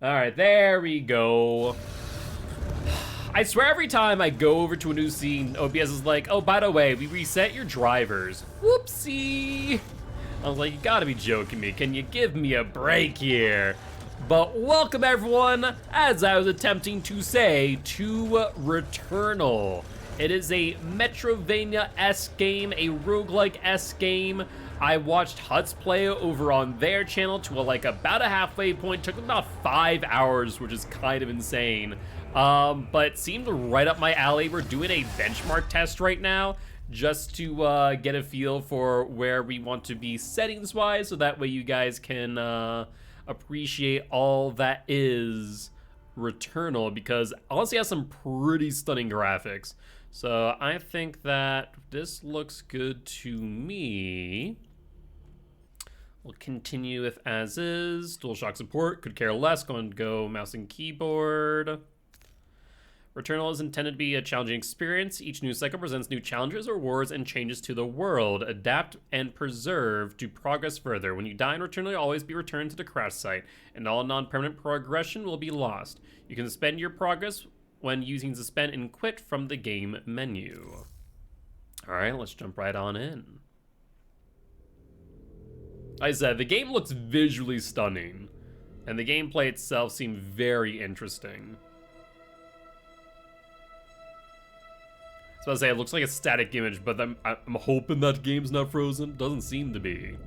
All right, there we go. I swear every time I go over to a new scene, OBS is like, oh, by the way, we reset your drivers. Whoopsie. I was like, you gotta be joking me. Can you give me a break here? But welcome everyone, as I was attempting to say, to Returnal. It is a Metrovania-esque game, a roguelike-esque game. I watched Huts play over on their channel to about a halfway point. Took about 5 hours, which is kind of insane. But it seemed right up my alley. We're doing a benchmark test right now, just to get a feel for where we want to be settings-wise, so that way you guys can appreciate all that is Returnal, because honestly it has some pretty stunning graphics. So I think that this looks good to me. We'll continue with as is. DualShock support, could care less, going to go mouse and keyboard. Returnal is intended to be a challenging experience. Each news cycle presents new challenges, rewards, and changes to the world. Adapt and preserve to progress further. When you die in Returnal, you'll always be returned to the crash site, and all non-permanent progression will be lost. You can suspend your progress when using suspend and quit from the game menu. All right, let's jump right on in. Like I said, the game looks visually stunning, and the gameplay itself seemed very interesting. So I was saying, it looks like a static image, but I'm hoping that game's not frozen. Doesn't seem to be.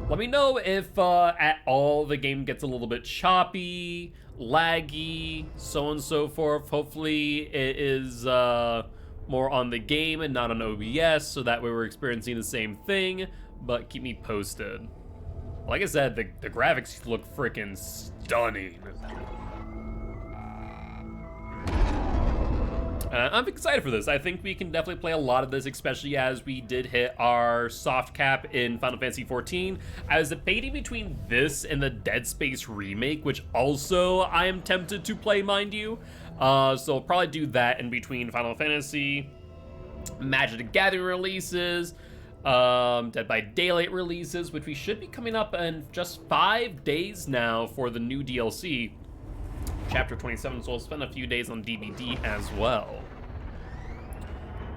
Let me know if at all the game gets a little bit choppy, laggy, so on and so forth. Hopefully it is more on the game and not on OBS, so that way we're experiencing the same thing, but keep me posted. Like I said, the graphics look freaking stunning. I'm excited for this. I think we can definitely play a lot of this, especially as we did hit our soft cap in Final Fantasy XIV. I was debating between this and the Dead Space remake, which also I am tempted to play, mind you. So I'll probably do that in between Final Fantasy, Magic the Gathering releases, Dead by Daylight releases, which we should be coming up in just 5 days now for the new DLC. Chapter 27, so I'll spend a few days on DVD as well.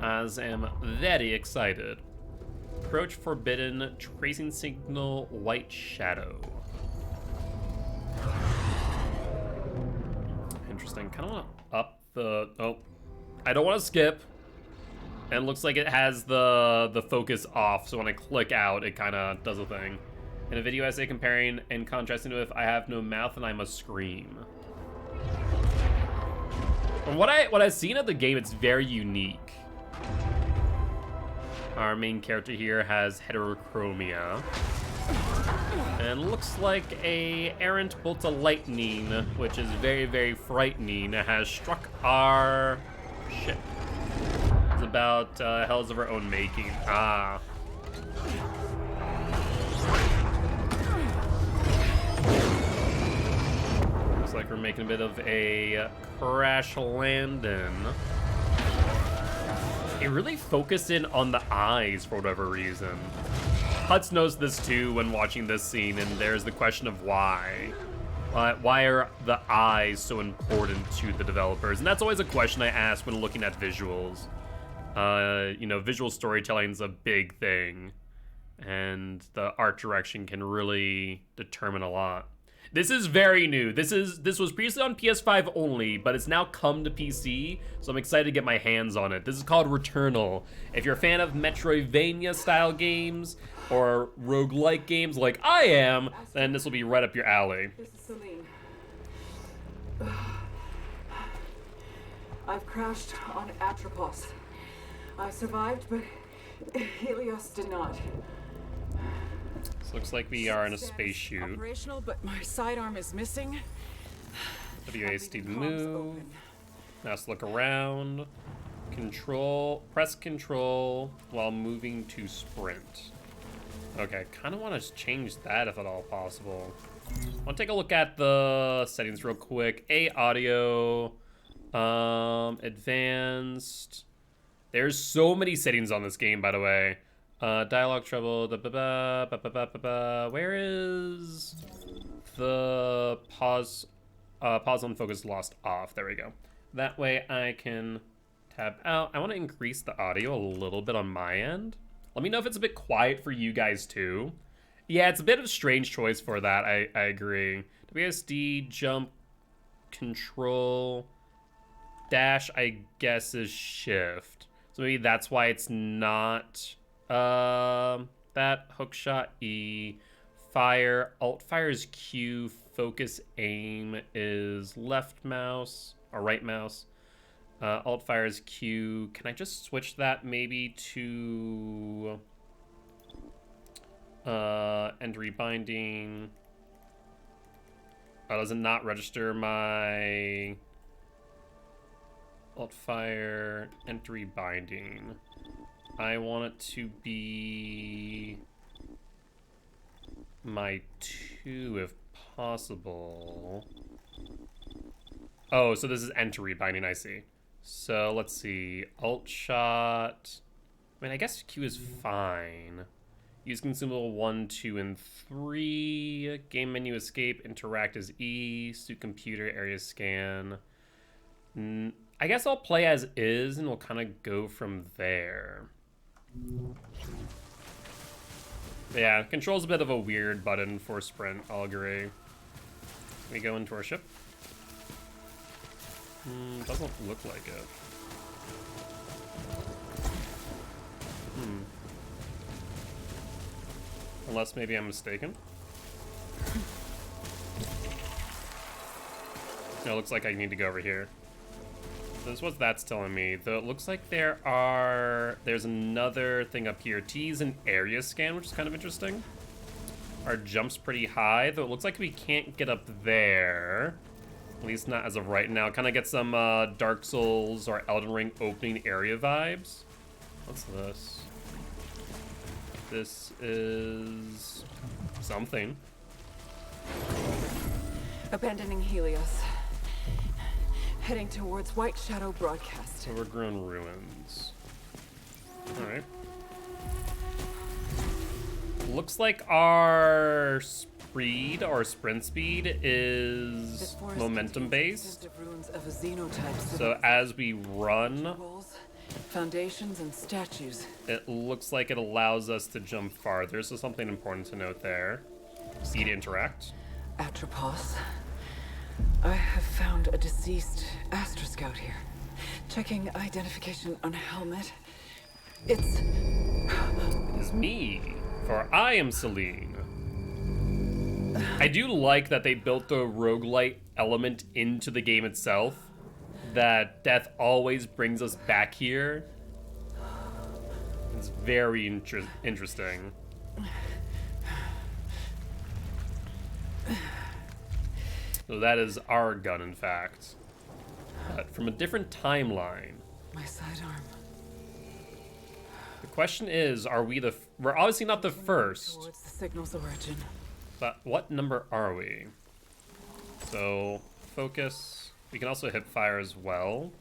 As am very excited. Approach Forbidden, Tracing Signal, White Shadow. Interesting, kind of want to up the, oh, I don't want to skip. And it looks like it has the focus off, so when I click out, it kind of does a thing. In a video essay comparing and contrasting with I have no mouth and I must scream. From what I've seen of the game, it's very unique. Our main character here has heterochromia. And looks like a errant bolt of lightning, which is very, very frightening, has struck our ship. about hells of our own making. Ah. Looks like we're making a bit of a crash landing. It really focused in on the eyes for whatever reason. Hutz knows this too when watching this scene, and there's the question of why. Why are the eyes so important to the developers? And that's always a question I ask when looking at visuals. You know, visual storytelling is a big thing, and the art direction can really determine a lot. This is very new. This was previously on PS5 only, but it's now come to PC, so I'm excited to get my hands on it. This is called Returnal. If you're a fan of Metroidvania style games or roguelike games like I am, then this will be right up your alley. This is Celine. I've crashed on Atropos. I survived, but Helios did not. This looks like we are in a space shoot. Operational, but my sidearm is missing. WASD to move. Now let's look around. Press control while moving to sprint. Okay, kind of want to change that if at all possible. I want to take a look at the settings real quick. Audio, advanced. There's so many settings on this game, by the way. Dialogue treble. Where is the pause? Pause on focus lost off. There we go. That way I can tab out. I want to increase the audio a little bit on my end. Let me know if it's a bit quiet for you guys too. Yeah, it's a bit of a strange choice for that. I agree. WSD, jump, control, dash, I guess is shift. So maybe that's why it's not that. Hookshot E, fire, alt fire is Q, focus aim is left mouse or right mouse. Alt fire is Q. Can I just switch that maybe to entry binding? Oh, does it not register my alt fire entry binding? I want it to be my 2 if possible. Oh, so this is entry binding, I see. So let's see, alt shot. I mean, I guess Q is fine. Use consumable 1, 2, and 3. Game menu escape, interact is E. Suit computer, area scan. I guess I'll play as is and we'll kind of go from there. Yeah, control's a bit of a weird button for sprint, I'll agree. We go into our ship. Doesn't look like it. Unless maybe I'm mistaken. No, it looks like I need to go over here. This is what that's telling me. Though it looks like there's another thing up here. T is an area scan, which is kind of interesting. Our jump's pretty high, though it looks like we can't get up there. At least not as of right now. Kind of get some Dark Souls or Elden Ring opening area vibes. What's this? This is something. Abandoning Helios. Heading towards White Shadow Broadcast. Overgrown ruins. Alright. Looks like our speed, or sprint speed, is momentum based. So as we run, foundations and statues. It looks like it allows us to jump farther, so something important to note there. C to interact. Atropos. I have found a deceased Astra Scout here. Checking identification on helmet. It is me, for I am Celine. I do like that they built the roguelite element into the game itself. That death always brings us back here. It's very interesting. So that is our gun, in fact. But from a different timeline. My sidearm. Question is, are we we're obviously not the first, Towards the signal's origin. but what number are we? So, focus. We can also hip fire as well.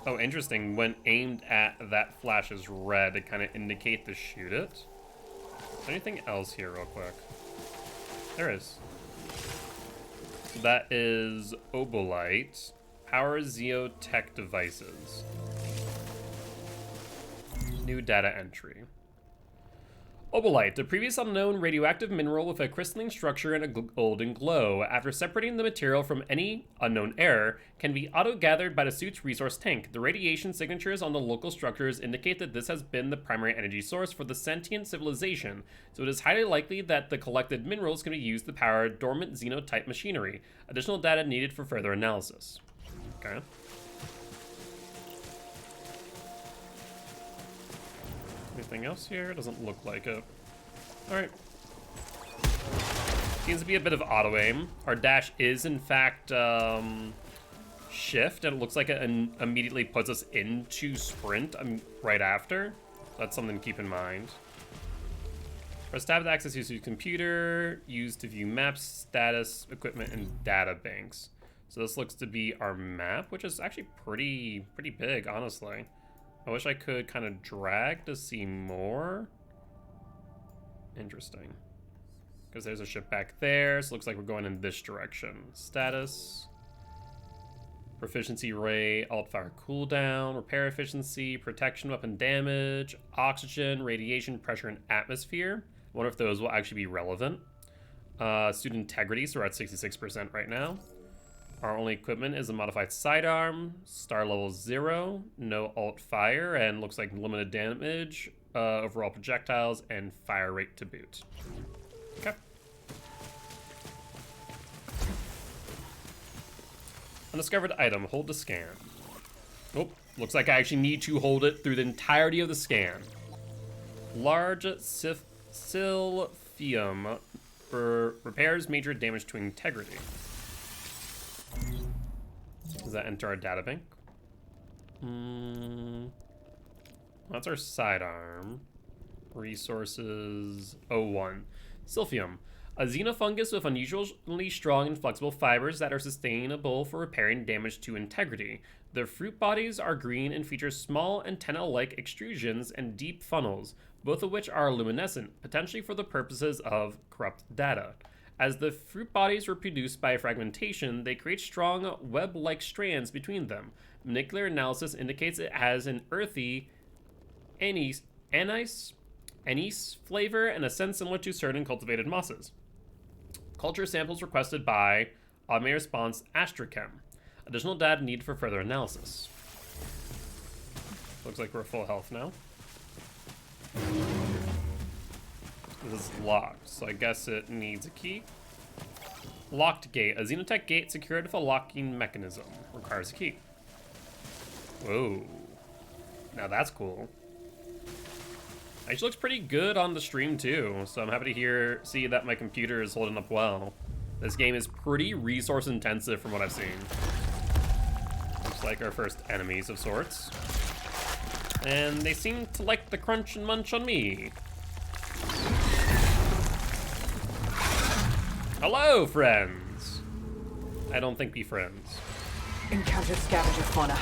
Oh, interesting. When aimed at that flashes red, it kind of indicate to shoot it. Is there anything else here real quick? There is. So that is Obolite. Power Zeotech devices. New data entry. Obolite, a previous unknown radioactive mineral with a crystalline structure and a golden glow. After separating the material from any unknown air, can be auto-gathered by the suit's resource tank. The radiation signatures on the local structures indicate that this has been the primary energy source for the sentient civilization, so it is highly likely that the collected minerals can be used to power dormant xenotype machinery. Additional data needed for further analysis. Okay. Anything else here? Doesn't look like it. Alright. Seems to be a bit of auto-aim. Our dash is, in fact, shift, and it looks like it immediately puts us into sprint right after. That's something to keep in mind. Press tab to access your computer. Use to view maps, status, equipment, and data banks. So this looks to be our map, which is actually pretty big, honestly. I wish I could kind of drag to see more. Interesting. Because there's a ship back there, so it looks like we're going in this direction. Status. Proficiency rate, alt fire cooldown, repair efficiency, protection, weapon damage, oxygen, radiation, pressure, and atmosphere. I wonder if those will actually be relevant. Student integrity, so we're at 66% right now. Our only equipment is a modified sidearm, star level 0, no alt fire, and looks like limited damage, overall projectiles, and fire rate to boot. Okay. Undiscovered item, hold to scan. Oh, looks like I actually need to hold it through the entirety of the scan. Large silphium for repairs major damage to integrity. Does that enter our data bank? That's our sidearm. Resources 01. Silphium. A xenofungus with unusually strong and flexible fibers that are sustainable for repairing damage to integrity. The fruit bodies are green and feature small antenna-like extrusions and deep funnels, both of which are luminescent, potentially for the purposes of corrupt data. As the fruit bodies reproduce by fragmentation, they create strong web-like strands between them. Molecular analysis indicates it has an earthy anise flavor and a scent similar to certain cultivated mosses. Culture samples requested by Automated Response Astrochem. Additional data needed for further analysis. Looks like we're full health now. This is locked, so I guess it needs a key. Locked gate. A xenotech gate secured with a locking mechanism. Requires a key. Whoa. Now that's cool. Actually looks pretty good on the stream too, so I'm happy to see that my computer is holding up well. This game is pretty resource intensive from what I've seen. Looks like our first enemies of sorts. And they seem to like the crunch and munch on me. Hello, friends. I don't think we friends. Encountered scavenger fauna.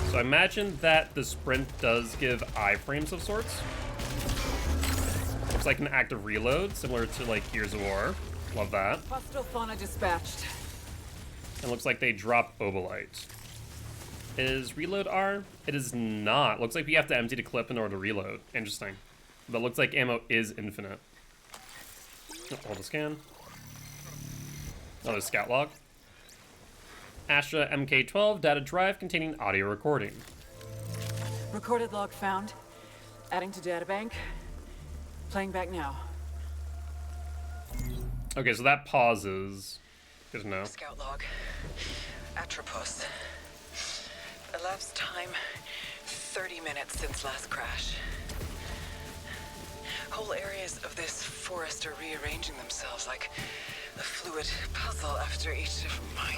So I imagine that the sprint does give iframes of sorts. Looks like an active reload, similar to like Gears of War. Love that. Hostile fauna dispatched. And looks like they drop Obolite. Is reload R? It is not. Looks like we have to empty the clip in order to reload. Interesting. But looks like ammo is infinite. Oh, hold a scan. Another scout log. Astra MK12 data drive containing audio recording. Recorded log found. Adding to databank. Playing back now. Okay, so that pauses. Good to know. Scout log. Atropos. Elapsed time 30 minutes since last crash. Whole areas of this forest are rearranging themselves like a fluid puzzle after each of my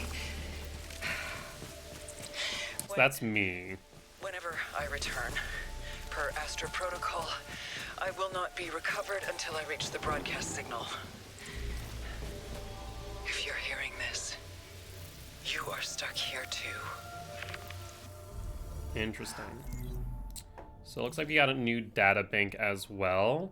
that's me. Whenever I return, per Astra protocol, I will not be recovered until I reach the broadcast signal. If you're hearing this, you are stuck here too. Interesting. So it looks like we got a new data bank as well.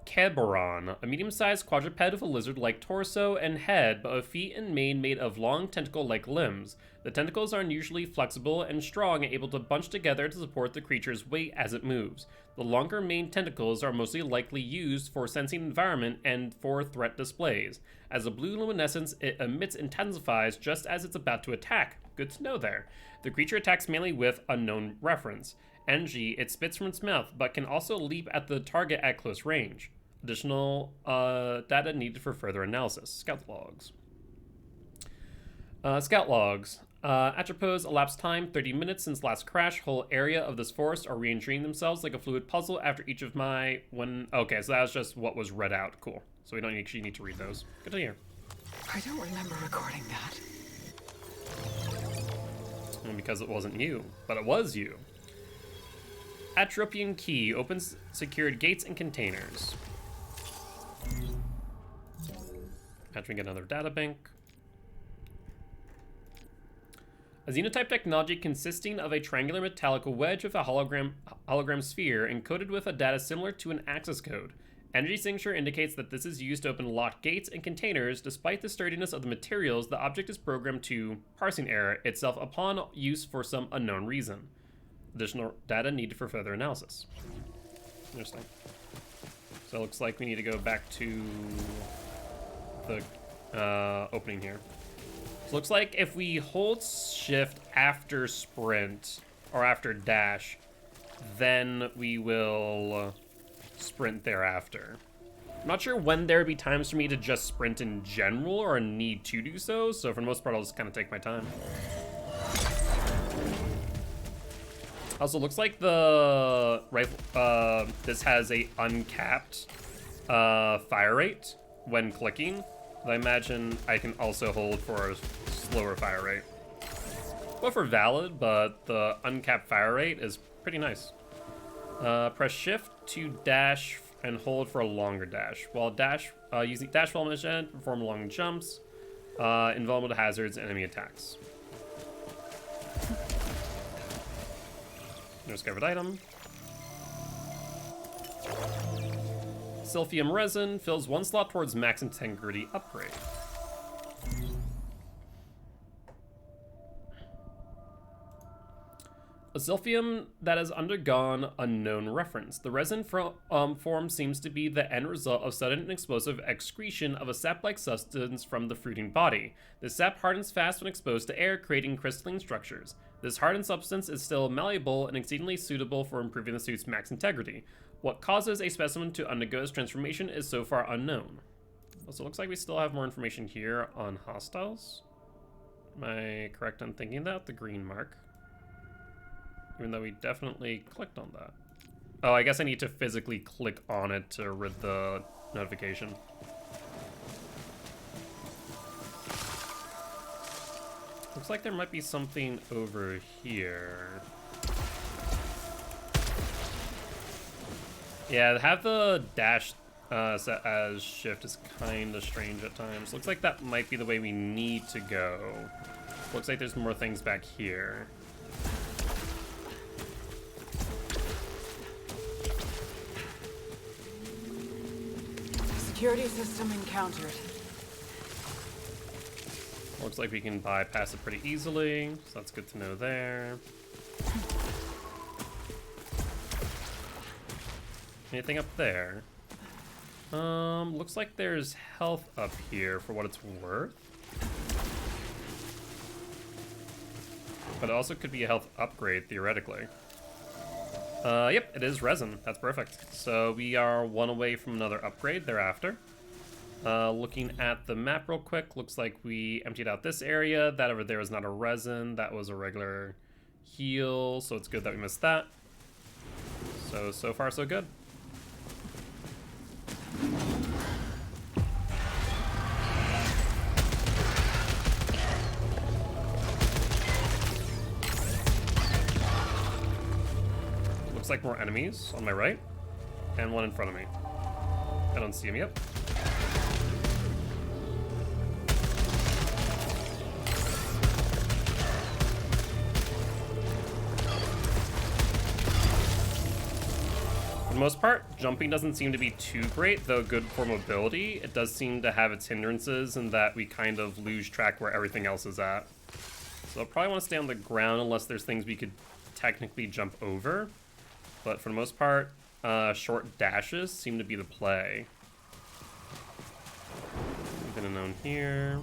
Keberon, a medium-sized quadruped with a lizard-like torso and head, but with feet and mane made of long tentacle-like limbs. The tentacles are unusually flexible and strong and able to bunch together to support the creature's weight as it moves. The longer main tentacles are mostly likely used for sensing environment and for threat displays. As the blue luminescence it emits intensifies just as it's about to attack. Good to know there. The creature attacks mainly with unknown reference. Energy it spits from its mouth, but can also leap at the target at close range. Additional data needed for further analysis. Scout logs. Scout logs. Atropos elapsed time 30 minutes since last crash. Whole area of this forest are re-engineering themselves like a fluid puzzle after each of my Okay, so that was just what was read out. Cool. So we don't actually need to read those. Good to hear. I don't remember recording that. And because it wasn't you, but it was you. Atropian key opens secured gates and containers. After we get another data bank. A xenotype technology consisting of a triangular metallic wedge with a hologram sphere encoded with a data similar to an access code. Energy signature indicates that this is used to open locked gates and containers. Despite the sturdiness of the materials, the object is programmed to parsing error itself upon use for some unknown reason. Additional data needed for further analysis. Interesting. So it looks like we need to go back to the opening here. So it looks like if we hold shift after sprint or after dash, then we will sprint thereafter. I'm not sure when there would be times for me to just sprint in general or a need to do so, so for the most part I'll just kind of take my time. Also, looks like the rifle, this has a uncapped fire rate when clicking. I imagine I can also hold for a slower fire rate. Both are valid, but the uncapped fire rate is pretty nice. Press shift to dash and hold for a longer dash. While using dash while mission, perform long jumps, invulnerable to hazards and enemy attacks. No discovered item. Silphium resin fills one slot towards max integrity upgrade. A silphium that has undergone unknown reference. The resin form seems to be the end result of sudden and explosive excretion of a sap-like substance from the fruiting body. The sap hardens fast when exposed to air, creating crystalline structures. This hardened substance is still malleable and exceedingly suitable for improving the suit's max integrity. What causes a specimen to undergo this transformation is so far unknown. Also, looks like we still have more information here on hostiles. Am I correct on thinking that? The green mark. Even though we definitely clicked on that. Oh, I guess I need to physically click on it to read the notification. Looks like there might be something over here. Yeah, have the dash set as shift is kind of strange at times. Looks like that might be the way we need to go. Looks like there's more things back here. Security system encountered. Looks like we can bypass it pretty easily, so that's good to know there. Anything up there? Looks like there's health up here for what it's worth. But it also could be a health upgrade, theoretically. Yep, it is resin. That's perfect. So we are one away from another upgrade thereafter. Looking at the map real quick, looks like we emptied out this area. That over there was not a resin, that was a regular heal, so it's good that we missed that. So far so good. Looks like more enemies on my right, and one in front of me. I don't see him yet. For the most part, jumping doesn't seem to be too great, though good for mobility. It does seem to have its hindrances in that we kind of lose track where everything else is at. So I'll probably want to stay on the ground unless there's things we could technically jump over. But for the most part, short dashes seem to be the play. Nothing unknown here.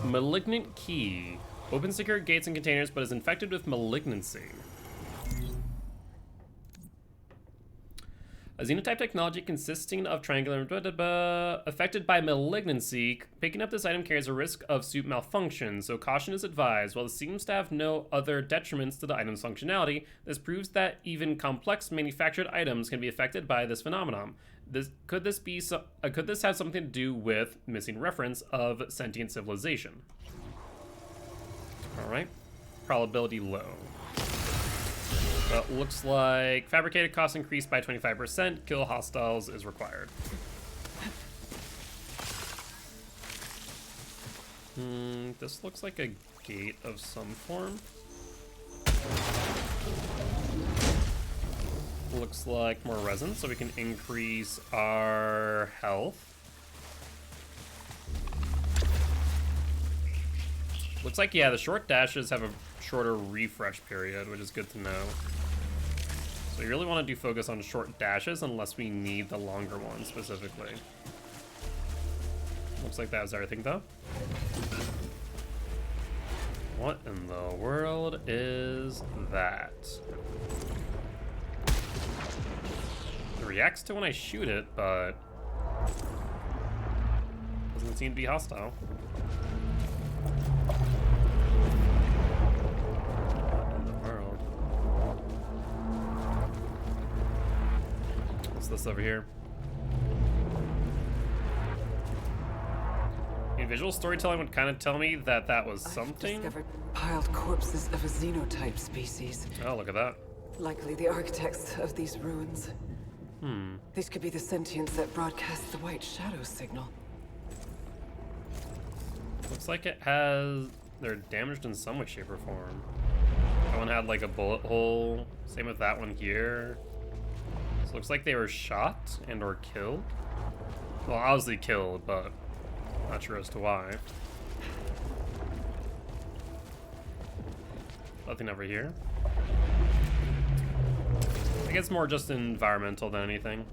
Malignant key. Opens secure gates and containers, but is infected with malignancy. A xenotype technology consisting of triangular affected by malignancy. Picking up this item carries a risk of suit malfunction, so caution is advised. While it seems to have no other detriments to the item's functionality, this proves that even complex manufactured items can be affected by this phenomenon. Could this have something to do with missing reference of sentient civilization? All right, probability low. Looks like fabricated costs increased by 25%. Kill hostiles is required. This looks like a gate of some form. Looks like more resin, so we can increase our health. Looks like, yeah, the short dashes have a shorter refresh period, which is good to know. So you really want to do focus on short dashes unless we need the longer one specifically. Looks like that was everything though. What in the world is that? It reacts to when I shoot it, but doesn't seem to be hostile. This over here. Visual storytelling would kind of tell me that that was something. I've discovered piled corpses of a xenotype species. Oh, look at that. Likely the architects of these ruins. These could be the sentients that broadcast the white shadow signal. Looks like it has... they're damaged in some way, shape, or form. That one had like a bullet hole. Same with that one here. So looks like they were shot and or killed. Well, obviously killed, but not sure as to why. Nothing over here. I guess more just environmental than anything.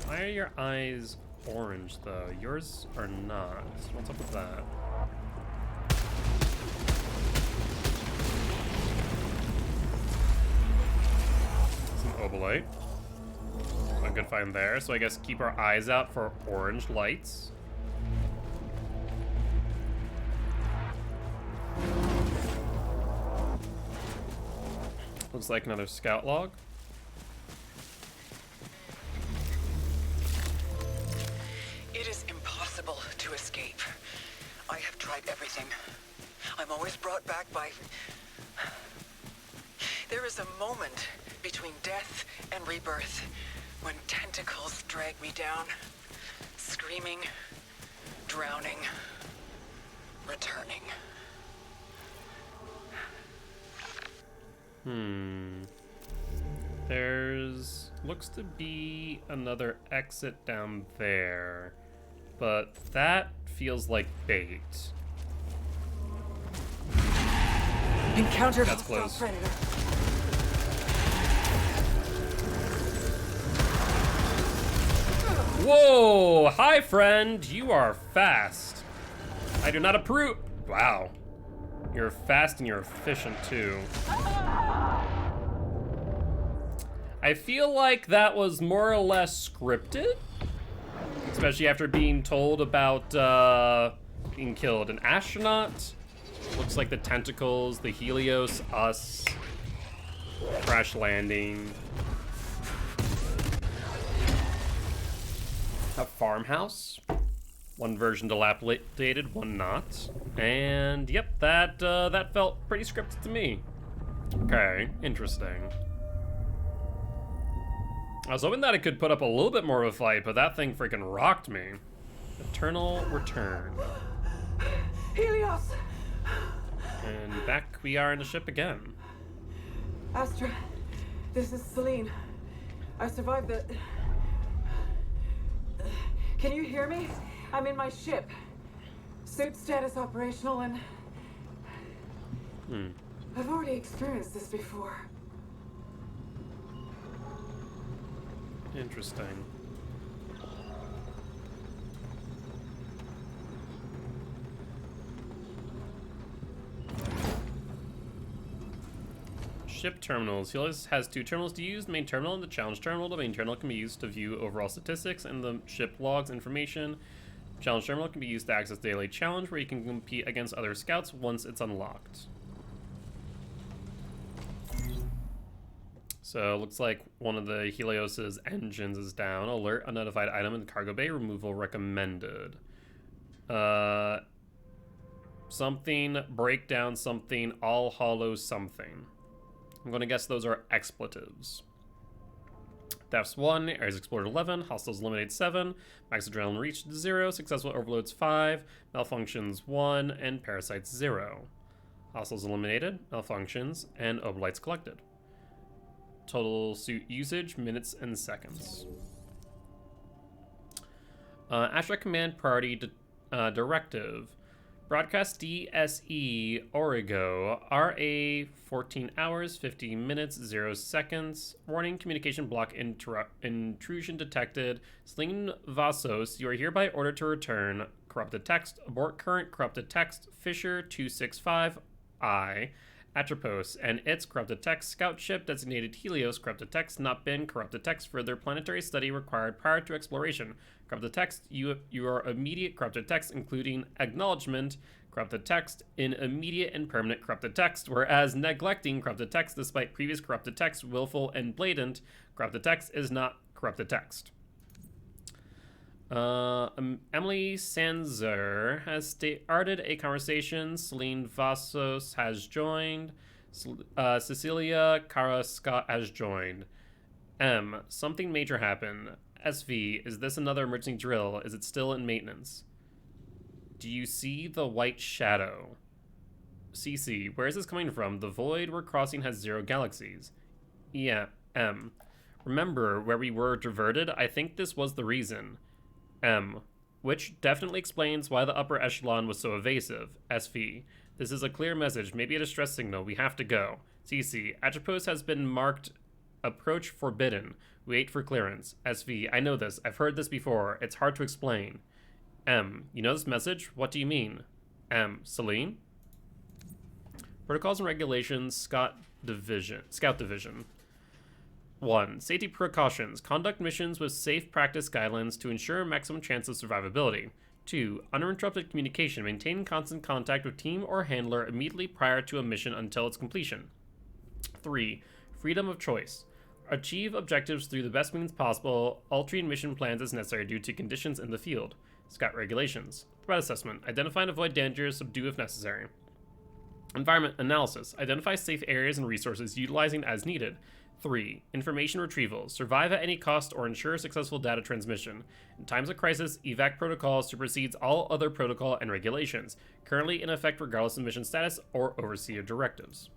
Why are your eyes orange though? Yours are not. What's up with that? Some obolite. A good find there. So I guess keep our eyes out for orange lights. Looks like another scout log. It is impossible to escape. I have tried everything. I'm always brought back by... There is a moment between death and rebirth when tentacles drag me down, screaming, drowning, returning. There's... looks to be another exit down there, but that feels like bait. Encounter That's hostile close. predator. Whoa! Hi, friend! You are fast. I do not approve. Wow. You're fast and you're efficient, too. I feel like that was more or less scripted. Especially after being told about being killed. An astronaut. Looks like the tentacles, the Helios, us. Crash landing. A farmhouse. One version dilapidated, one not. And yep, that felt pretty scripted to me. Okay, interesting. I was hoping that it could put up a little bit more of a fight, but that thing freaking rocked me. Eternal Return. Helios! And back we are in the ship again. Astra, this is Celine. I survived the... Can you hear me? I'm in my ship. Suit status operational and... I've already experienced this before. Interesting. Ship terminals. Helios has 2 terminals to use. The main terminal and the challenge terminal. The main terminal can be used to view overall statistics and the ship logs information. Challenge terminal can be used to access daily challenge, where you can compete against other scouts once it's unlocked. So, looks like one of the Helios's engines is down. Alert, unidentified item in the cargo bay. Removal recommended. Something, breakdown something, all hollow something. I'm going to guess those are expletives. Thefts 1, areas explored 11, hostiles eliminated 7, max adrenaline reached 0, successful overloads 5, malfunctions 1, and parasites 0. Hostiles eliminated, malfunctions, and obolites collected. Total suit usage, minutes and seconds. Astra Command Priority Directive. Broadcast DSE Origo, RA 14 hours, 50 minutes, 0 seconds. Warning, communication block intrusion detected. Celine Vassos, you are hereby ordered to return. Corrupted text, abort current, corrupted text, Fisher 265I. Atropos and its corrupted text, scout ship designated Helios, corrupted text, not been corrupted text, further planetary study required prior to exploration. Corrupted text, you are immediate corrupted text, including acknowledgement, corrupted text, in immediate and permanent corrupted text, whereas neglecting corrupted text despite previous corrupted text, willful and blatant, corrupted text is not corrupted text. Emily Sanzer has started a conversation. Celine Vassos has joined. Cecilia Cara Scott has joined. M. Something major happened. SV. Is this another emergency drill? Is it still in maintenance? Do you see the white shadow? CC. Where is this coming from? The void we're crossing has 0 galaxies. Yeah. M. Remember where we were diverted? I think this was the reason. M. Which definitely explains why the upper echelon was so evasive. SV. This is a clear message, maybe a distress signal. We have to go. CC. Atropos has been marked approach forbidden. Wait for clearance. SV. I know this. I've heard this before. It's hard to explain. M. You know this message? What do you mean? M. Celine? Protocols and regulations, Scout Division. 1. Safety precautions. Conduct missions with safe practice guidelines to ensure maximum chance of survivability. 2. Uninterrupted communication. Maintain constant contact with team or handler immediately prior to a mission until its completion. 3. Freedom of choice. Achieve objectives through the best means possible, altering mission plans as necessary due to conditions in the field. Scout regulations. Threat assessment. Identify and avoid dangers, subdue if necessary. Environment analysis. Identify safe areas and resources, utilizing as needed. 3. Information retrieval. Survive at any cost or ensure successful data transmission. In times of crisis, evac protocol supersedes all other protocol and regulations, currently in effect regardless of mission status or overseer directives.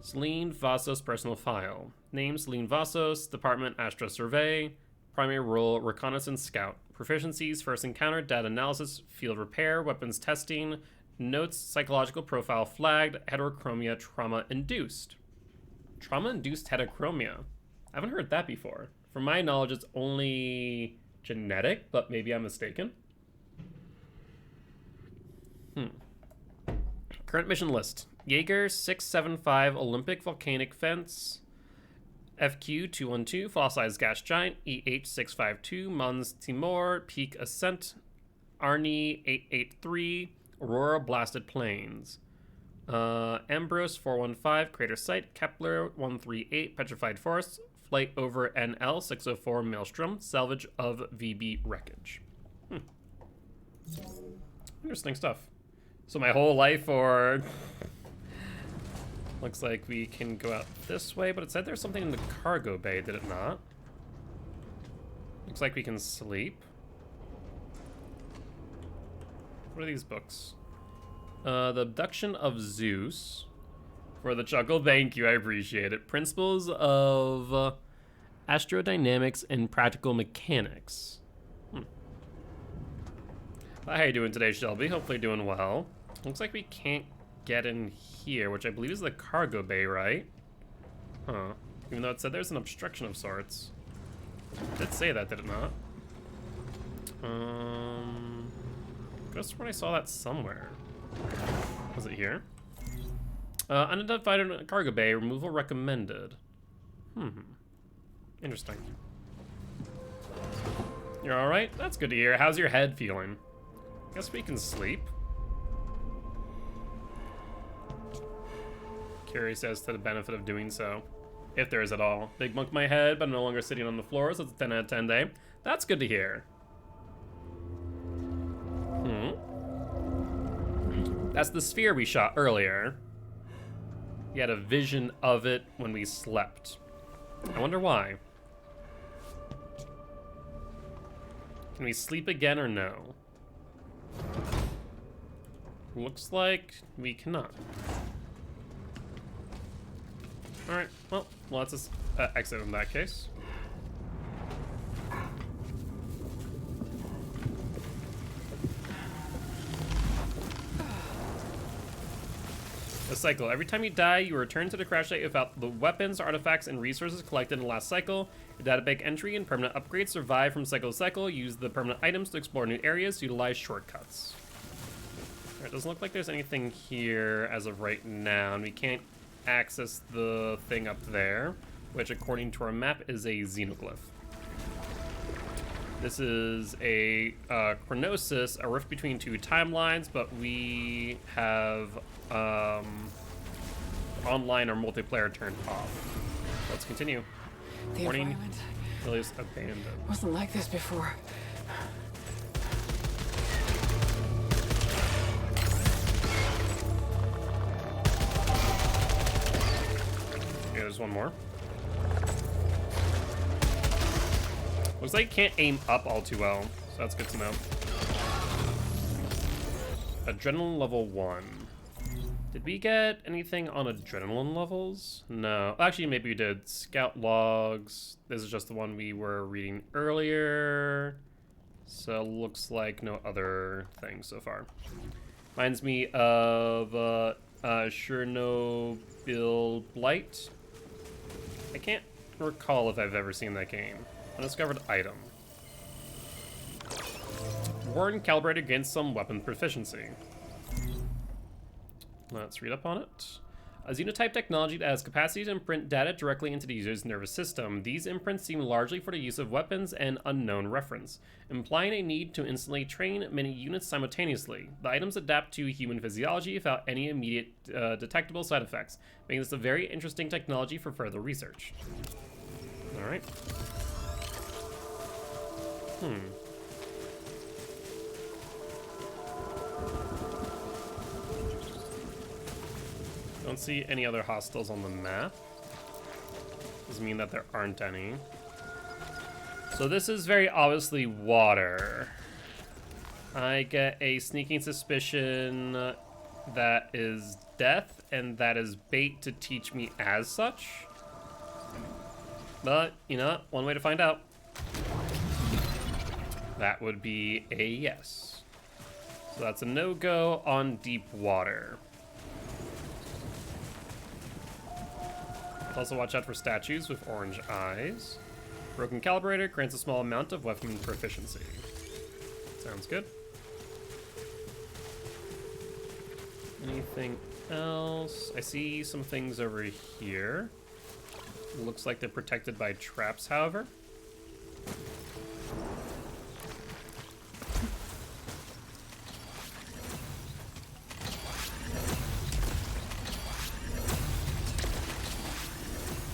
Celine Vassos personal file. Name Celine Vassos, Department Astra Survey, primary role Reconnaissance Scout. Proficiencies, first encounter, data analysis, field repair, weapons testing, notes, psychological profile flagged, heterochromia trauma induced. Trauma-induced heterochromia. I haven't heard that before. From my knowledge, it's only genetic, but maybe I'm mistaken. Current mission list. Jaeger 675 Olympic Volcanic Fence. FQ 212 Fossilized Gas Giant. EH 652 Mons Timor Peak Ascent. Arnie 883 Aurora Blasted Plains. Ambrose 415 Crater Site. Kepler 138 Petrified Forests. Flight over NL 604 Maelstrom. Salvage of VB wreckage. Interesting stuff. So my whole life, or... Looks like we can go out this way, but it said there's something in the cargo bay, did it not? Looks like we can sleep. What are these books? The Abduction of Zeus. For the chuckle, thank you, I appreciate it. Principles of Astrodynamics and Practical Mechanics. How are you doing today, Shelby? Hopefully doing well. Looks like we can't get in here, which I believe is the cargo bay, right? Huh. Even though it said there's an obstruction of sorts. It did say that, did it not? Could have sworn I saw that somewhere. Was it here? Unidentified cargo bay, removal recommended. Interesting. You're alright? That's good to hear. How's your head feeling? Guess we can sleep. Curious as to the benefit of doing so. If there is at all. Big bunk my head, but I'm no longer sitting on the floor, so it's a 10 out of 10 day. That's good to hear. That's the sphere we shot earlier. We had a vision of it when we slept. I wonder why. Can we sleep again or no? Looks like we cannot. Alright, well, let's just exit in that case. A cycle. Every time you die, you return to the crash site without the weapons, artifacts, and resources collected in the last cycle. Your data bank entry and permanent upgrades survive from cycle to cycle. Use the permanent items to explore new areas, utilize shortcuts. Alright, doesn't look like there's anything here as of right now, and we can't access the thing up there, which according to our map is a xenoglyph. This is a chronosis, a rift between two timelines, but we have online or multiplayer turned off. Let's continue. The Warning, environment Ilias abandoned. wasn't like this before. Okay, there's one more. Looks like you can't aim up all too well, so that's good to know. Adrenaline level 1. Did we get anything on adrenaline levels? No. Actually, maybe we did. Scout logs. This is just the one we were reading earlier. So looks like no other things so far. Reminds me of Chernobyl Blight. I can't recall if I've ever seen that game. Undiscovered item. Warren calibrated against some weapon proficiency. Let's read up on it. A xenotype technology that has capacity to imprint data directly into the user's nervous system. These imprints seem largely for the use of weapons and unknown reference, implying a need to instantly train many units simultaneously. The items adapt to human physiology without any immediate detectable side effects, making this a very interesting technology for further research. Alright. Don't see any other hostiles on the map. Doesn't mean that there aren't any. So this is very obviously water. I get a sneaking suspicion that is death, and that is bait to teach me as such. But, you know, one way to find out. That would be a yes. So that's a no-go on deep water. Also watch out for statues with orange eyes. Broken calibrator grants a small amount of weapon proficiency. Sounds good. Anything else? I see some things over here. Looks like they're protected by traps, however.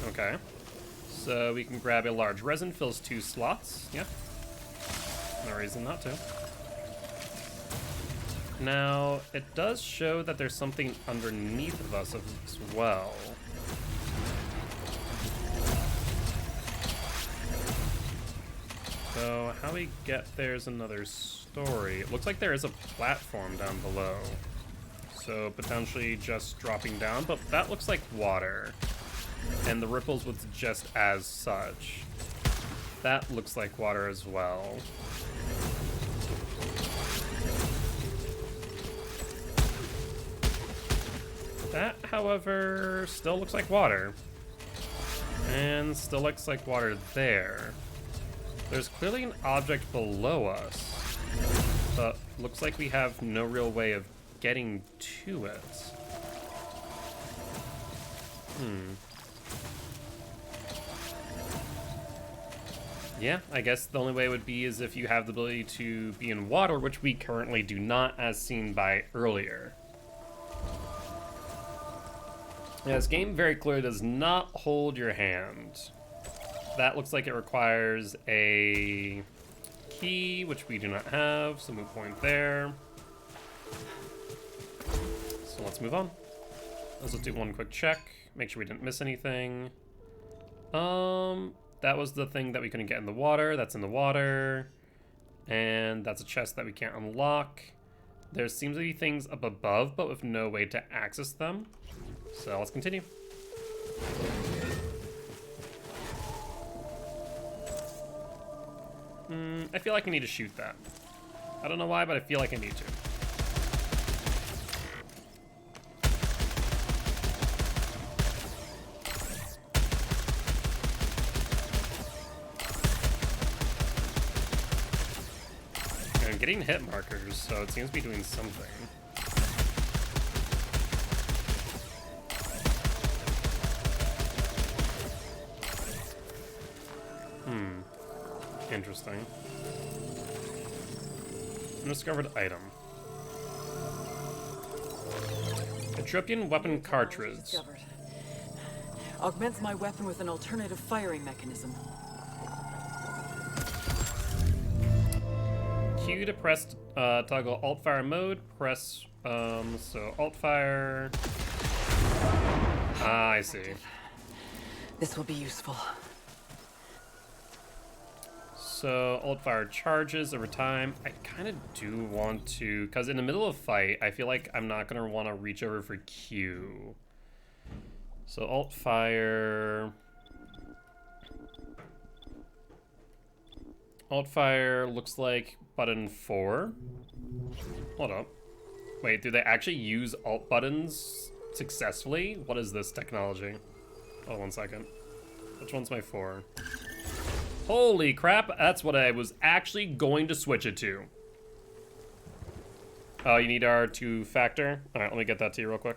Okay. So we can grab a large resin, fills 2 slots. Yeah. No reason not to. Now, it does show that there's something underneath of us as well. So, how we get there's another story. It looks like there is a platform down below. So, potentially just dropping down, but that looks like water. And the ripples was just as such. That looks like water as well. That, however, still looks like water. And still looks like water there. There's clearly an object below us, but looks like we have no real way of getting to it. Yeah, I guess the only way it would be is if you have the ability to be in water, which we currently do not, as seen by earlier. Yeah, this game very clearly does not hold your hand. That looks like it requires a key, which we do not have, so move point there. So let's move on. Let's do one quick check, make sure we didn't miss anything. That was the thing that we couldn't get in the water. That's in the water. And that's a chest that we can't unlock. There seems to be things up above, but with no way to access them. So let's continue. I feel like I need to shoot that. I don't know why, but I feel like I need to. I'm getting hit markers, so it seems to be doing something. Interesting. Undiscovered item. A Tropian weapon cartridge. Discovered. Augments my weapon with an alternative firing mechanism. Q to press toggle alt fire mode. Press so alt fire. Ah, I see. This will be useful. So alt fire charges over time. I kind of do want to, because in the middle of fight, I feel like I'm not gonna want to reach over for Q. So alt fire. Alt fire looks like button 4. Hold up. Wait, do they actually use alt buttons successfully? What is this technology? Oh, 1 second. Which one's my 4? Holy crap, that's what I was actually going to switch it to. Oh, you need our 2-factor? Alright, let me get that to you real quick.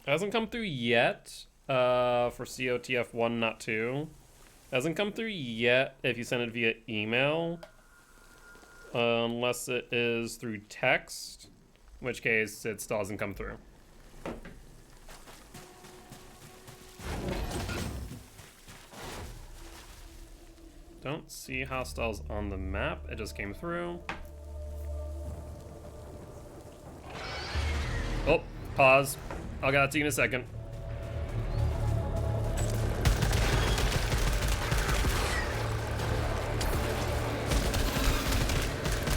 Hasn't come through yet for COTF1, not 2. Hasn't come through yet if you send it via email. Unless it is through text, in which case it still hasn't come through. Don't see hostiles on the map. It just came through. Oh, pause. I'll get to you in a second.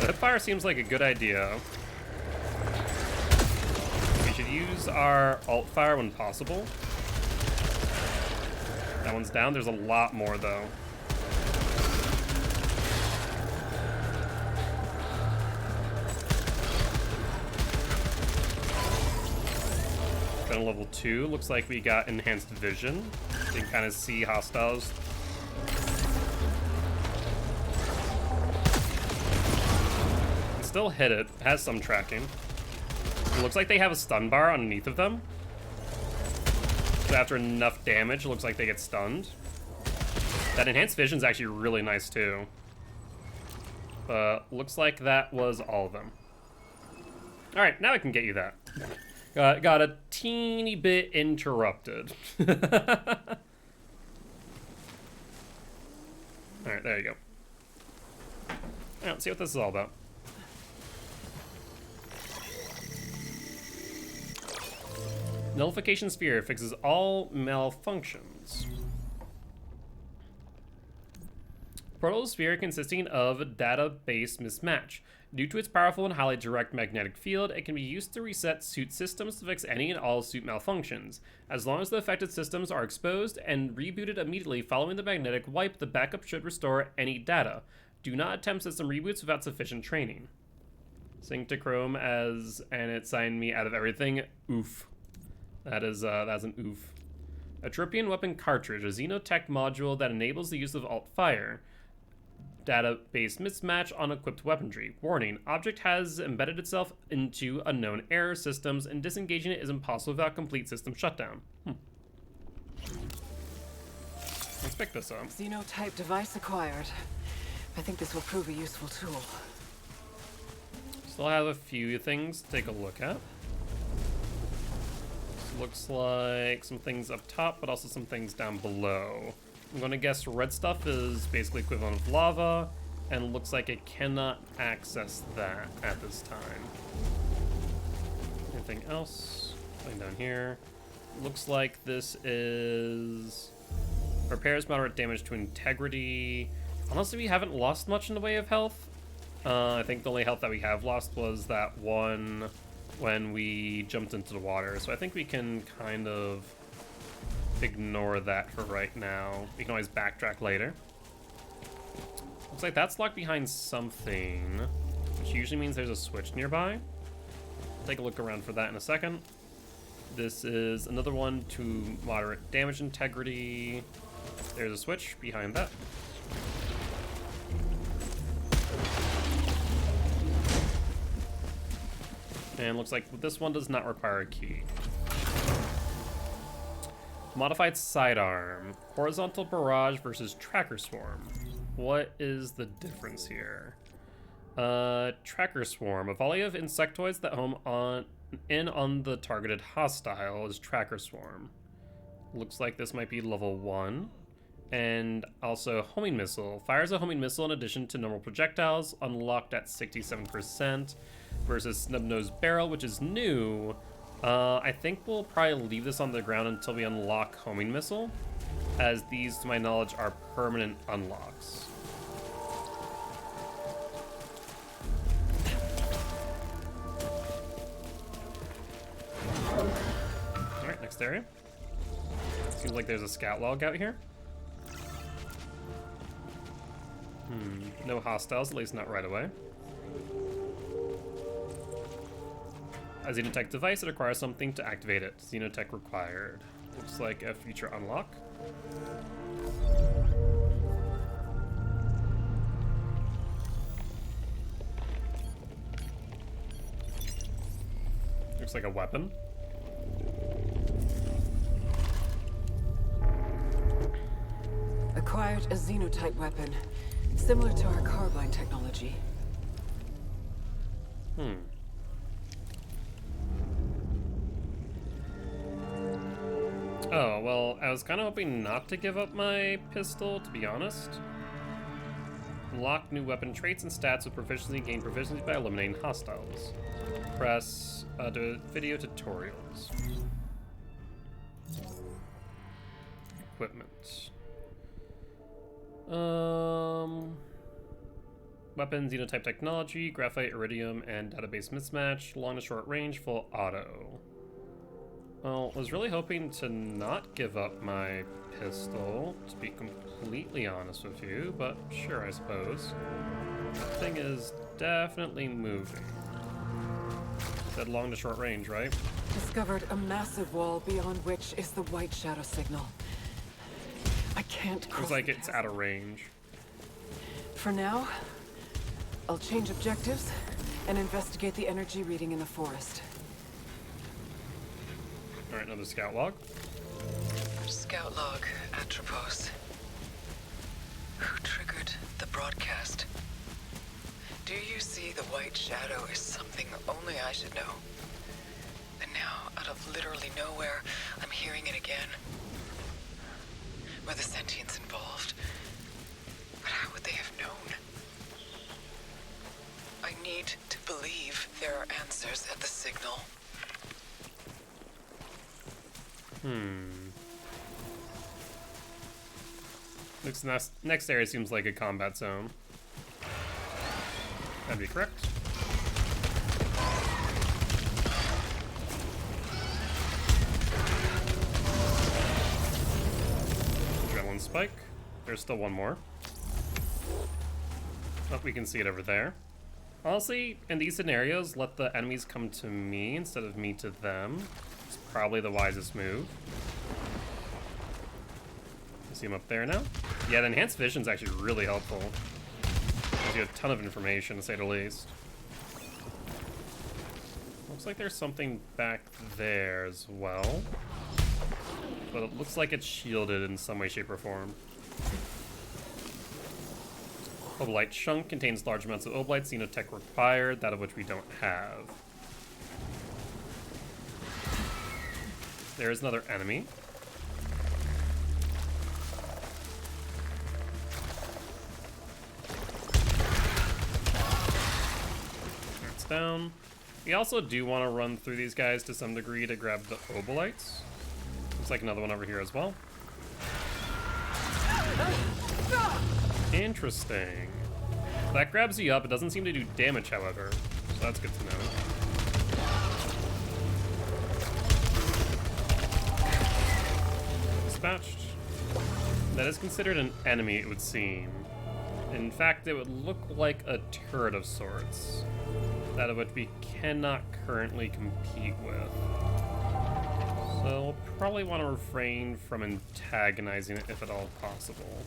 Hipfire seems like a good idea. We should use our alt fire when possible. That one's down. There's a lot more though. Gun level 2. Looks like we got enhanced vision. You can kind of see hostiles. Still hit it. Has some tracking. It looks like they have a stun bar underneath of them. So after enough damage, it looks like they get stunned. That enhanced vision is actually really nice too. But looks like that was all of them. Alright, now I can get you that. Got a teeny bit interrupted. Alright, there you go. Alright, let's see what this is all about. Nullification Sphere fixes all malfunctions. Portal sphere consisting of database mismatch. Due to its powerful and highly direct magnetic field, it can be used to reset suit systems to fix any and all suit malfunctions. As long as the affected systems are exposed and rebooted immediately following the magnetic wipe, the backup should restore any data. Do not attempt system reboots without sufficient training. Sync to Chrome and it signed me out of everything. Oof. That's an oof. A Tropian weapon cartridge, a Xenotech module that enables the use of alt-fire. Database mismatch on equipped weaponry. Warning, object has embedded itself into unknown error systems and disengaging it is impossible without complete system shutdown. Let's pick this up. Xenotype device acquired. I think this will prove a useful tool. Still have a few things to take a look at. This looks like some things up top, but also some things down below. I'm gonna guess red stuff is basically equivalent of lava, and it looks like it cannot access that at this time. Anything else? Nothing down here. Looks like this is repairs moderate damage to integrity. Honestly, we haven't lost much in the way of health. I think the only health that we have lost was that one when we jumped into the water, so I think we can kind of ignore that for right now. We can always backtrack later. Looks like that's locked behind something, which usually means there's a switch nearby. Take a look around for that in a second. This is another one to moderate damage integrity. There's a switch behind that. And looks like this one does not require a key. Modified sidearm. Horizontal barrage versus tracker swarm. What is the difference here? Tracker swarm. A volley of insectoids that home on the targeted hostile is tracker swarm. Looks like this might be level 1. And also homing missile. Fires a homing missile in addition to normal projectiles, unlocked at 67%. Versus snub-nosed barrel, which is new. I think we'll probably leave this on the ground until we unlock homing missile, as these, to my knowledge, are permanent unlocks. Alright, next area. Seems like there's a scout log out here. No hostiles, at least not right away. A Xenotech device that requires something to activate it. Xenotech required. Looks like a future unlock. Looks like a weapon. Acquired a Xenotype weapon, similar to our carbine technology. Oh, well, I was kind of hoping not to give up my pistol, to be honest. Unlock new weapon traits and stats with proficiency. Gain proficiency by eliminating hostiles. Press to video tutorials. Equipment. Weapon, Xenotype technology, graphite, iridium, and database mismatch. Long to short range, full auto. Well, was really hoping to not give up my pistol, to be completely honest with you, but sure, I suppose. That thing is definitely moving. Said long to short range, right? Discovered a massive wall beyond which is the white shadow signal. I can't cross. Looks like it's out of range. For now, I'll change objectives and investigate the energy reading in the forest. Alright, another scout log. Scout log, Atropos. Who triggered the broadcast? Do you see the white shadow is something only I should know? And now out of literally nowhere, I'm hearing it again. Were the sentients involved? But how would they have known? I need to believe there are answers at the signal. Next area seems like a combat zone. That'd be correct. Adrenaline spike. There's still one more. Oh, we can see it over there. Honestly, in these scenarios, let the enemies come to me instead of me to them. It's probably the wisest move. You see him up there now? Yeah, the enhanced vision is actually really helpful. Gives you a ton of information, to say the least. Looks like there's something back there as well. But it looks like it's shielded in some way, shape, or form. Obolite chunk contains large amounts of obolites, xenotech required, that of which we don't have. There's another enemy. That's down. We also do want to run through these guys to some degree to grab the obolites. Looks like another one over here as well. Interesting. That grabs you up. It doesn't seem to do damage, however. So that's good to know. Dispatched. That is considered an enemy, it would seem. In fact, it would look like a turret of sorts. That of which we cannot currently compete with. So we'll probably want to refrain from antagonizing it if at all possible.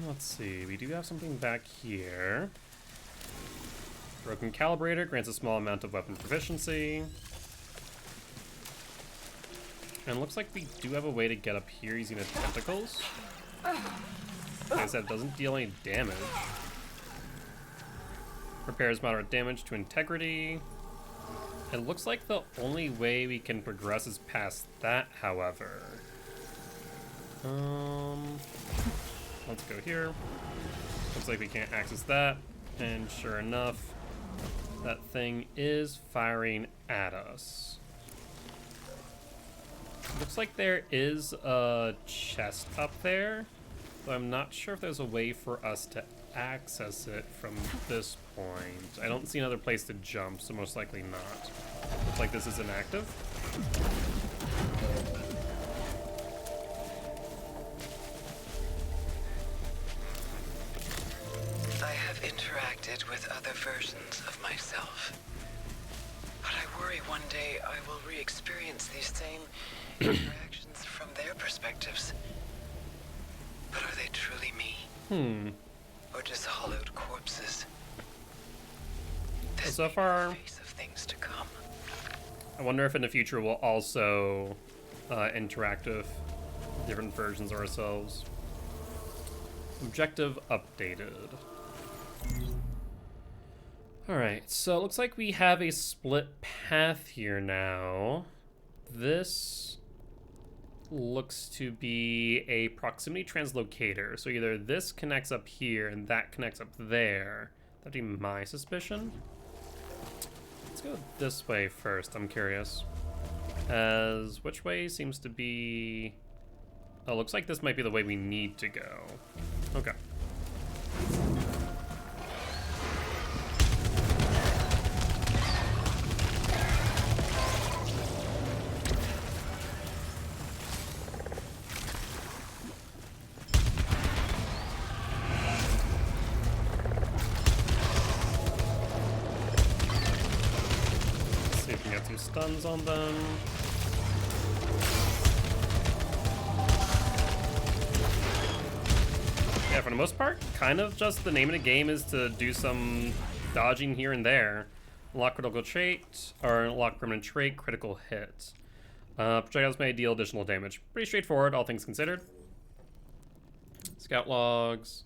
Let's see, we do have something back here. Broken calibrator grants a small amount of weapon proficiency. And it looks like we do have a way to get up here using the tentacles. Like I said, it doesn't deal any damage. Repairs moderate damage to integrity. It looks like the only way we can progress is past that, however. Let's go here. Looks like we can't access that. And sure enough, that thing is firing at us. Looks like there is a chest up there, but I'm not sure if there's a way for us to access it from this point. I don't see another place to jump, so most likely not. Looks like this is inactive. I have interacted with other versions of myself. But I worry one day I will re-experience these same interactions from their perspectives. But are they truly me? Or just hollowed corpses? This So far, may be the face of things to come. I wonder if in the future we'll also interact with different versions of ourselves. Objective updated. Alright, so it looks like we have a split path here now. This looks to be a proximity translocator. So either this connects up here and that connects up there. That'd be my suspicion. Let's go this way first, I'm curious. As which way seems to be... Oh, looks like this might be the way we need to go. Okay. See if we can get some stuns on them. Yeah, for the most part, kind of just the name of the game is to do some dodging here and there. Unlock critical trait, or unlock permanent trait, critical hit. Projectiles may deal additional damage. Pretty straightforward, all things considered. Scout logs.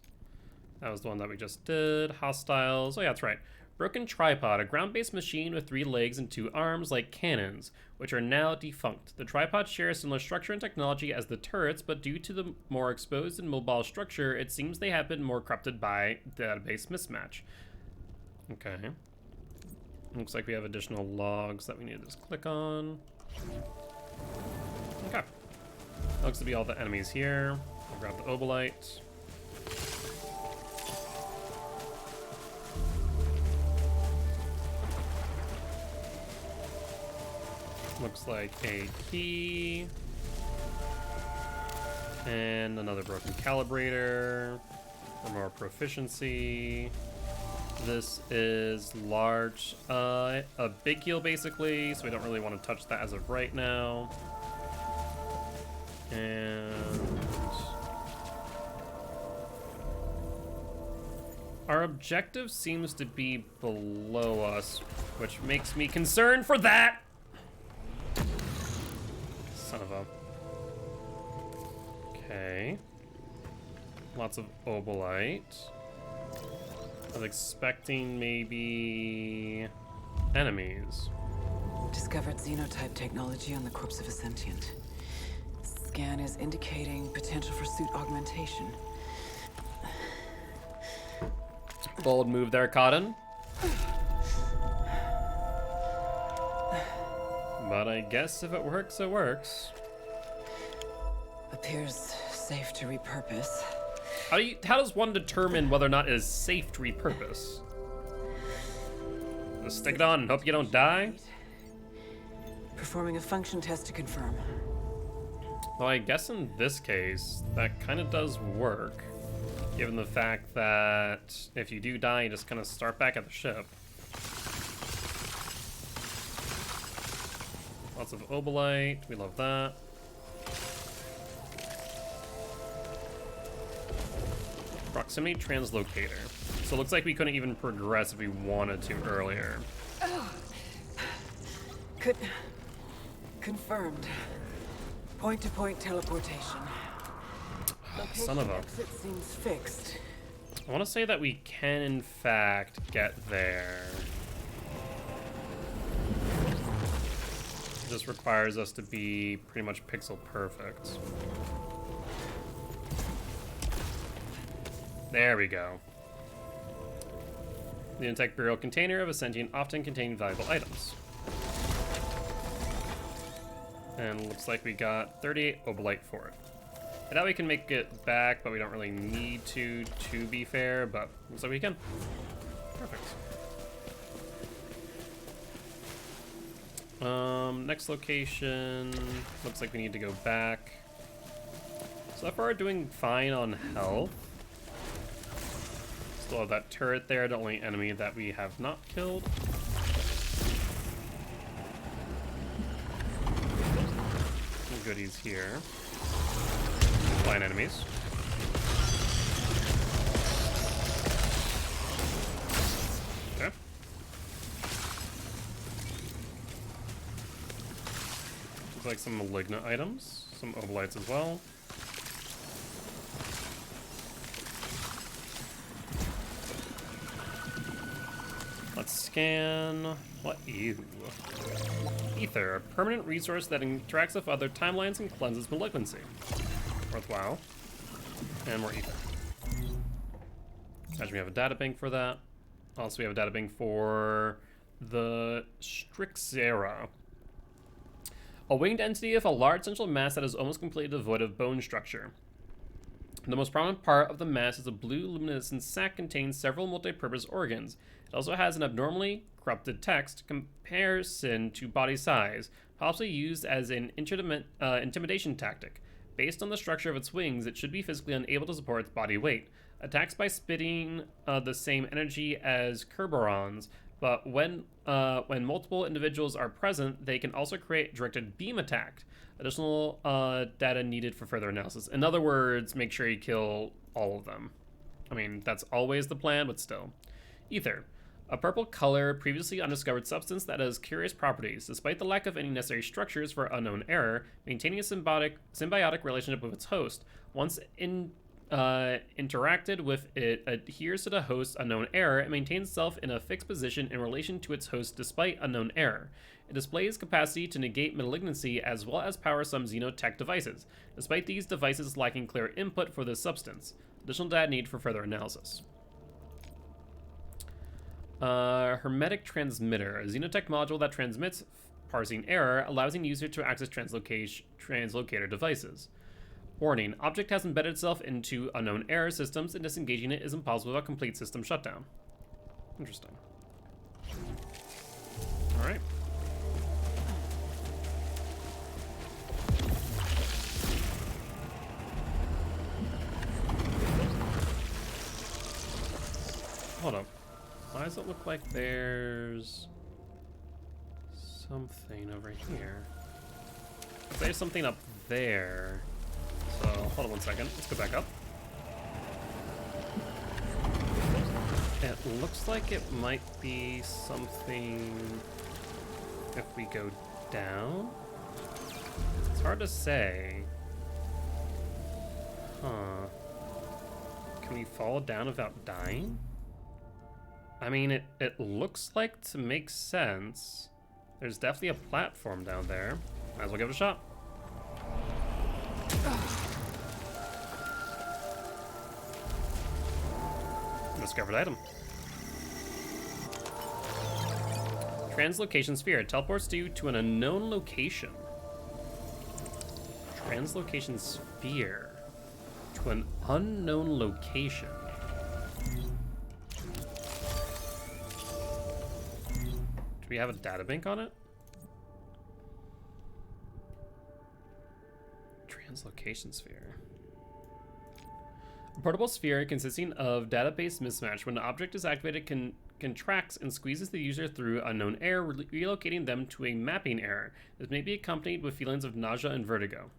That was the one that we just did. Hostiles. Oh yeah, that's right. Broken tripod, a ground-based machine with 3 legs and 2 arms like cannons, which are now defunct. The tripod shares similar structure and technology as the turrets, but due to the more exposed and mobile structure, it seems they have been more corrupted by database mismatch. Okay. Looks like we have additional logs that we need to just click on. Okay. Looks to be all the enemies here. I'll grab the obolite. Looks like a key. And another broken calibrator for more proficiency. This is large, a big heal basically, so we don't really want to touch that as of right now. And our objective seems to be below us, which makes me concerned for that. Son of a... Okay. Lots of obolite. I was expecting maybe enemies. Discovered xenotype technology on the corpse of a sentient. Scan is indicating potential for suit augmentation. Bold move there, Cotton. But I guess if it works, it works. Appears safe to repurpose. How does one determine whether or not it is safe to repurpose? Just stick it on and hope you don't die? Performing a function test to confirm. Well, I guess in this case, that kind of does work. Given the fact that if you do die, you just kind of start back at the ship. Lots of obolite, we love that. Proximity translocator. So it looks like we couldn't even progress if we wanted to earlier. Confirmed. Point-to-point teleportation. Son of a... Exit seems fixed. I want to say that we can, in fact, get there. It just requires us to be pretty much pixel perfect. There we go. The Intech burial container of a sentient often containing valuable items. And looks like we got 38 obolite for it. I doubt we can make it back, but we don't really need to be fair, but looks like we can. Perfect. Next location, looks like we need to go back. So far we're doing fine on health. Still have that turret there, the only enemy that we have not killed. Some goodies here. Flying enemies. Okay. Looks like some malignant items, some obolites as well. Let's scan. What? Ew. Ether, a permanent resource that interacts with other timelines and cleanses malignancy. Worthwhile. And more ether. Imagine we have a data bank for that. Also, we have a data bank for the Strixera. A winged entity of a large central mass that is almost completely devoid of bone structure. The most prominent part of the mass is a blue luminescent sac containing several multi-purpose organs. It also has an abnormally corrupted text comparison to body size, possibly used as an intimidation tactic. Based on the structure of its wings, it should be physically unable to support its body weight. Attacks by spitting the same energy as Kerberons, but when multiple individuals are present, they can also create directed beam attack. Additional data needed for further analysis. In other words, make sure you kill all of them. I mean, that's always the plan, but still. Ether. A purple color, previously undiscovered substance that has curious properties. Despite the lack of any necessary structures for unknown error, maintaining a symbiotic relationship with its host. Once interacted with it adheres to the host's unknown error and maintains itself in a fixed position in relation to its host despite unknown error. It displays capacity to negate malignancy as well as power some xenotech devices, despite these devices lacking clear input for this substance. Additional data need for further analysis. Hermetic transmitter, a xenotech module that transmits parsing error, allows a user to access translocator devices. Warning, object has embedded itself into unknown error systems, and disengaging it is impossible without complete system shutdown. Interesting. Alright. Hold up. Why does it look like there's something over here? There's something up there. So, hold on 1 second. Let's go back up. It looks like it might be something if we go down. It's hard to say. Huh. Can we fall down without dying? I mean, it looks like to make sense. There's definitely a platform down there. Might as well give it a shot. Discovered item. Translocation sphere. It teleports you to an unknown location. Translocation sphere. To an unknown location. Do we have a databank on it? Translocation sphere. A portable sphere consisting of database mismatch. When the object is activated, contracts and squeezes the user through unknown error, relocating them to a mapping error. This may be accompanied with feelings of nausea and vertigo.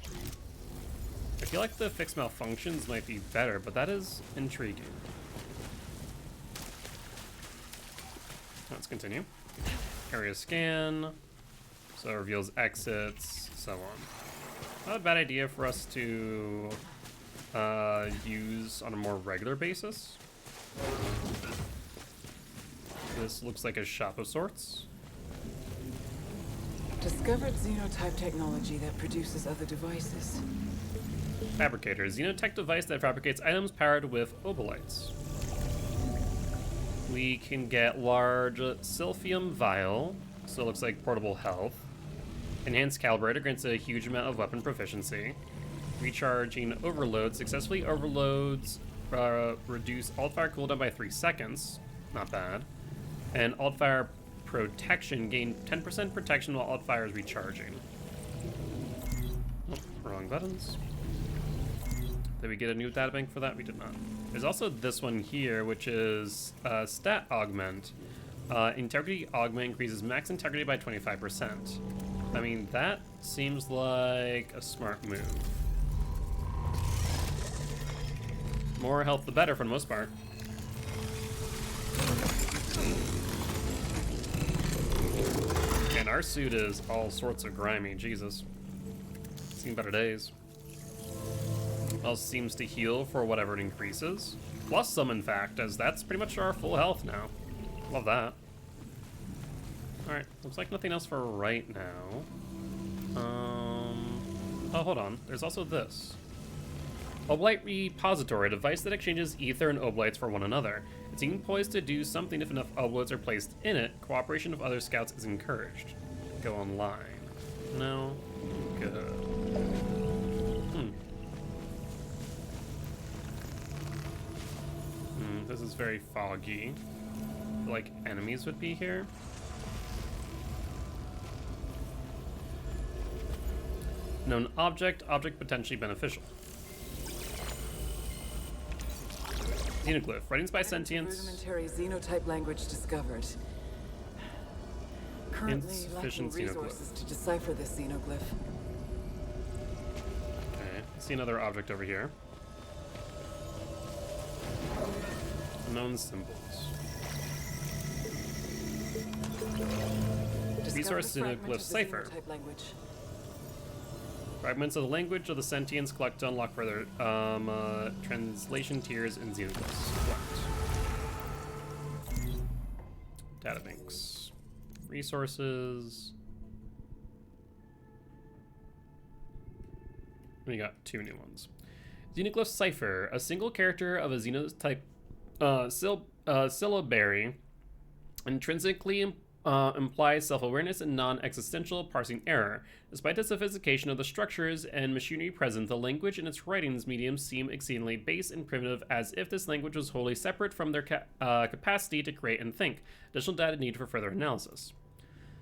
I feel like the fixed malfunctions might be better, but that is intriguing. Let's continue. Area scan. So it reveals exits, so on. Not a bad idea for us to use on a more regular basis. This looks like a shop of sorts. Discovered xenotype technology that produces other devices. Fabricator, a xenotech device that fabricates items powered with obolites. We can get large silphium vial, so it looks like portable health. Enhanced calibrator grants a huge amount of weapon proficiency. Recharging overload successfully overloads reduce alt-fire cooldown by 3 seconds. Not bad. And alt-fire protection gain 10% protection while alt-fire is recharging. Oh, wrong buttons. Did we get a new databank for that? We did not. There's also this one here, which is stat augment. Integrity augment increases max integrity by 25%. I mean, that seems like a smart move. More health the better for the most part. And our suit is all sorts of grimy, Jesus. Seen better days. Also seems to heal for whatever it increases. Plus some, in fact, as that's pretty much our full health now. Love that. Alright, looks like nothing else for right now. Oh, hold on. There's also this. Oblite Repository, a device that exchanges ether and obolites for one another. It's even poised to do something if enough obolites are placed in it. Cooperation of other scouts is encouraged. Go online. No? Good. This is very foggy. Like, enemies would be here. Known object, object potentially beneficial. Xenoglyph, writings by sentience. Rudimentary xenotype language discovered. Currently lacking Insufficient resources to decipher this xenoglyph. Okay, see another object over here. Known symbols. Resource xenoglyph cipher. Fragments of the language of the sentients collect to unlock further translation tiers in Xenoglyphs. Collect. Databanks. Resources. We got 2 new ones. Xenoglyph Cipher. A single character of a Xenotype syllabary intrinsically implies self-awareness and non-existential parsing error. Despite the sophistication of the structures and machinery present, the language and its writings mediums seem exceedingly base and primitive, as if this language was wholly separate from their capacity to create and think. Additional data needed for further analysis.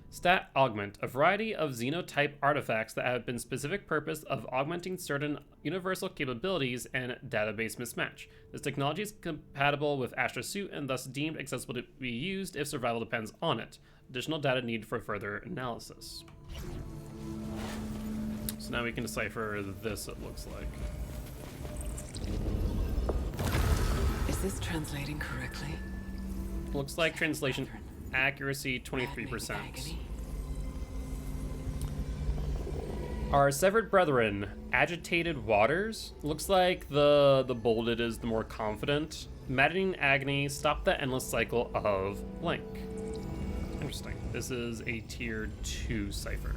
Stat Augment, a variety of Xenotype artifacts that have been specific purpose of augmenting certain universal capabilities and database mismatch. This technology is compatible with Astra Suit and thus deemed accessible to be used if survival depends on it. Additional data needed for further analysis. So now we can decipher this, it looks like. Is this translating correctly? Looks like translation accuracy 23%. Our severed brethren, agitated waters. Looks like the bolded is the more confident. Maddening agony, stop the endless cycle of blank. Interesting. This is a tier 2 cipher.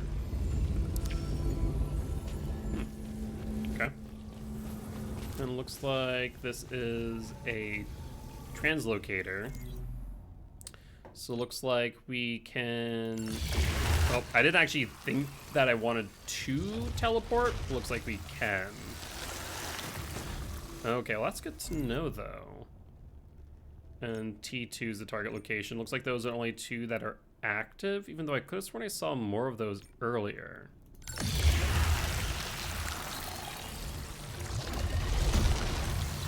Okay. And looks like this is a translocator. So it looks like we can... Oh, I didn't actually think that I wanted to teleport. Looks like we can. Okay, well that's good to know though. And T2 is the target location. Looks like those are only 2 that are active, even though I could have sworn I saw more of those earlier. So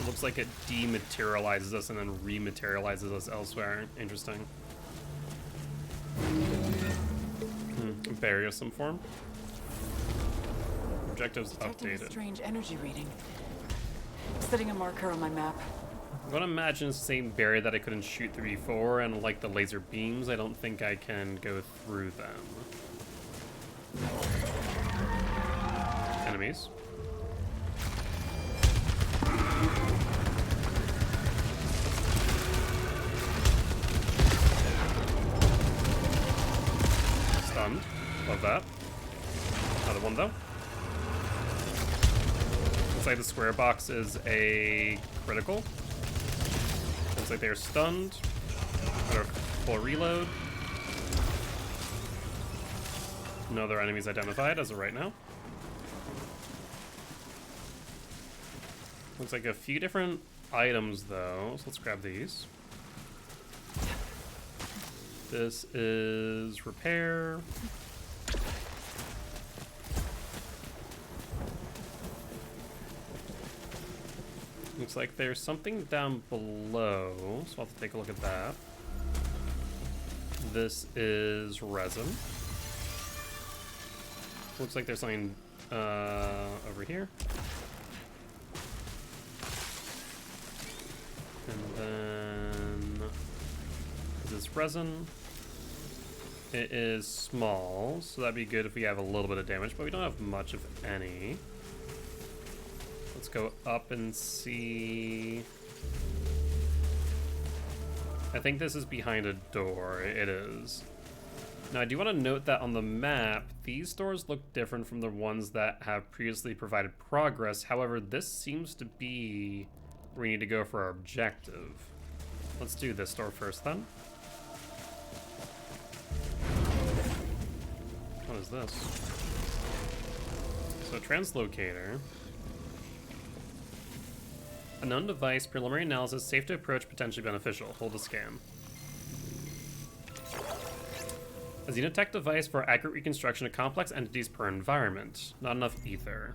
it looks like it dematerializes us and then rematerializes us elsewhere. Interesting. Barrier of some form. Objectives updated. A strange energy reading. Setting a marker on my map. I'm gonna imagine it's the same barrier that I couldn't shoot through before, and like the laser beams, I don't think I can go through them. Enemies. Stunned. Love that. Another one though. Looks like the square box is a critical. Looks like they are stunned. Another full reload. No other enemies identified as of right now. Looks like a few different items though, so let's grab these. This is repair. Looks like there's something down below, so I'll have to take a look at that. This is resin. Looks like there's something over here. And then this is resin. It is small, so that'd be good if we have a little bit of damage, but we don't have much, if any. Let's go up and see. I think this is behind a door. It is. Now, I do want to note that on the map, these doors look different from the ones that have previously provided progress. However, this seems to be where we need to go for our objective. Let's do this door first, then. What is this? So, translocator. A known device, preliminary analysis, safe to approach, potentially beneficial. Hold a scan. A xenotech device for accurate reconstruction of complex entities per environment. Not enough ether.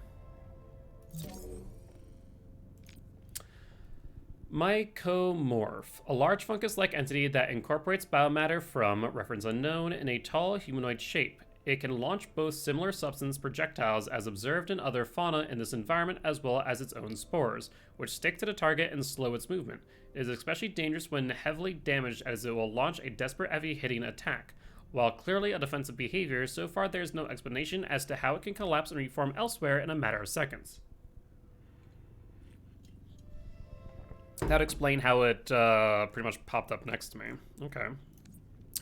Mycomorph, a large fungus-like entity that incorporates biomatter from, reference unknown, in a tall humanoid shape. It can launch both similar substance projectiles as observed in other fauna in this environment, as well as its own spores, which stick to the target and slow its movement. It is especially dangerous when heavily damaged, as it will launch a desperate heavy-hitting attack. While clearly a defensive behavior, so far there is no explanation as to how it can collapse and reform elsewhere in a matter of seconds. That'd explain how it pretty much popped up next to me. Okay.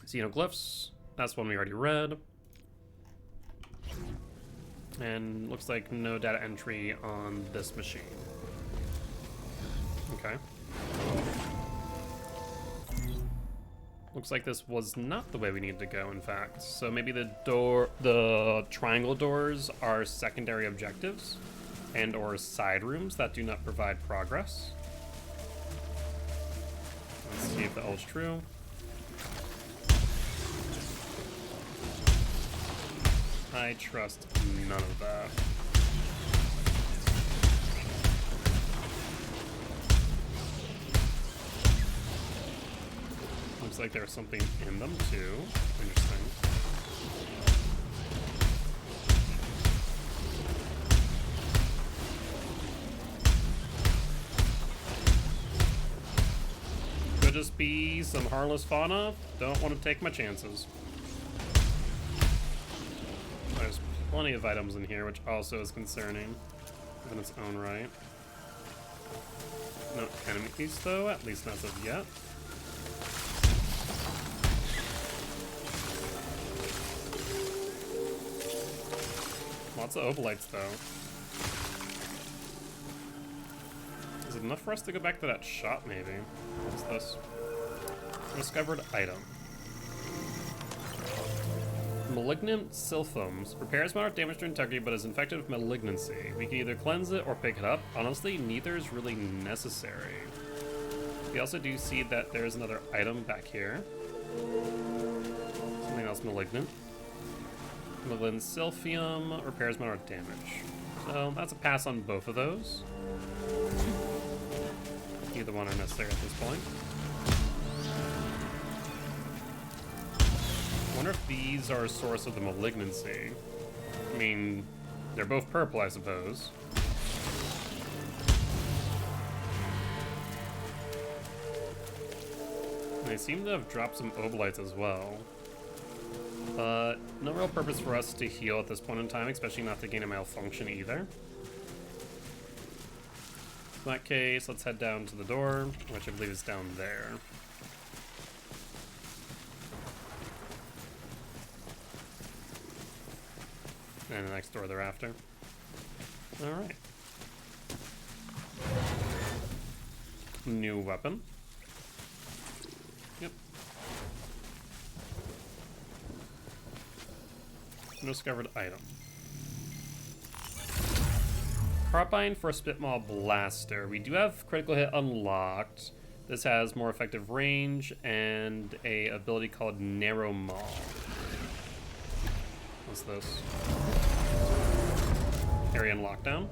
Xenoglyphs. That's one we already read. And looks like no data entry on this machine. Okay. Looks like this was not the way we needed to go, in fact. So maybe the triangle doors are secondary objectives and or side rooms that do not provide progress. Let's see if that holds true. I trust none of that. Looks like there's something in them too. Interesting. Could just be some harmless fauna. Don't want to take my chances. There's plenty of items in here, which also is concerning in its own right. No enemies, though, at least not as of yet. Lots of obolites, though. Is it enough for us to go back to that shop, maybe? What's this? Discovered item. Malignant Silphums. Repairs moderate damage to integrity, but is infected with malignancy. We can either cleanse it or pick it up. Honestly, neither is really necessary. We also do see that there's another item back here. Something else malignant. Malignant Silphium. Repairs moderate damage. So that's a pass on both of those. Neither one are necessary at this point. I wonder if these are a source of the malignancy. I mean, they're both purple, I suppose. And they seem to have dropped some obolites as well. But no real purpose for us to heal at this point in time, especially not to gain a malfunction either. In that case, let's head down to the door, which I believe is down there. And the next door thereafter. Alright. New weapon. Yep. Discovered item. Carbine for Spitmaw Blaster. We do have critical hit unlocked. This has more effective range and a ability called Narrow Maw. What's this? Area in lockdown.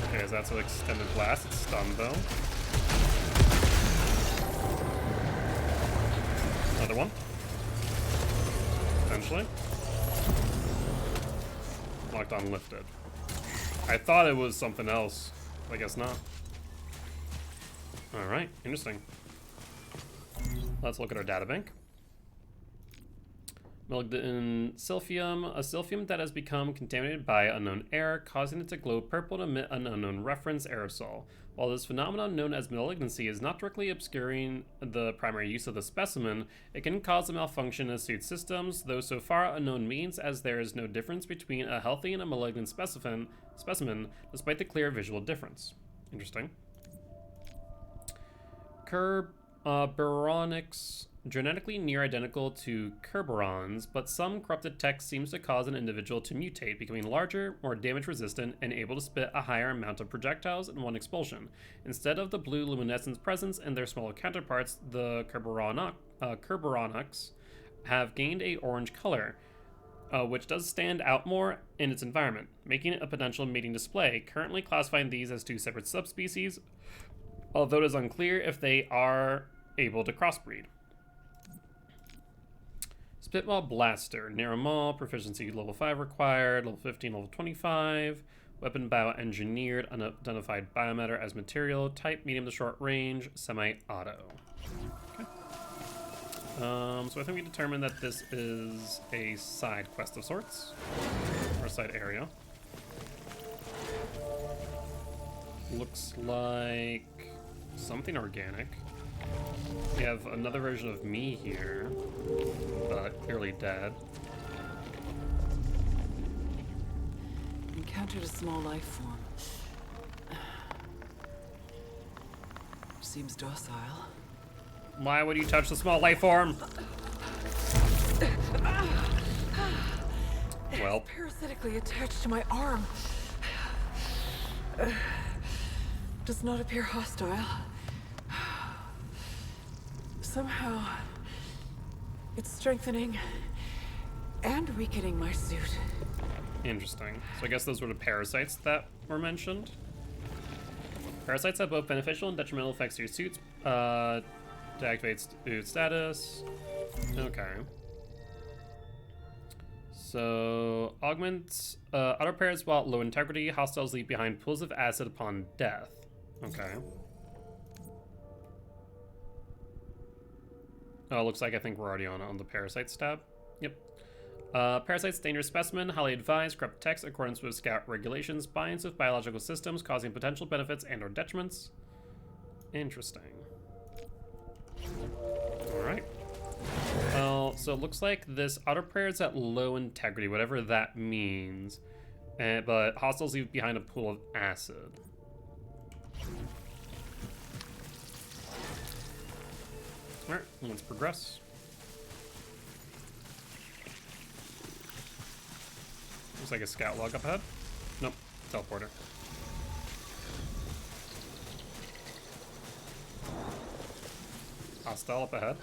Okay, is that so extended blast? It's stun though. Another one. Potentially. Locked on lifted. I thought it was something else. I guess not. Alright, interesting. Let's look at our databank. Malignant Silphium. A Silphium that has become contaminated by unknown air, causing it to glow purple and emit an unknown reference aerosol. While this phenomenon known as malignancy is not directly obscuring the primary use of the specimen, it can cause a malfunction in suit systems, though so far unknown means as there is no difference between a healthy and a malignant specimen despite the clear visual difference. Interesting. Kerberonics. Genetically near identical to Kerberons, but some corrupted tech seems to cause an individual to mutate, becoming larger, more damage resistant, and able to spit a higher amount of projectiles in one expulsion. Instead of the blue luminescence presence in their smaller counterparts, the Kerberonics have gained a orange color, which does stand out more in its environment, making it a potential mating display, currently classifying these as two separate subspecies, although it is unclear if they are able to crossbreed. Spitmaw Blaster, Narrow Maw, proficiency level 5 required, level 15, level 25. Weapon bioengineered, unidentified biomatter as material. Type medium to short range, semi-auto. Okay. So I think we determined that this is a side quest of sorts, or a side area. Looks like something organic. We have another version of me here, but clearly dead. Encountered a small life form. Seems docile. Why would you touch the small life form? Well, Parasitically attached to my arm. Does not appear hostile. Somehow, it's strengthening and weakening my suit. interesting. So I guess those were the parasites that were mentioned. Parasites have both beneficial and detrimental effects to your suits. Deactivates suit status. Okay. So, augments auto parasites while at low integrity. Hostiles leave behind pools of acid upon death. Okay. Oh, looks like I think we're already on the parasites tab. Yep. Parasites, dangerous specimen, highly advised, corrupt text, accordance with scout regulations, binds with biological systems, causing potential benefits and or detriments. Interesting. Alright. Well, so it looks like this auto prayer is at low integrity, whatever that means. But hostiles leave behind a pool of acid. Alright, let's progress. Looks like a scout log up ahead. Nope, teleporter. Hostile up ahead.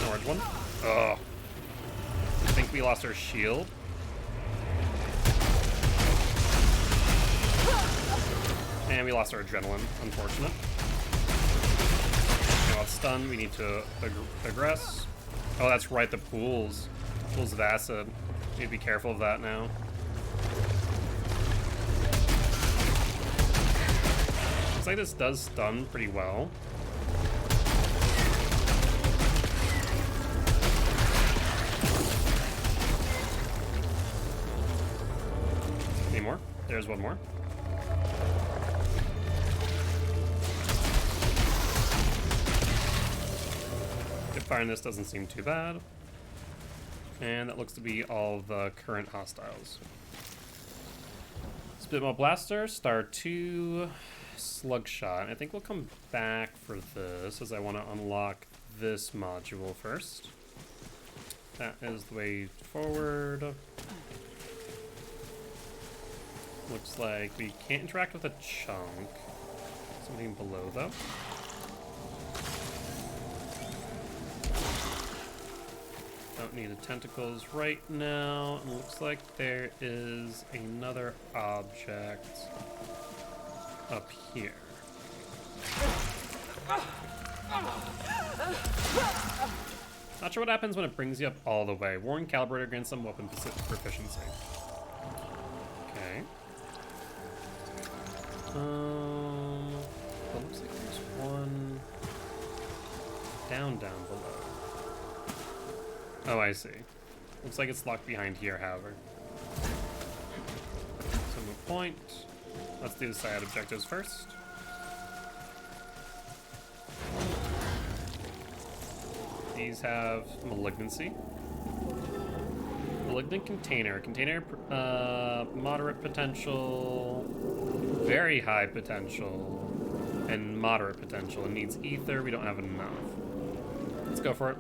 Orange one. Ugh. I think we lost our shield. And we lost our adrenaline, unfortunate. Now it's stunned, we need to aggress. Oh, that's right, the pools. Pools of acid. Need to be careful of that now. Looks like this does stun pretty well. Any more? There's one more. Firing this doesn't seem too bad. And that looks to be all the current hostiles. Spitball Blaster, Star 2, Slugshot. I think we'll come back for this as I want to unlock this module first. That is the way forward. Looks like we can't interact with a chunk. Something below though. Don't need the tentacles right now. It looks like there is another object up here. Not sure what happens when it brings you up all the way. Warren calibrator grants some weapon proficiency. Okay. It looks like there's one down below. Oh, I see. Looks like it's locked behind here, however. So move point. Let's do the side objectives first. These have malignancy. Malignant container. Container, moderate potential, very high potential, and moderate potential. It needs ether. We don't have enough. Let's go for it.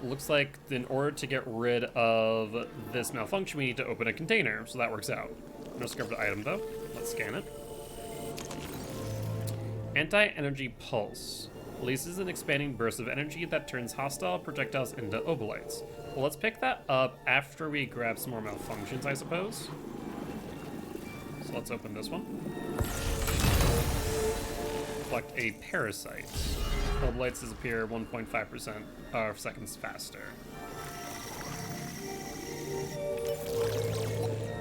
Looks like in order to get rid of this malfunction, we need to open a container, so that works out. No discovered item though. Let's scan it. Anti-energy pulse. Releases an expanding burst of energy that turns hostile projectiles into obolites. Well, let's pick that up after we grab some more malfunctions, I suppose. So let's open this one. collect a parasite. Obolites disappear 1.5% seconds faster.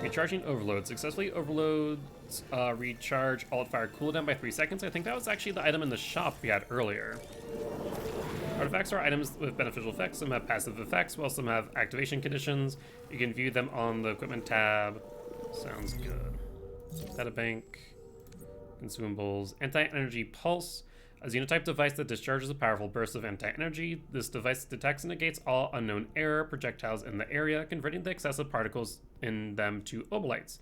Recharging overload. Successfully overloads recharge alt-fire cooldown by 3 seconds. I think that was actually the item in the shop we had earlier. Artifacts are items with beneficial effects. Some have passive effects, while some have activation conditions. You can view them on the equipment tab. Sounds good. Databank. Consumables. Anti-energy pulse. A xenotype device that discharges a powerful burst of anti-energy. This device detects and negates all unknown error projectiles in the area, converting the excessive particles in them to obolites.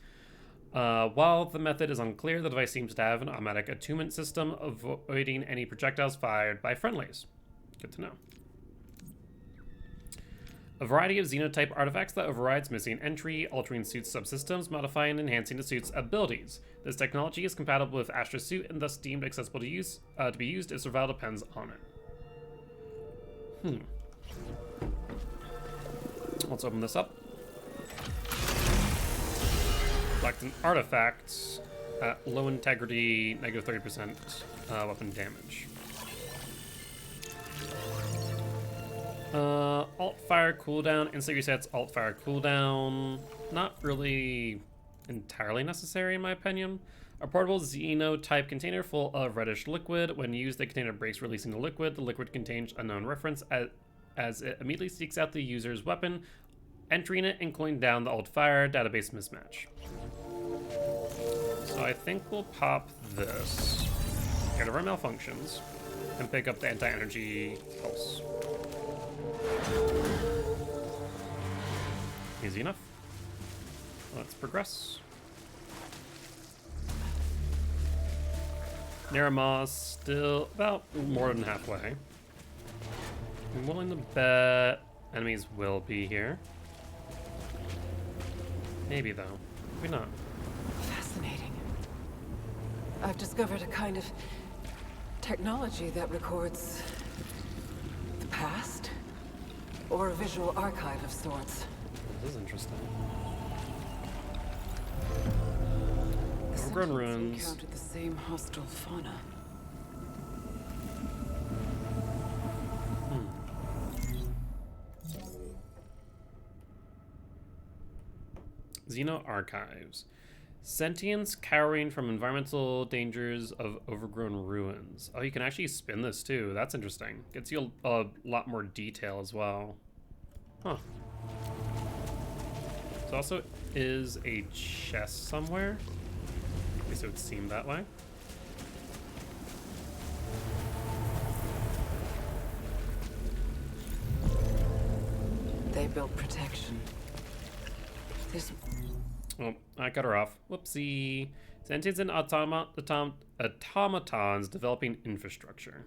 While the method is unclear, the device seems to have an automatic attunement system, avoiding any projectiles fired by friendlies. Good to know. A variety of xenotype artifacts that overrides missing entry, altering suit's subsystems, modifying and enhancing the suit's abilities. This technology is compatible with Astra's suit and thus deemed accessible to be used if survival depends on it. Let's open this up. Collect an artifact at low integrity, negative 30% weapon damage. Alt-fire cooldown. Instantly resets alt-fire cooldown. Not really entirely necessary in my opinion. A portable xenotype container full of reddish liquid. When used, the container breaks, releasing the liquid. The liquid contains a known reference as it immediately seeks out the user's weapon, entering it and cooling down the alt-fire database mismatch. So I think we'll pop this, get over malfunctions, and pick up the anti-energy pulse. Easy enough. Let's progress. Narama's still about more than halfway. I'm willing to bet enemies will be here. Maybe though. Maybe not. Fascinating. I've discovered a kind of technology that records the past, or a visual archive of sorts. This is interesting. The Overgrown Sentinels ruins. encountered the same hostile fauna. Xeno Archives. Sentience cowering from environmental dangers of overgrown ruins. Oh, you can actually spin this too. That's interesting. Gets you a lot more detail as well. Huh. There also is a chest somewhere. At least it would seem that way. They built protection. This... Oh, I cut her off. Whoopsie. Sentients and automatons developing infrastructure.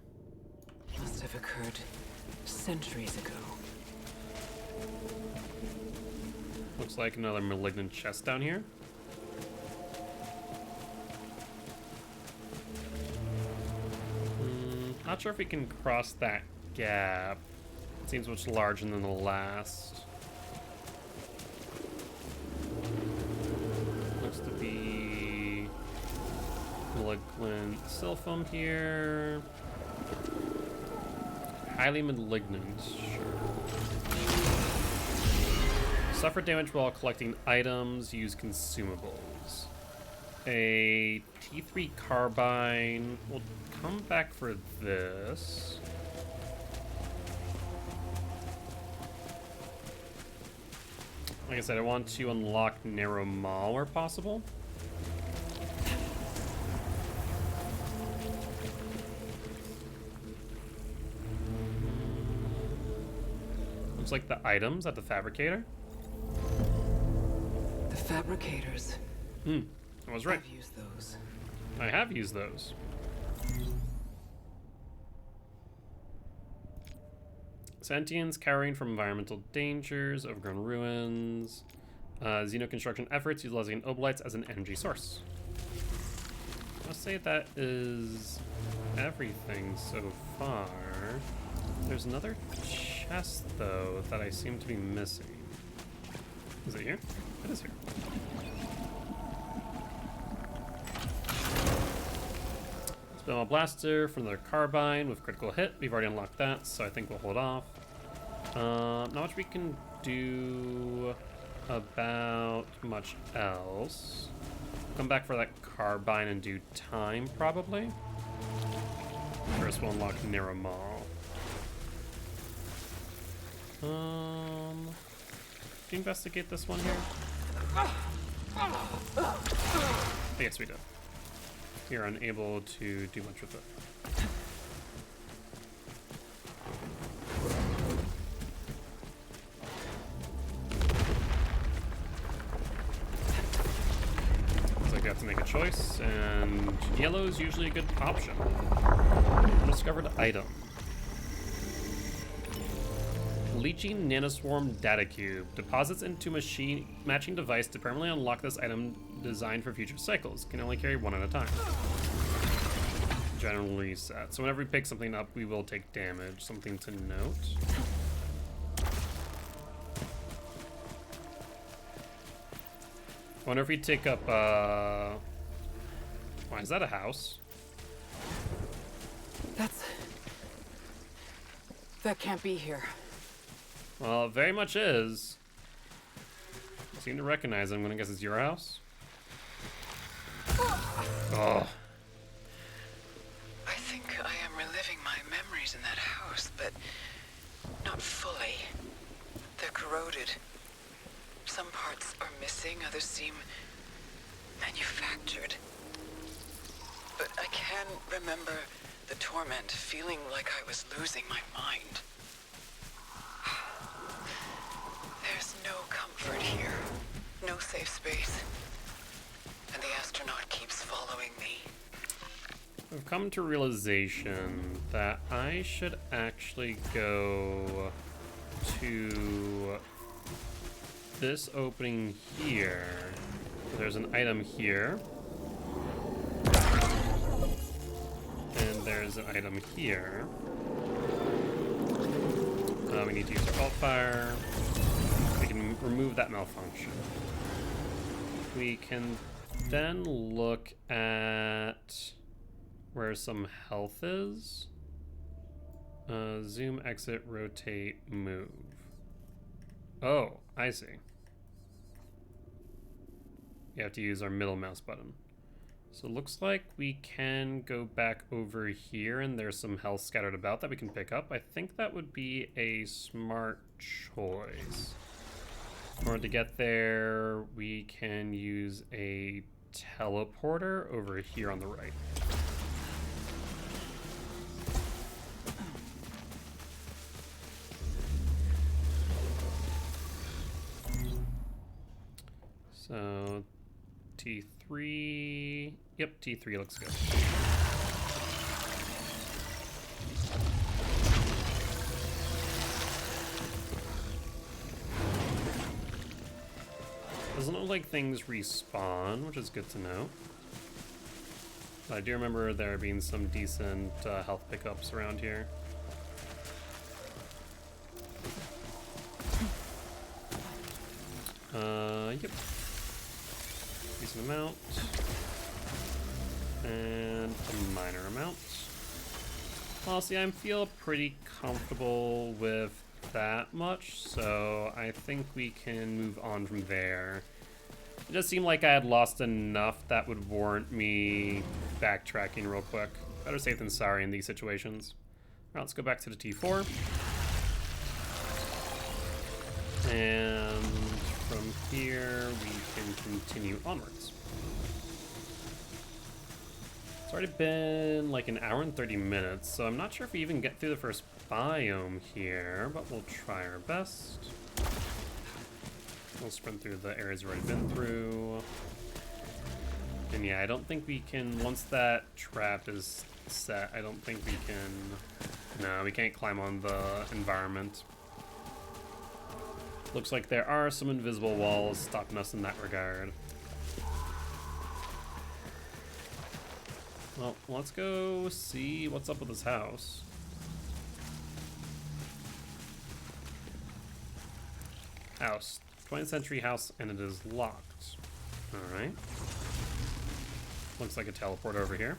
must have occurred centuries ago. Looks like another malignant chest down here. Not sure if we can cross that gap. It seems much larger than the last. Looks to be malignant silphum here. Highly malignant, sure. Suffer damage while collecting items, use consumables. A T3 carbine. We'll come back for this. Like I said, I want to unlock Narrow Maw where possible. Looks like the items at the fabricator. The fabricators. I was right. I've used those. I have used those. Sentience cowering from environmental dangers, overgrown ruins, xenoconstruction efforts utilizing obolites as an energy source. I'll say that is everything so far. There's another chest though that I seem to be missing. Is it here? It is here. Thermal blaster for another carbine with critical hit. We've already unlocked that, so I think we'll hold off. Not much we can do about much else. Come back for that carbine in due time, probably. First, we'll unlock Narrow Maw. Do you investigate this one here? I guess we do. You're unable to do much with it. So I got to make a choice, and yellow is usually a good option. Undiscovered item. Leeching Nanoswarm Data Cube. Deposits into machine matching device to permanently unlock this item designed for future cycles. Can only carry one at a time. General reset. So whenever we pick something up, we will take damage. Something to note. I wonder if we take up, why, is that a house? That can't be here. Well, it very much is. I seem to recognize it. I'm gonna guess it's your house. Oh. I think I am reliving my memories in that house, but not fully. They're corroded. Some parts are missing, others seem manufactured. But I can remember the torment, feeling like I was losing my mind. There's no comfort here, no safe space, and the astronaut keeps following me. I've come to realization that I should actually go to this opening here. There's an item here. And there's an item here. We need to use our fire. We can remove that malfunction. We can then look at where some health is. Zoom, exit, rotate, move. Oh, I see. You have to use our middle mouse button. So it looks like we can go back over here and there's some health scattered about that we can pick up. I think that would be a smart choice. In order to get there, we can use a teleporter over here on the right. So T3, yep, T3 looks good. Doesn't look like things respawn, which is good to know. But I do remember there being some decent health pickups around here. Yep. Decent amount. And a minor amount. Honestly, I feel pretty comfortable with that much, so I think we can move on from there. It just seemed like I had lost enough that would warrant me backtracking real quick. Better safe than sorry in these situations. Alright, let's go back to the T4. And from here, we can continue onwards. It's already been like an hour and 30 minutes, so I'm not sure if we even get through the first biome here, but we'll try our best. We'll sprint through the areas we've already been through. And yeah, I don't think we can, once that trap is set, I don't think we can, no, we can't climb on the environment. Looks like there are some invisible walls stopping us in that regard. Well, let's go see what's up with this house. House. 20th century house, and it is locked. Alright. Looks like a teleport over here.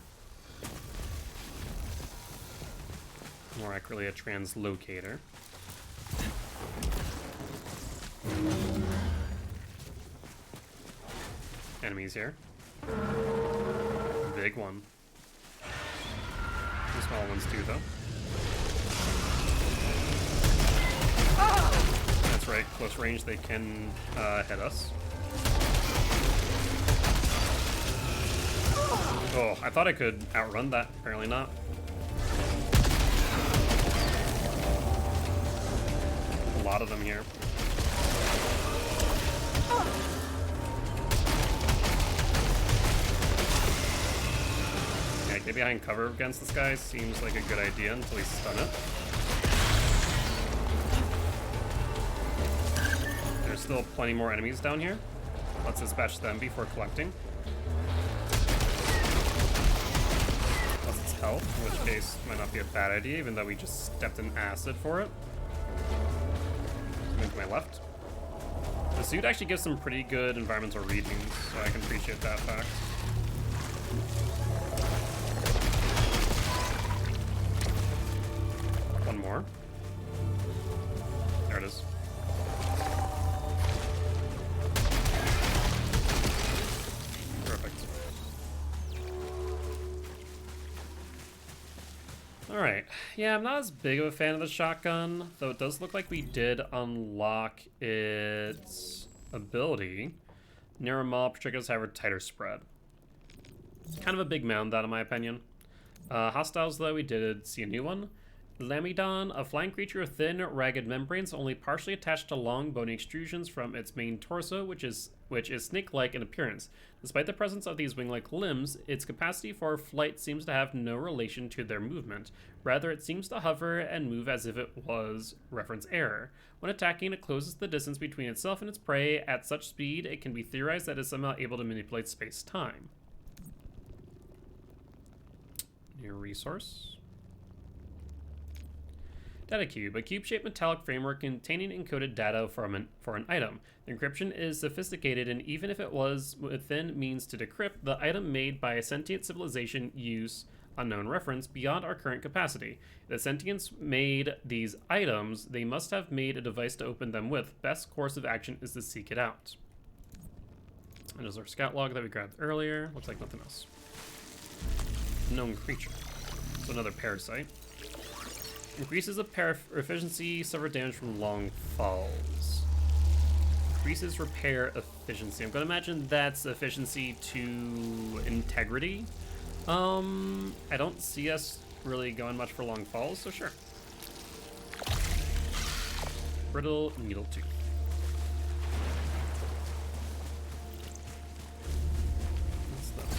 More accurately, a translocator. Enemies here. Big one. The small ones too, though. That's right, close range, they can hit us. Oh, I thought I could outrun that. Apparently not. A lot of them here. Yeah, get behind cover against this guy seems like a good idea until we stun it. There's still plenty more enemies down here. Let's dispatch them before collecting. Plus it's health, in which case might not be a bad idea, even though we just stepped in acid for it. Move to my left. The suit actually gives some pretty good environmental readings, so I can appreciate that fact. One more. There it is. Perfect. Alright. Yeah, I'm not as big of a fan of the shotgun, though it does look like we did unlock its ability. Narrow maul projectiles have a tighter spread. Kind of a big mound, that in my opinion. Hostiles, though, we did see a new one. Lamidon, a flying creature with thin, ragged membranes only partially attached to long, bony extrusions from its main torso, which is snake-like in appearance. Despite the presence of these wing-like limbs, its capacity for flight seems to have no relation to their movement. Rather, it seems to hover and move as if it was reference error. When attacking, it closes the distance between itself and its prey at such speed it can be theorized that it is somehow able to manipulate space-time. New resource. Data cube, a cube-shaped metallic framework containing encoded data for an item. The encryption is sophisticated, and even if it was within means to decrypt, the item made by a sentient civilization use unknown reference beyond our current capacity. If the sentients made these items, they must have made a device to open them with. Best course of action is to seek it out. And there's our scout log that we grabbed earlier. Looks like nothing else. Known creature. So another parasite. Increases repair efficiency, suffer damage from long falls. Increases repair efficiency. I'm gonna imagine that's efficiency to integrity. I don't see us really going much for long falls, so sure. Brittle needle tooth. What's this?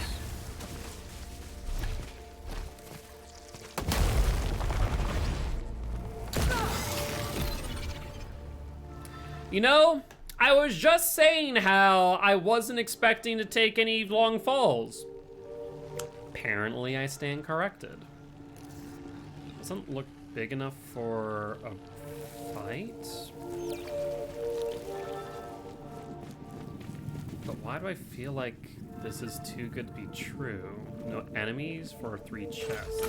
You know, I was just saying how I wasn't expecting to take any long falls. Apparently, I stand corrected. Doesn't look big enough for a fight. But why do I feel like this is too good to be true? No enemies for 3 chests.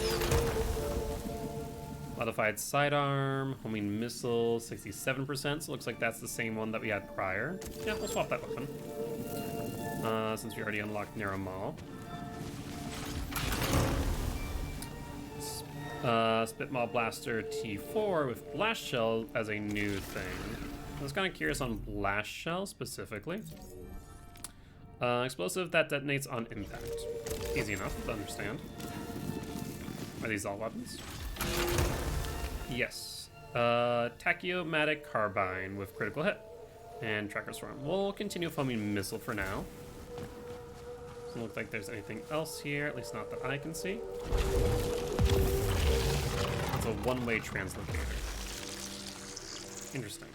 Modified sidearm, homing missile, 67%, so it looks like that's the same one that we had prior. Yeah, we'll swap that weapon. Since we already unlocked Narrow Maul. Spitmaw Blaster T4 with Blast Shell as a new thing. I was kind of curious on Blast Shell specifically. Explosive that detonates on impact. Easy enough to understand. Are these all weapons? Yes. Tachyomatic Carbine with critical hit. And Tracker Swarm. We'll continue with Homing Missile for now. Doesn't look like there's anything else here, at least not that I can see. It's a one-way translocator. Interesting.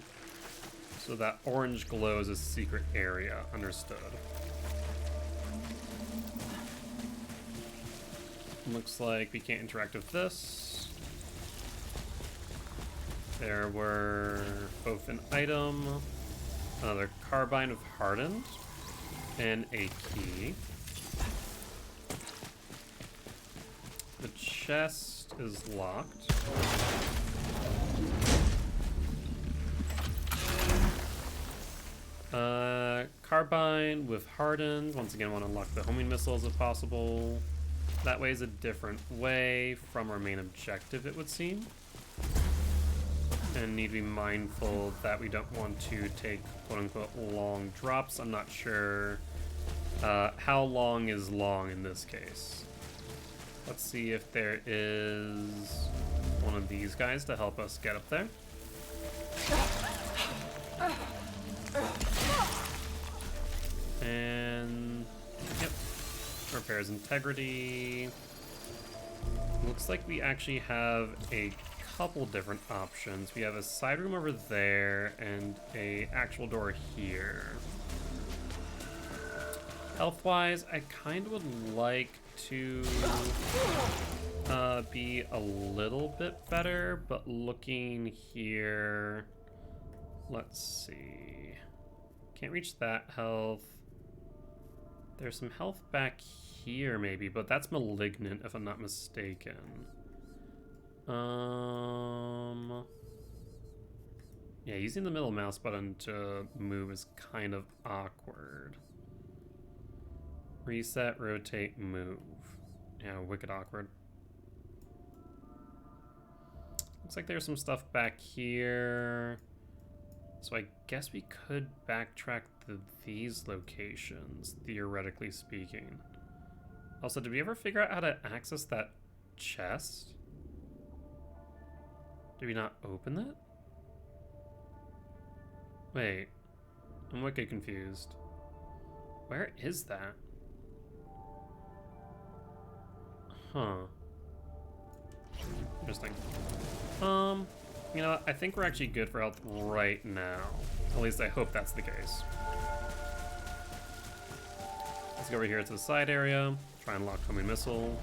So that orange glow is a secret area. Understood. Looks like we can't interact with this. There were both an item, another carbine of hardened, and a key. The chest Boost is locked. Carbine with Hardened. Once again, want to unlock the homing missiles if possible. That way is a different way from our main objective, it would seem. And need to be mindful that we don't want to take quote-unquote long drops. I'm not sure how long is long in this case. Let's see if there is one of these guys to help us get up there. And yep, repairs integrity. Looks like we actually have a couple different options. We have a side room over there and a actual door here. Health-wise, I kind of would like to be a little bit better, but looking here, let's see. Can't reach that health. There's some health back here maybe, but that's malignant if I'm not mistaken. Yeah, using the middle mouse button to move is kind of awkward. Reset, rotate, move. Yeah, wicked awkward. Looks like there's some stuff back here. So I guess we could backtrack to these locations, theoretically speaking. Also, did we ever figure out how to access that chest? Did we not open that? Wait, I'm wicked confused. Where is that? Huh. Interesting. You know what? I think we're actually good for health right now. At least I hope that's the case. Let's go over here to the side area. Try and lock homing missile.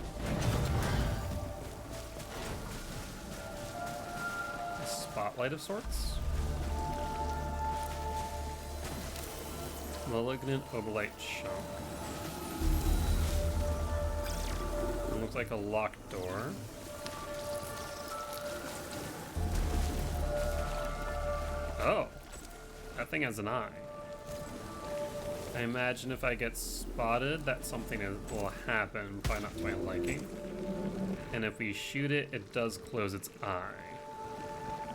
A spotlight of sorts. Malignant Obolite chunk. It looks like a locked door. Oh, that thing has an eye. I imagine if I get spotted, that something will happen, probably not to my liking. And if we shoot it, it does close its eye.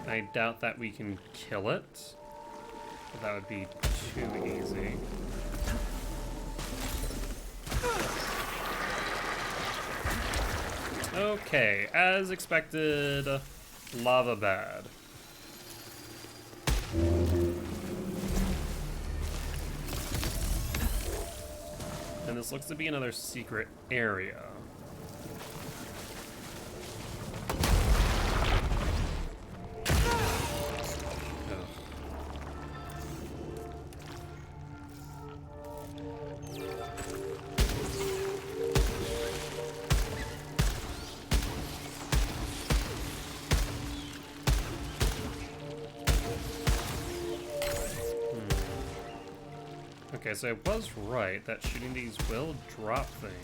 I doubt that we can kill it. But that would be too easy. Okay, as expected, lava bad. And this looks to be another secret area. Okay, so I was right that shooting these will drop things.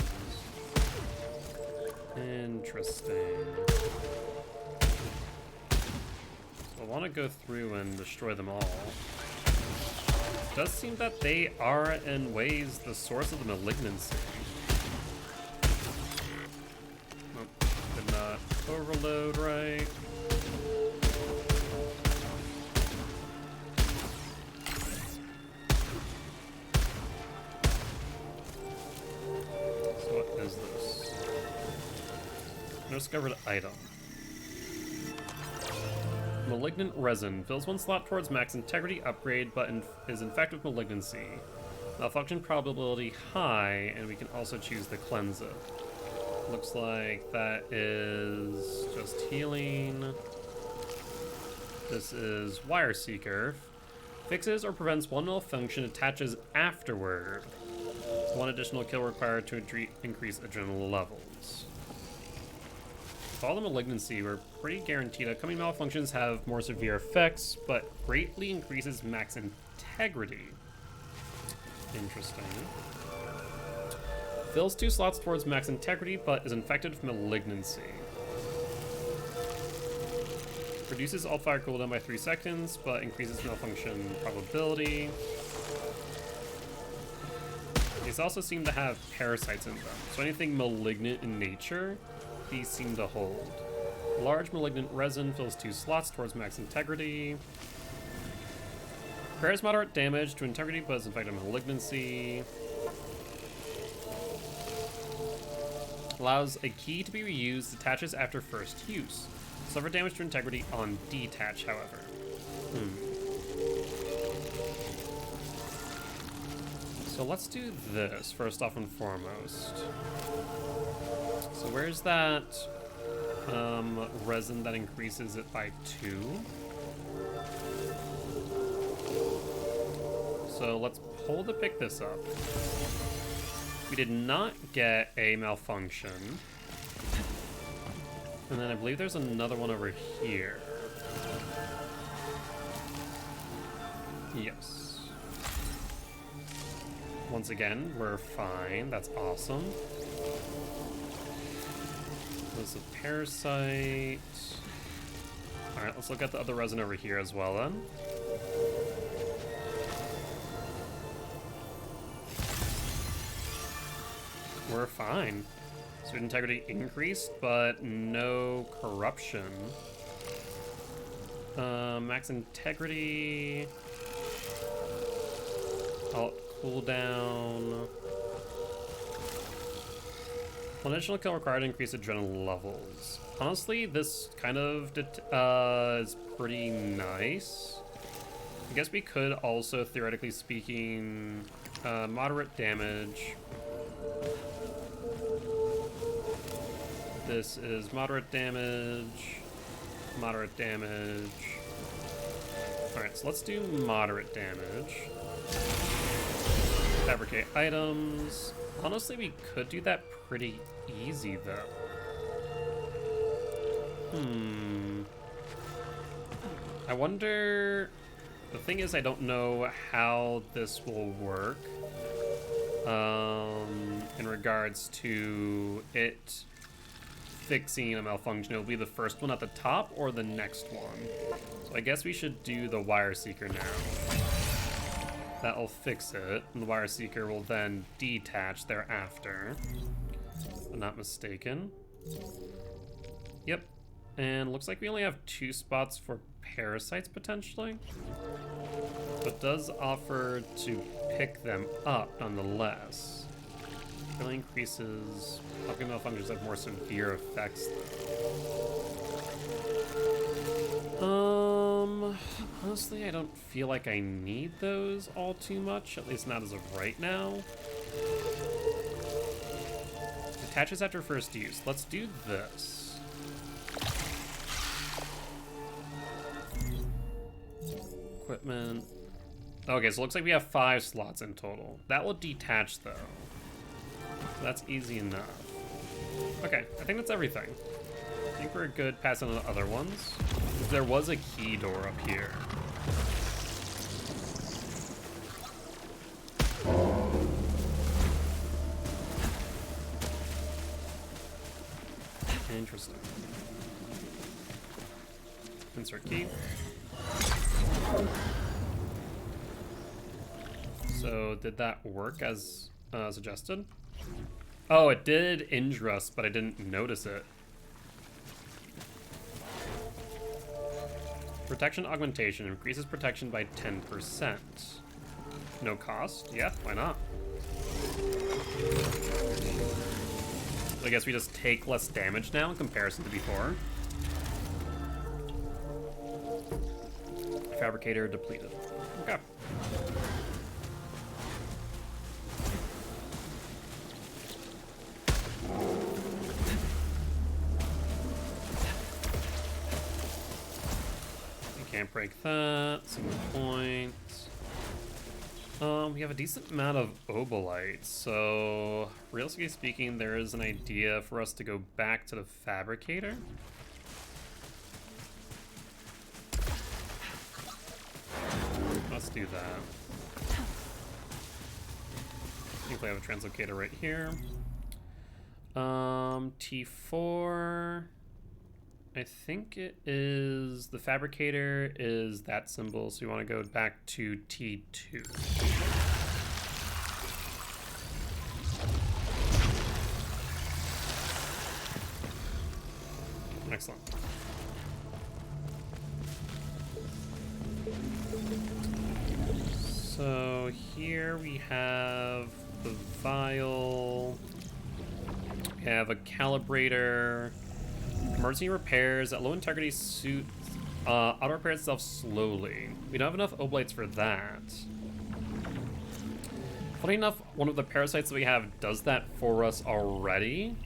Interesting. So I want to go through and destroy them all. It does seem that they are, in ways, the source of the malignancy. Oh, did not overload right. Discovered item. Malignant resin. Fills one slot towards max integrity upgrade, but is infected with malignancy. Malfunction probability high, and we can also choose to cleanse it. Looks like that is just healing. This is Wire Seeker. Fixes or prevents one malfunction, attaches afterward. One additional kill required to increase adrenaline levels. With all the malignancy, we're pretty guaranteed upcoming malfunctions have more severe effects, but greatly increases max integrity. Interesting. Fills 2 slots towards max integrity, but is infected with malignancy. Reduces alt fire cooldown by 3 seconds, but increases malfunction probability. These also seem to have parasites in them, so anything malignant in nature, these seem to hold. Large malignant resin fills 2 slots towards max integrity. Repairs moderate damage to integrity, but is infected with malignancy. Allows a key to be reused, attaches after first use. Suffer damage to integrity on detach, however. So let's do this first off and foremost. So where's that resin that increases it by 2? So let's pull to pick this up. We did not get a malfunction. And then I believe there's another one over here. Yes. Once again, we're fine. That's awesome. There's a parasite. Alright, let's look at the other resin over here as well then. We're fine. Suit integrity increased, but no corruption. Max integrity. Alt cooldown. One additional kill required to increase adrenaline levels. Honestly, this kind of is pretty nice. I guess we could also, theoretically speaking, moderate damage. This is moderate damage, moderate damage. Alright, so let's do moderate damage. Fabricate items. Honestly, we could do that pretty easy, though. I wonder... The thing is, I don't know how this will work. In regards to it fixing a malfunction. It'll be the first one at the top or the next one. So I guess we should do the wire seeker now. That'll fix it, and the wire seeker will then detach thereafter. If I'm not mistaken. Yep. And looks like we only have 2 spots for parasites potentially. But does offer to pick them up nonetheless. Really increases. Alchemy malfunctions have more severe effects though. Honestly, I don't feel like I need those all too much, at least not as of right now. Attaches after first use. Let's do this. Equipment. Okay, so it looks like we have 5 slots in total. That will detach though. That's easy enough. Okay, I think that's everything. I think we're good passing on the other ones. There was a key door up here. Interesting. Insert key. So did that work as suggested? Oh, it did injure us, but I didn't notice it. Protection augmentation increases protection by 10%. No cost? Yeah, why not? I guess we just take less damage now in comparison to before. Fabricator depleted. Okay. Can't break that. Single point. We have a decent amount of obolite, so realistically speaking, there is an idea for us to go back to the fabricator. Let's do that. I think we have a translocator right here. T4. I think it is the fabricator is that symbol, so you want to go back to T2. Excellent. So here we have the vial. We have a calibrator. Emergency repairs at low integrity suit auto repair itself slowly. We don't have enough oblates for that. Funny enough, one of the parasites that we have does that for us already.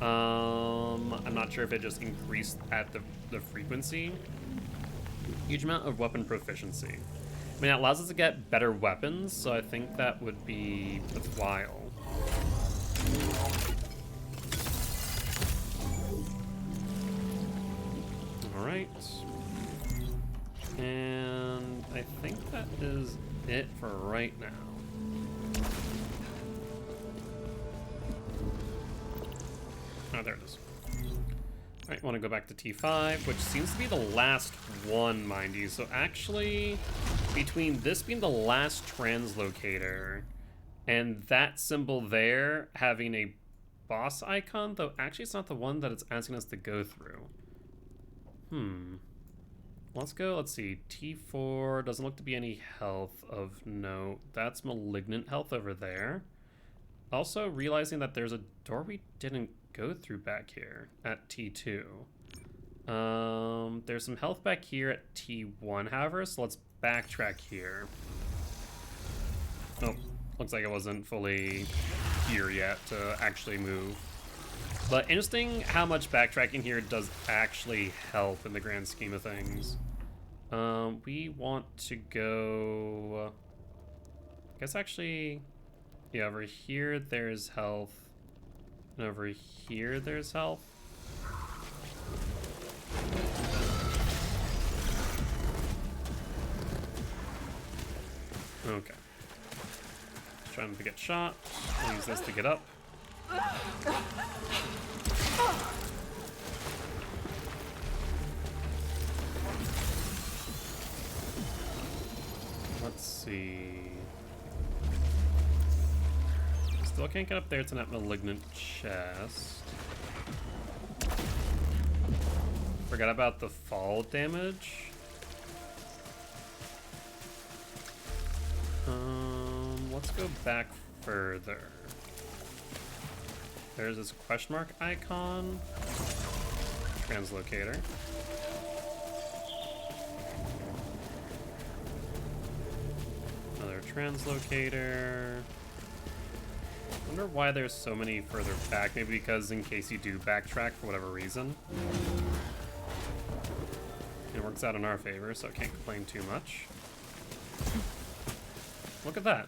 I'm not sure if it just increased at the frequency. Huge amount of weapon proficiency. I mean, it allows us to get better weapons, so I think that would be worthwhile. Alright. And I think that is it for right now. Oh, there it is. Alright, want to go back to T5, which seems to be the last one, mind you. So actually, between this being the last translocator and that symbol there having a boss icon, though actually it's not the one that it's asking us to go through. Let's go, let's see, T4 doesn't look to be any health of note. That's malignant health over there. Also realizing that there's a door we didn't go through back here at T2. There's some health back here at T1, however, so let's backtrack here. Oh, looks like it wasn't fully here yet to actually move. But interesting how much backtracking here does actually help in the grand scheme of things. We want to go... I guess actually... Yeah, over here there's health. And over here there's health. Okay. Trying to get shot. I'll use this to get up. Let's see. Still can't get up there to that malignant chest. Forgot about the fall damage. Let's go back further. There's this question mark icon. Translocator. Another translocator. Wonder why there's so many further back. Maybe because in case you do backtrack for whatever reason. It works out in our favor, so I can't complain too much. Look at that.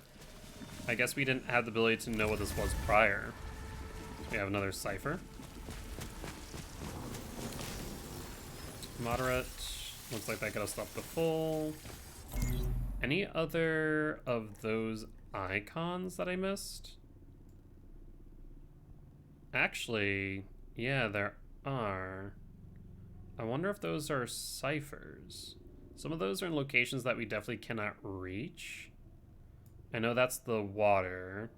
I guess we didn't have the ability to know what this was prior. We have another cipher. Moderate. Looks like that got us stop the full. Any other of those icons that I missed? Actually, yeah, there are. I wonder if those are ciphers. Some of those are in locations that we definitely cannot reach. I know that's the water.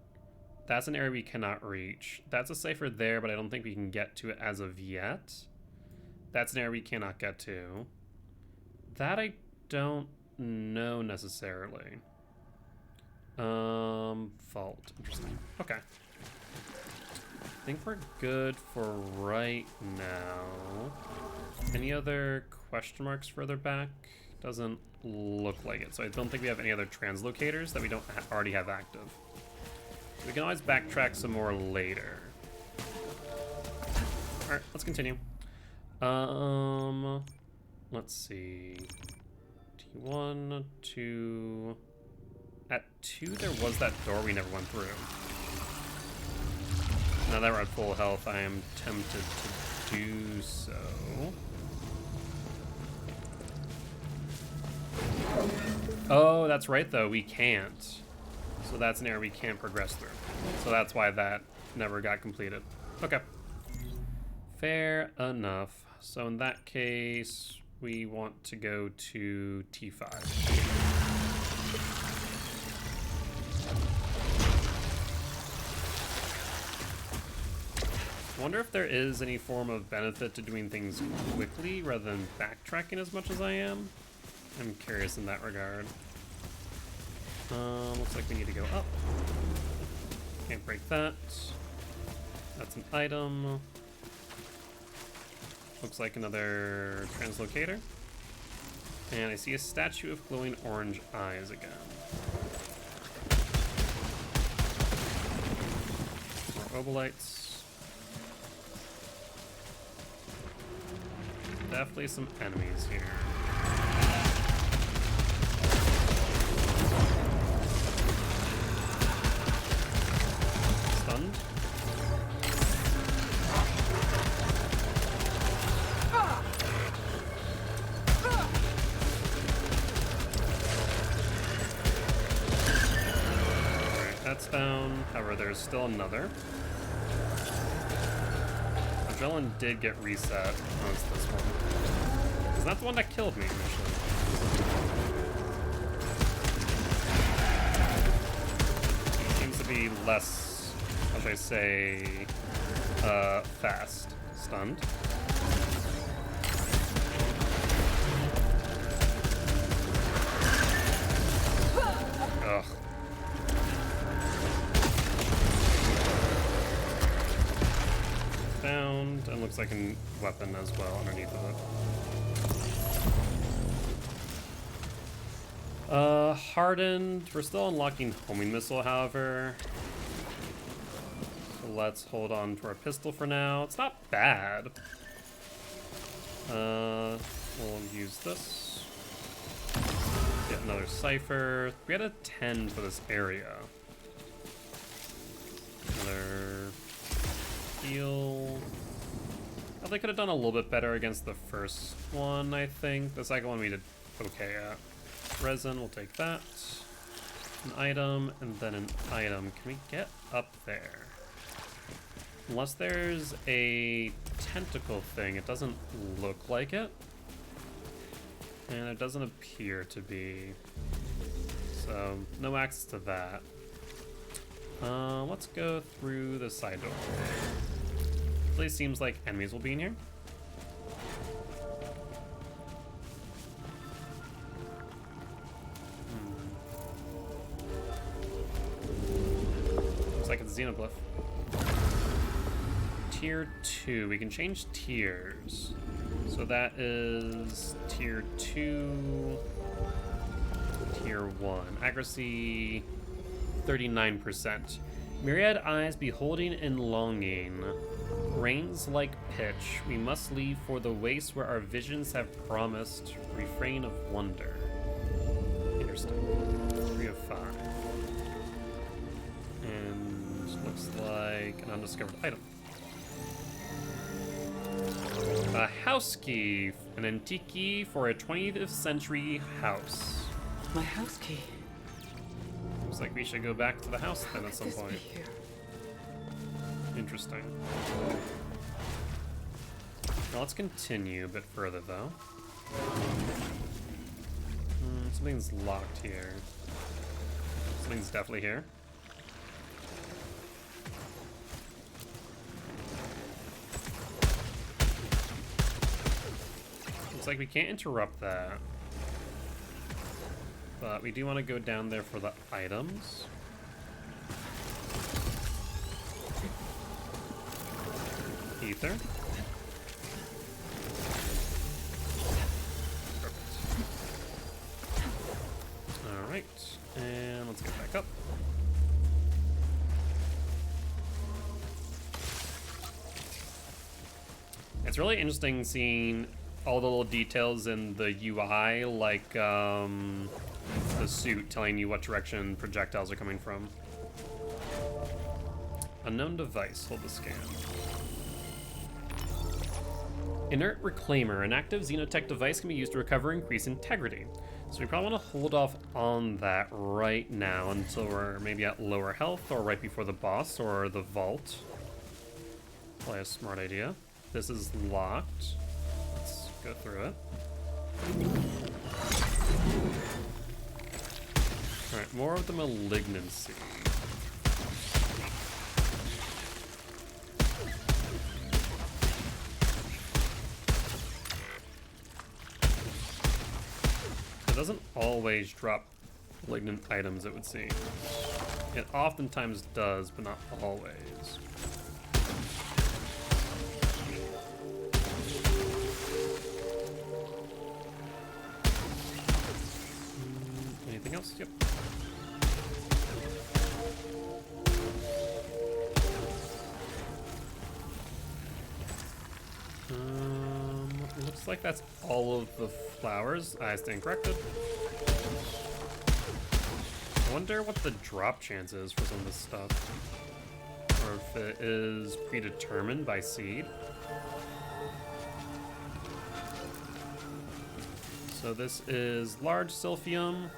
That's an area we cannot reach. That's a cipher there, but I don't think we can get to it as of yet. That's an area we cannot get to. That I don't know necessarily. Fault. Interesting. Okay. I think we're good for right now. Any other question marks further back? Doesn't look like it. So I don't think we have any other translocators that we don't already have active. We can always backtrack some more later. Alright, let's continue. Let's see. T1, 2... At 2, there was that door we never went through. Now that we're at full health, I am tempted to do so. Oh, that's right, though. We can't. So that's an area we can't progress through. So that's why that never got completed. Okay. Fair enough. So in that case, we want to go to T5. I wonder if there is any form of benefit to doing things quickly rather than backtracking as much as I am. I'm curious in that regard. Looks like we need to go up. Can't break that. That's an item. Looks like another translocator. And I see a statue of glowing orange eyes again. More obolites. Definitely some enemies here. Stunned. Alright, that's down. However, there's still another. Adrenaline did get reset. Oh, it's this one. It's not the one that killed me initially. He seems to be less, how should I say, fast. Stunned. Ugh. Found, and looks like a weapon as well underneath of it. Hardened. We're still unlocking homing missile, however. So let's hold on to our pistol for now. It's not bad. We'll use this. Get another cipher. We had a 10 for this area. Another heal. Oh, they could have done a little bit better against the first one, I think. The second one we did okay at. Resin, we'll take that. An item, and then an item. Can we get up there? Unless there's a tentacle thing, it doesn't look like it. And it doesn't appear to be. So, no access to that. Let's go through the side door. Really seems like enemies will be in here. Looks like it's a xenoglyph. Tier 2. We can change tiers. So that is tier 2, tier 1. Accuracy 39%. Myriad eyes beholding and longing. Reins like pitch. We must leave for the waste where our visions have promised. Refrain of wonder. Interesting. 3 of 5. And looks like an undiscovered item. A house key. An antique key for a 20th century house. My house key. Looks like we should go back to the house then at some point. Interesting. Now let's continue a bit further though. Something's locked here. Something's definitely here. Looks like we can't interrupt that. But we do want to go down there for the items. Ether. Perfect. Alright, and let's get back up. It's really interesting seeing all the little details in the UI, like the suit telling you what direction projectiles are coming from. Unknown device, hold the scan. Inert Reclaimer, an active xenotech device can be used to recover and increase integrity. So we probably want to hold off on that right now until we're maybe at lower health or right before the boss or the vault. Probably a smart idea. This is locked. go through it. Alright, more of the malignancy. It doesn't always drop malignant items, it would seem. It oftentimes does, but not always. Anything else? Yep. Looks like that's all of the flowers. I stand corrected. I wonder what the drop chance is for some of this stuff. Or if it is predetermined by seed. So this is large Silphium.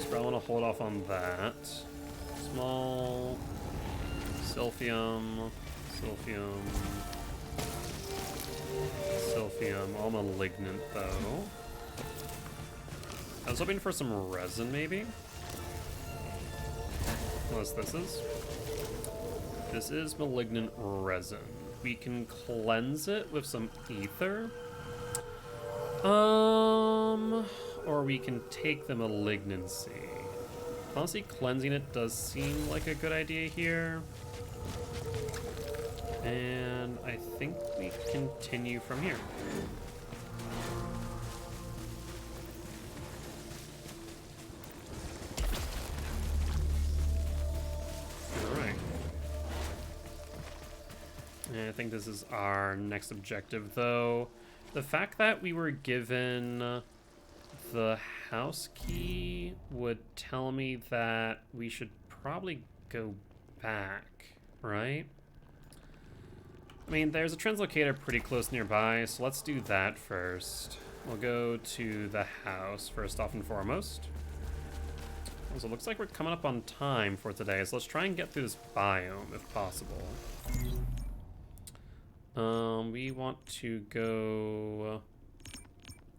So I want to hold off on that. Small Silphium, Silphium, Silphium. All malignant though. I was hoping for some resin maybe. Unless this is. This is malignant resin. We can cleanse it with some ether. Or we can take the malignancy. Honestly, cleansing it does seem like a good idea here. And I think we continue from here. Alright. And I think this is our next objective, though. The fact that we were given the house key would tell me that we should probably go back, right? I mean, there's a translocator pretty close nearby, so let's do that first. We'll go to the house first off and foremost. So it looks like we're coming up on time for today, so let's try and get through this biome if possible. We want to go...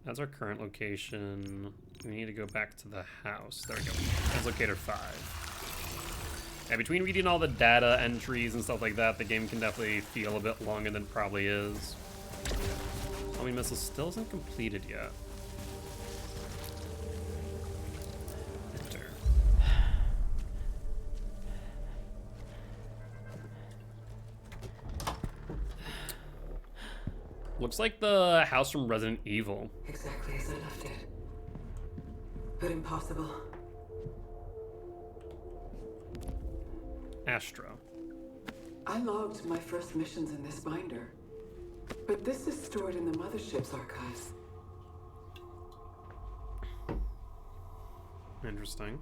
That's our current location. We need to go back to the house. There we go. That's locator 5. Yeah, between reading all the data entries and stuff like that, the game can definitely feel a bit longer than it probably is. Homing missile still isn't completed yet. Enter. Looks like the house from Resident Evil. Exactly as I left it. But impossible. Astra. I logged my first missions in this binder. But this is stored in the mothership's archives. Interesting.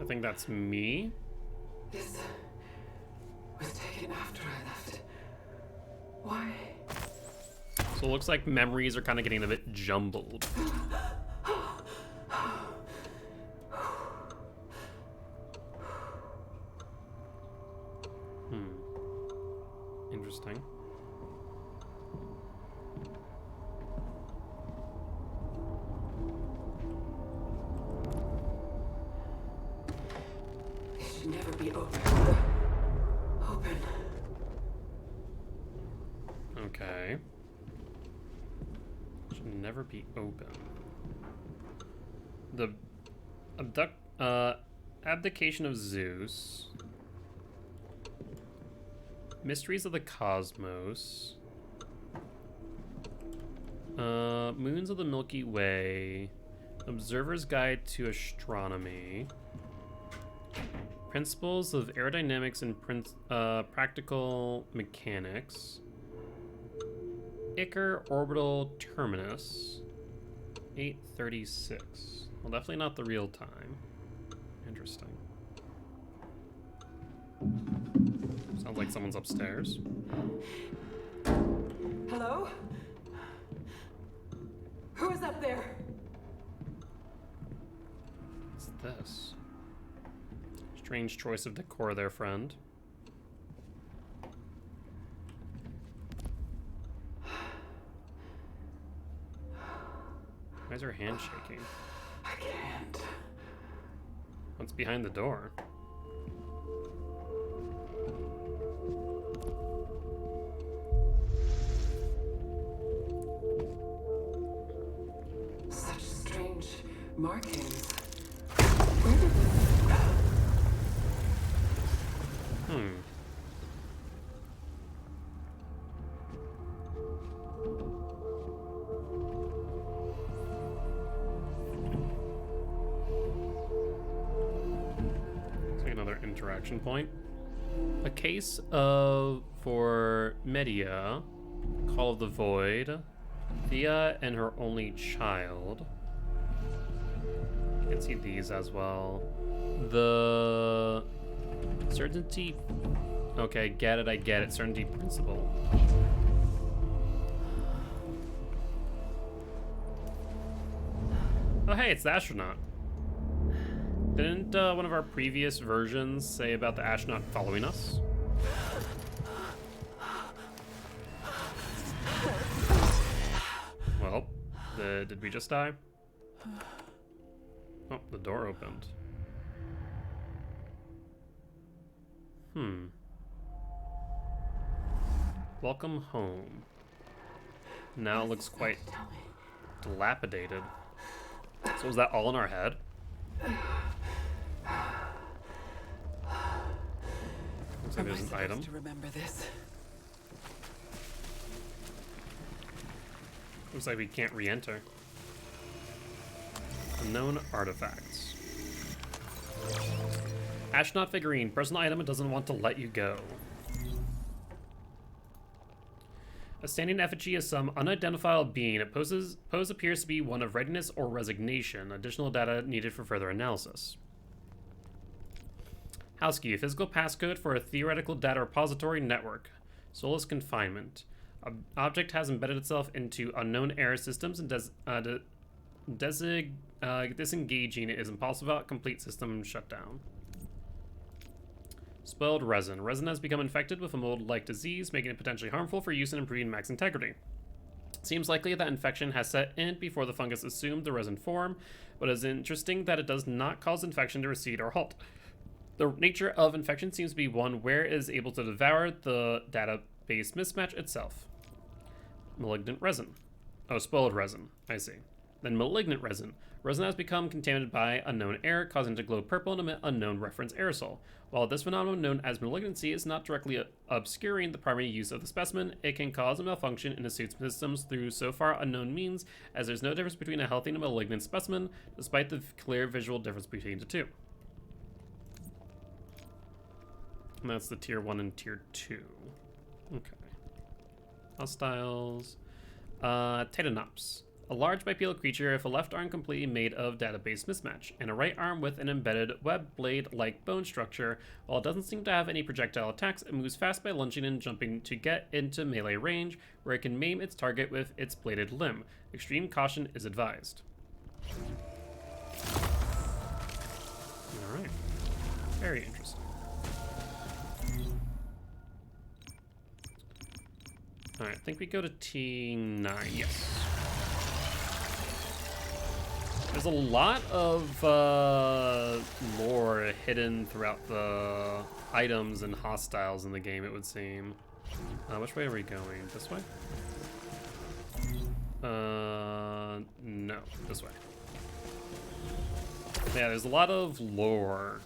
I think that's me. This was taken after I left. Why? So it looks like memories are kind of getting a bit jumbled. Interesting. It should never be open. Open. Okay. Should never be open. The abdication of Zeus. Mysteries of the Cosmos. Moons of the Milky Way. Observer's Guide to Astronomy. Principles of Aerodynamics and Practical Mechanics. Icar Orbital Terminus. 836. Well, definitely not the real time. Interesting. Sounds like someone's upstairs. Hello? Who is up there? What's this? Strange choice of decor there, friend. Why is her hand shaking? I can't. What's behind the door? Such strange markings. Where did... Another interaction point. A case of for Medea, Call of the Void, Thea and her only child. You can see these as well. The certainty. Okay, get it. I get it. Certainty principle. Oh, hey, it's the astronaut. Didn't one of our previous versions say about the astronaut following us? Well, did we just die? Oh, the door opened. Welcome home. Now it looks quite dilapidated. So was that all in our head? Looks like there's an item. To remember this. Looks like we can't re-enter. Unknown artifacts. Astronaut figurine. Personal item. It doesn't want to let you go. A standing effigy is some unidentifiable being. It pose appears to be one of readiness or resignation. Additional data needed for further analysis. House key, a physical passcode for a theoretical data repository network. Soulless confinement. Object has embedded itself into unknown error systems and disengaging it is impossible without complete system shutdown. Spoiled resin. Resin has become infected with a mold-like disease, making it potentially harmful for use in improving max integrity. Seems likely that infection has set in before the fungus assumed the resin form, but it is interesting that it does not cause infection to recede or halt. The nature of infection seems to be one where it is able to devour the database mismatch itself. Malignant resin. Oh, spoiled resin. I see. Then malignant resin. Resin has become contaminated by unknown error, causing it to glow purple and emit unknown reference aerosol. While this phenomenon known as malignancy is not directly obscuring the primary use of the specimen, it can cause a malfunction in the suit's systems through so far unknown means, as there's no difference between a healthy and a malignant specimen, despite the clear visual difference between the two. And that's the tier 1 and tier 2. Okay. Hostiles. Tetanops. A large bipedal creature with a left arm completely made of database mismatch, and a right arm with an embedded web blade-like bone structure. While it doesn't seem to have any projectile attacks, it moves fast by lunging and jumping to get into melee range, where it can maim its target with its bladed limb. Extreme caution is advised. Alright. Very interesting. Alright, I think we go to T9, yes. There's a lot of lore hidden throughout the items and hostiles in the game, it would seem. Which way are we going? This way? No, this way. Yeah, there's a lot of lore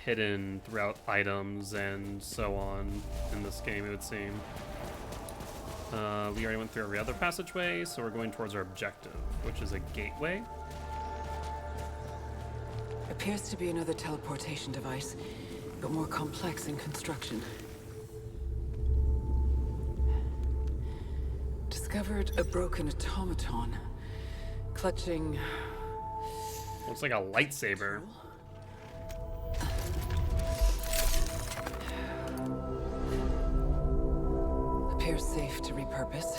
hidden throughout items and so on in this game, it would seem. We already went through every other passageway, so we're going towards our objective, which is a gateway. Appears to be another teleportation device, but more complex in construction. Discovered a broken automaton, clutching... Looks like a lightsaber. Appears safe to repurpose.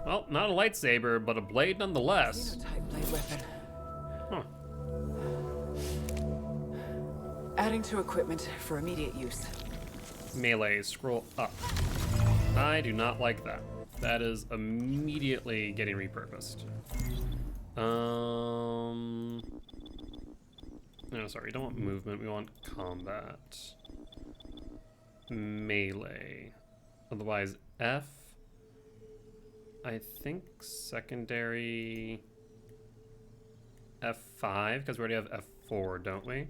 Well, not a lightsaber, but a blade nonetheless. Xenotype blade weapon. Huh. Adding to equipment for immediate use. Melee, scroll up. I do not like that. That is immediately getting repurposed. No, sorry, we don't want movement, we want combat. Melee. Otherwise, F. I think secondary F5, because we already have F4, don't we?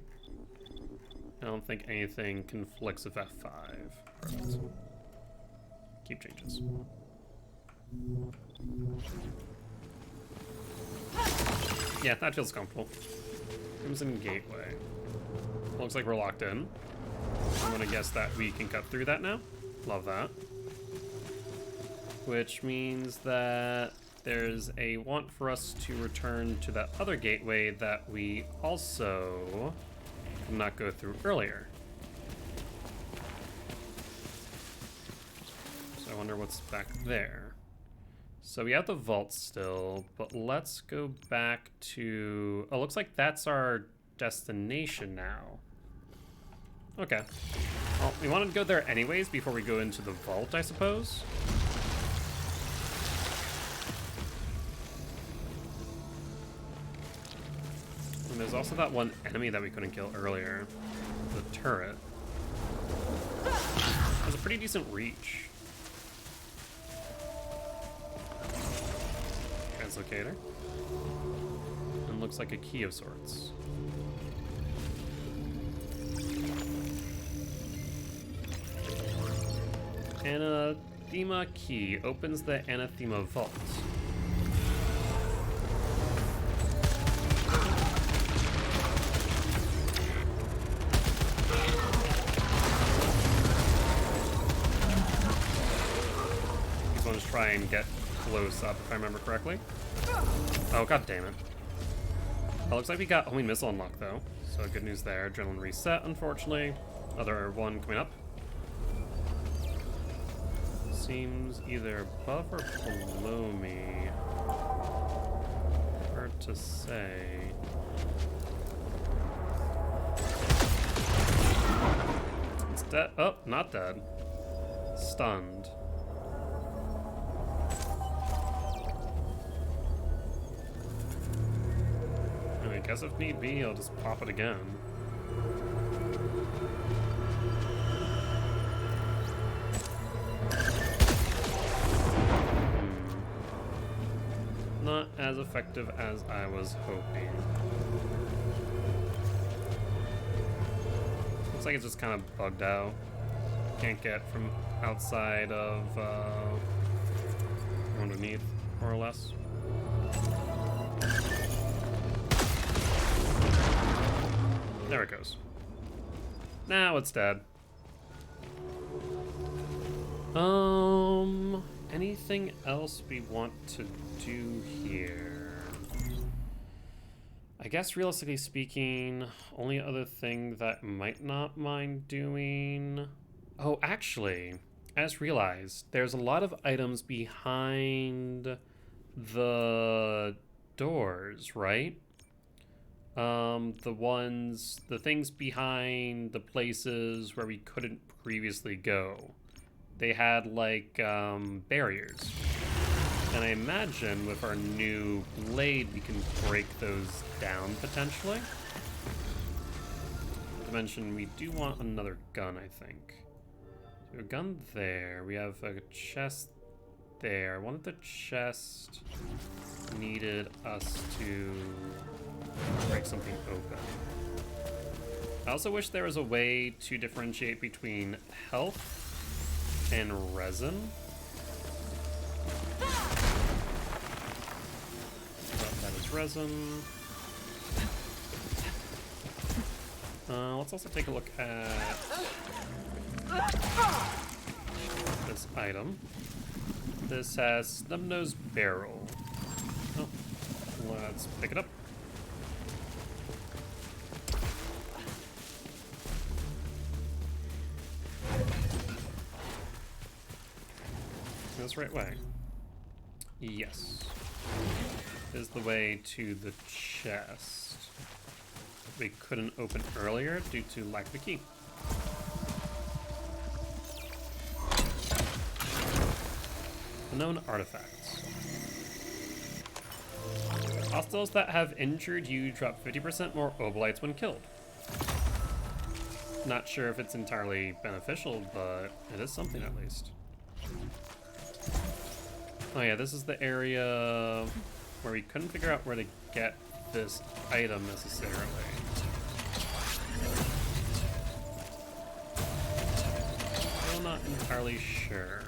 I don't think anything conflicts with F5. Perfect. Keep changes. Yeah, that feels comfortable. Crimson Gateway. Looks like we're locked in. I'm gonna guess that we can cut through that now. Love that. Which means that there's a want for us to return to that other gateway that we also could not go through earlier. So I wonder what's back there. So we have the vault still, but let's go back to... Oh, looks like that's our destination now. Okay. Well, we wanted to go there anyways before we go into the vault, I suppose. And there's also that one enemy that we couldn't kill earlier. The turret. Has a pretty decent reach. Translocator. And looks like a key of sorts. Anathema key opens the Anathema vault. These ones try and get close up, if I remember correctly. Oh, god damn it. Oh, looks like we got homing missile unlocked though, so good news there. Adrenaline reset, unfortunately. Other one coming up. Seems either above or below me. Hard to say. It's dead. Oh, not dead. Stunned. I guess if need be, I'll just pop it again. Not as effective as I was hoping. Looks like it's just kind of bugged out. Can't get from outside of underneath, more or less. There it goes. Now it's dead. Anything else we want to do here? I guess realistically speaking, only other thing that might not mind doing... Oh, actually, I just realized there's a lot of items behind the doors, right? The things behind the places where we couldn't previously go. They had, like, barriers. And I imagine with our new blade, we can break those down, potentially. Not to mention, we do want another gun, I think. So we have a gun there. We have a chest there. I wanted the chest needed us to break something open. I also wish there was a way to differentiate between health and resin. Oh, that is resin. Let's also take a look at this item. This has Snubnose Barrel. Oh, let's pick it up. This right way. Yes. This is the way to the chest. We couldn't open earlier due to lack of a key. Unknown artifacts. Hostiles that have injured you drop 50% more obolites when killed. Not sure if it's entirely beneficial, but it is something at least. Oh yeah, this is the area where we couldn't figure out where to get this item necessarily. Still not entirely sure.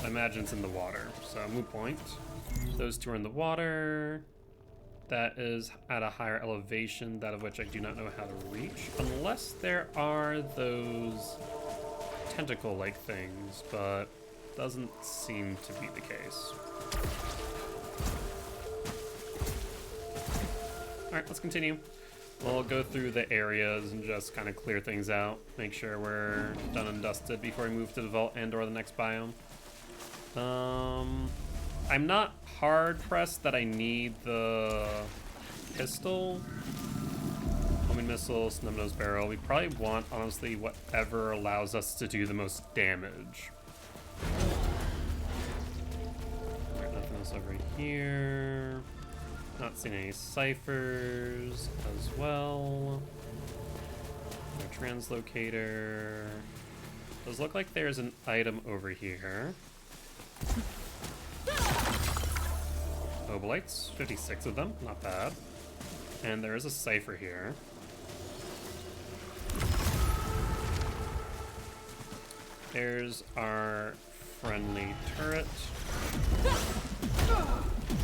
I imagine it's in the water, so moot point. Those two are in the water. That is at a higher elevation, that of which I do not know how to reach, unless there are those tentacle-like things, but doesn't seem to be the case. Alright, let's continue. We'll go through the areas and just kind of clear things out, make sure we're done and dusted before we move to the vault and or the next biome. I'm not hard-pressed that I need the pistol. Homing missile, snub-nosed barrel. We probably want, honestly, whatever allows us to do the most damage. Alright, nothing else over here. Not seeing any ciphers as well. No translocator. Does look like there's an item over here. Obolites, 56 of them, not bad. And there is a cipher here. There's our friendly turret.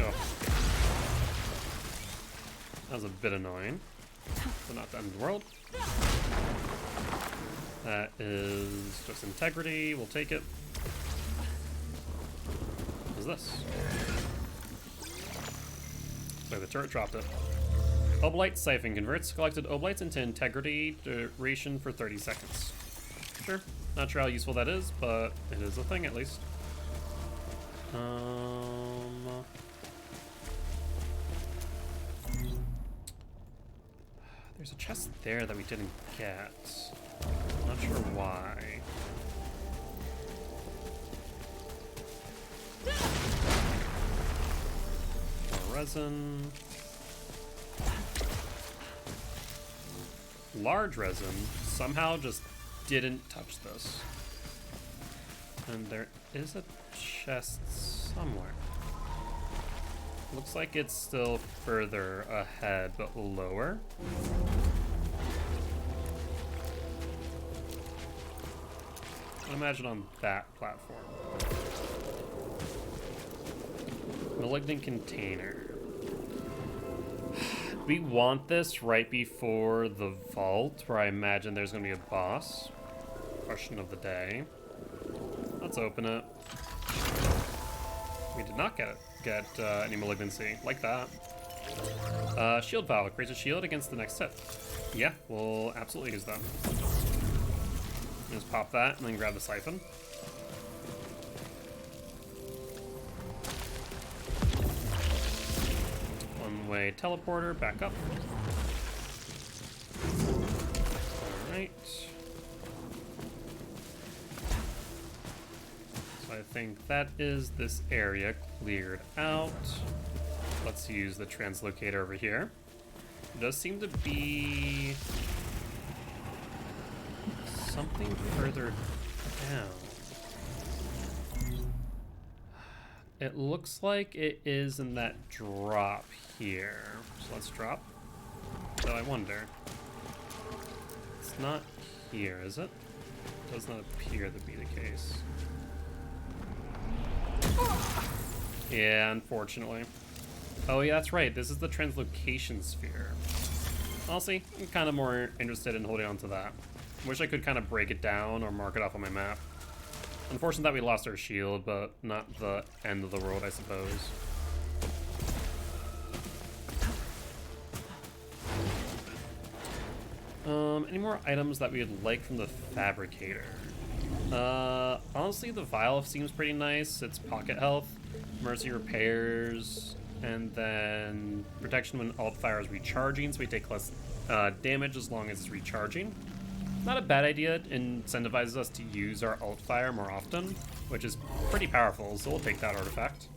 Oh. That was a bit annoying, but not the end of the world. That is just integrity, we'll take it. What is this? So the turret dropped it. Obolite siphon converts collected obolites into integrity, duration for 30 seconds. Sure, not sure how useful that is, but it is a thing at least. There's a chest there that we didn't get. Not sure why. More resin. Large resin somehow just didn't touch this. And there is a chest somewhere. Looks like it's still further ahead, but lower. I imagine on that platform. Malignant container. We want this right before the vault, where I imagine there's going to be a boss. Question of the day. Let's open it. We did not get any malignancy. Like that. Shield vial. Creates a shield against the next hit. Yeah, we'll absolutely use that. Just pop that and then grab the siphon. One-way teleporter, back up. Alright. So I think that is this area cleared out. Let's use the translocator over here. It does seem to be something further down. It looks like it is in that drop here. So let's drop. Though I wonder. It's not here, is it? It does not appear to be the case. Yeah, unfortunately. Oh yeah, that's right. This is the translocation sphere. Honestly, I'm kind of more interested in holding on to that. Wish I could kind of break it down or mark it off on my map. Unfortunate that we lost our shield, but not the end of the world, I suppose. Any more items that we would like from the fabricator? Honestly, the vial seems pretty nice. It's pocket health, mercy repairs, and then protection when alt fire is recharging, so we take less damage as long as it's recharging. Not a bad idea. It incentivizes us to use our alt fire more often, which is pretty powerful, so we'll take that artifact.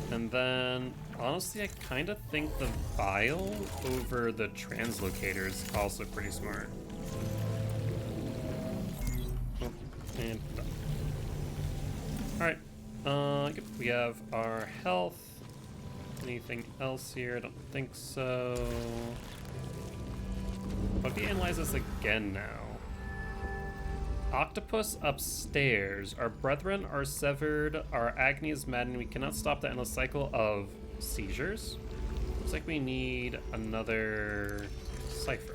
And then, honestly, I kind of think the vial over the translocator is also pretty smart. Oh, and done. Alright, we have our health. Anything else here? I don't think so. But we analyze this again now. Octopus upstairs. Our brethren are severed. Our agony is maddening. We cannot stop the endless cycle of seizures. Looks like we need another cipher.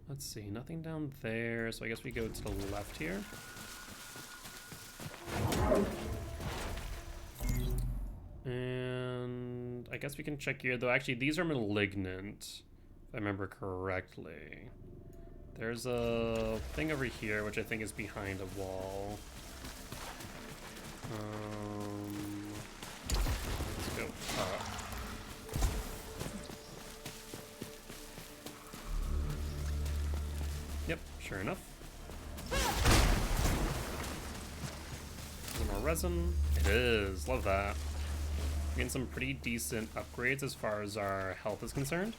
Let's see. Nothing down there. So I guess we go to the left here. And I guess we can check here, though. Actually, these are malignant, if I remember correctly. There's a thing over here, which I think is behind a wall. Let's go up. Yep, sure enough. More resin. It is. Love that. Getting some pretty decent upgrades as far as our health is concerned.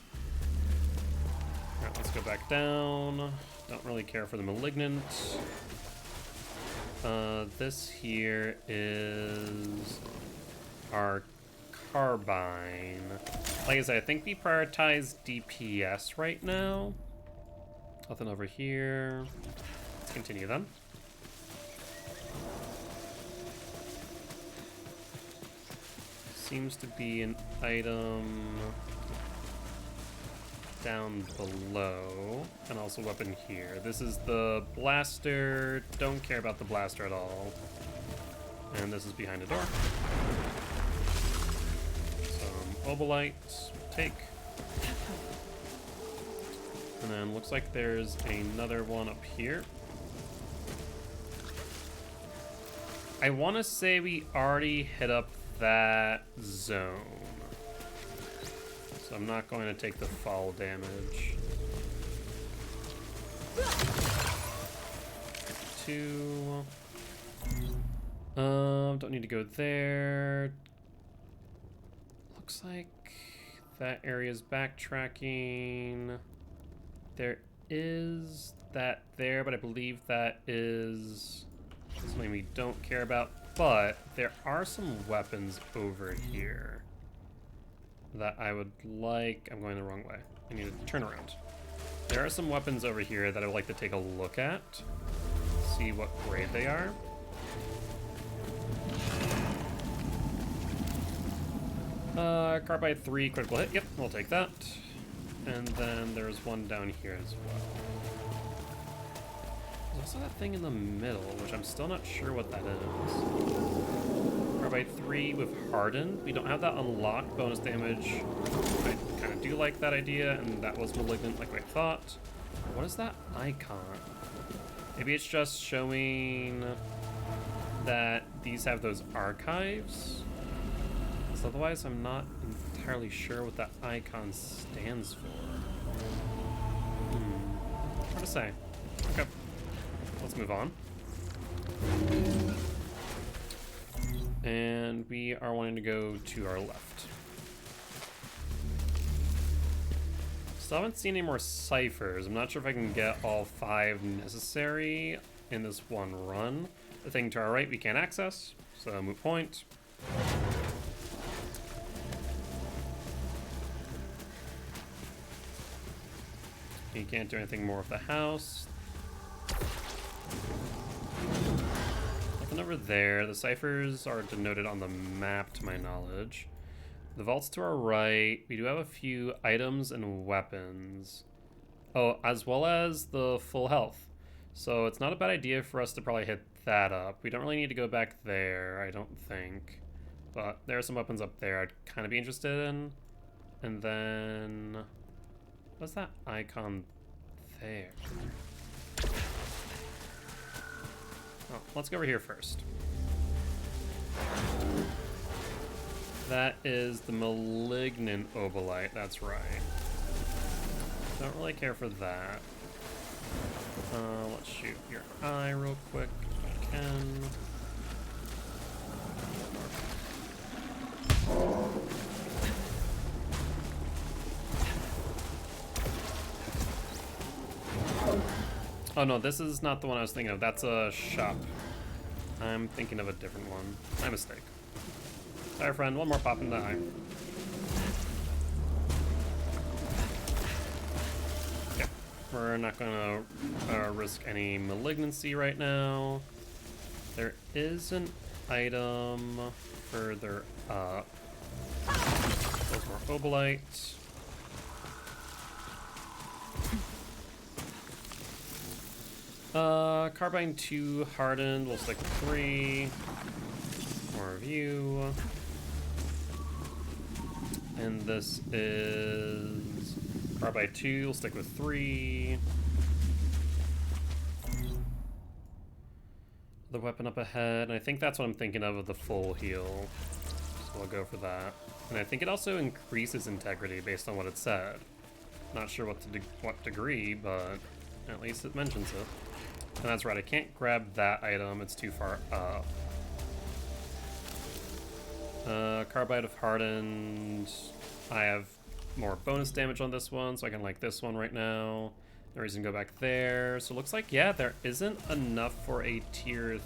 Alright, let's go back down. Don't really care for the malignant. This here is our carbine. Like I said, I think we prioritize DPS right now. Nothing over here. Let's continue then. Seems to be an item down below, and also a weapon here. This is the blaster. Don't care about the blaster at all. And this is behind a door. Some obolite, take. And then looks like there's another one up here. I want to say we already hit up that zone. So I'm not going to take the fall damage. 2. Don't need to go there. Looks like that area's backtracking. There is that there, but I believe that is something we don't care about. But there are some weapons over here that I would like. I'm going the wrong way. I need to turn around. There are some weapons over here that I would like to take a look at. See what grade they are. Carbide 3, critical hit. Yep, we'll take that. And then there's one down here as well. There's also that thing in the middle, which I'm still not sure what that is. Carbide 3 with hardened. We don't have that unlocked. Bonus damage. I kind of do like that idea, and that was malignant like I thought. What is that icon? Maybe it's just showing that these have those archives. So otherwise, I'm not entirely sure what that icon stands for. Hard to say. Okay. Let's move on. And we are wanting to go to our left. Still haven't seen any more ciphers. I'm not sure if I can get all 5 necessary in this one run. The thing to our right we can't access, so moot point. You can't do anything more with the house. Nothing over there. The ciphers are denoted on the map, to my knowledge. The vault's to our right. We do have a few items and weapons. Oh, as well as the full health. So it's not a bad idea for us to probably hit that up. We don't really need to go back there, I don't think. But there are some weapons up there I'd kind of be interested in. And then... what's that icon there? Oh, let's go over here first. That is the malignant obolite, that's right. Don't really care for that. Let's shoot your eye real quick if I can. Oh no, this is not the one I was thinking of. That's a shop. I'm thinking of a different one. My mistake. Sorry, friend. One more pop in the eye. Okay. We're not gonna risk any malignancy right now. There is an item further up. There's more obolite. Carbine 2 hardened. We'll stick with 3. More of you. And this is carbine 2. We'll stick with 3. The weapon up ahead. And I think that's what I'm thinking of the full heal. So I'll go for that. And I think it also increases integrity based on what it said. Not sure what degree, but at least it mentions it. And that's right, I can't grab that item, it's too far up. Carbide of Hardened. I have more bonus damage on this one, so I can like this one right now. No reason to go back there. So it looks like, yeah, there isn't enough for a tier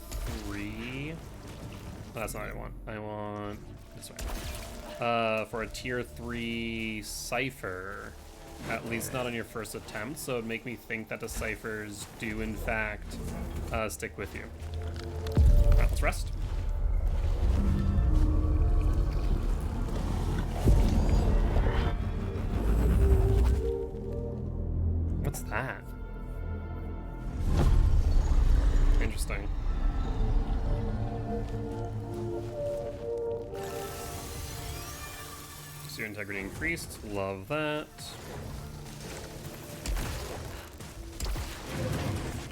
3. Oh, that's not what I want. I want this way. For a tier 3 Cypher. At least not on your first attempt, so it'd make me think that the ciphers do in fact stick with you. Alright, let's rest. What's that? Interesting. Your integrity increased. Love that.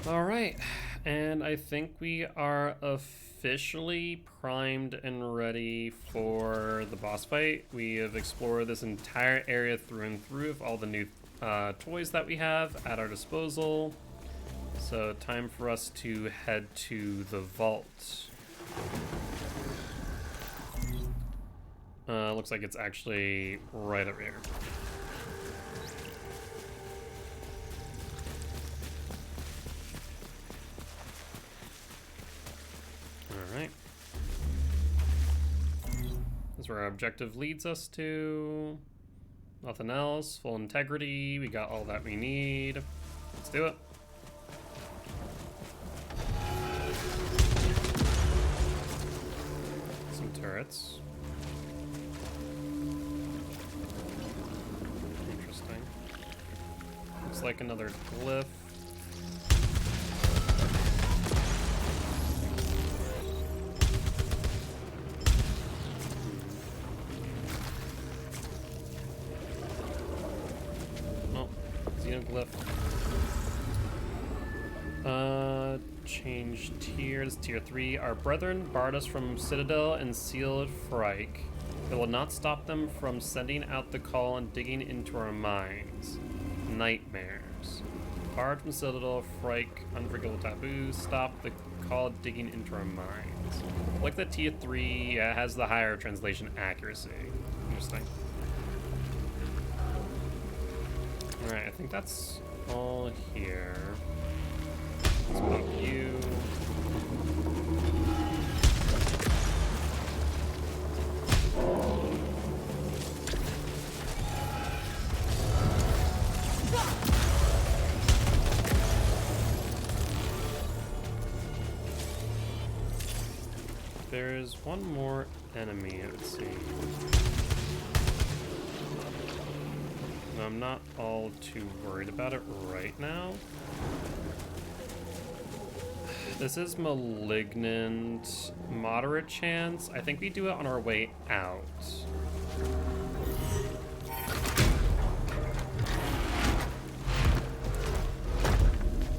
All right, and I think we are officially primed and ready for the boss fight. We have explored this entire area through and through with all the new toys that we have at our disposal. So time for us to head to the vault. Looks like it's actually right over here. Alright. This is where our objective leads us to. Nothing else. Full integrity. We got all that we need. Let's do it. Some turrets. Looks like another glyph. Oh, xenoglyph. Change tiers. Tier 3. Our brethren barred us from Citadel and sealed Frike. It will not stop them from sending out the call and digging into our minds. Nightmares. Barred from Citadel, Frike, unforgivable taboo, stop the call digging into our minds. Like the tier 3 has the higher translation accuracy. Interesting. Alright, I think that's all here. Let's pop you. There's one more enemy, it seems. I'm not all too worried about it right now. This is malignant. Moderate chance. I think we do it on our way out.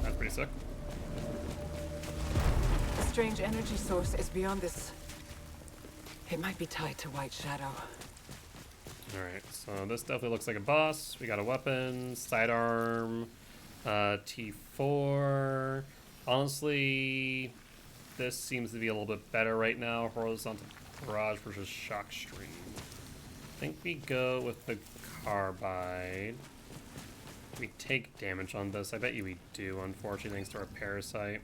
That's pretty sick. A strange energy source is beyond this It might be tied to White Shadow. Alright, so this definitely looks like a boss. We got a weapon, sidearm, T4. Honestly, this seems to be a little bit better right now. Horizontal barrage versus shock stream. I think we go with the carbide. We take damage on this. I bet you we do, unfortunately, thanks to our parasite.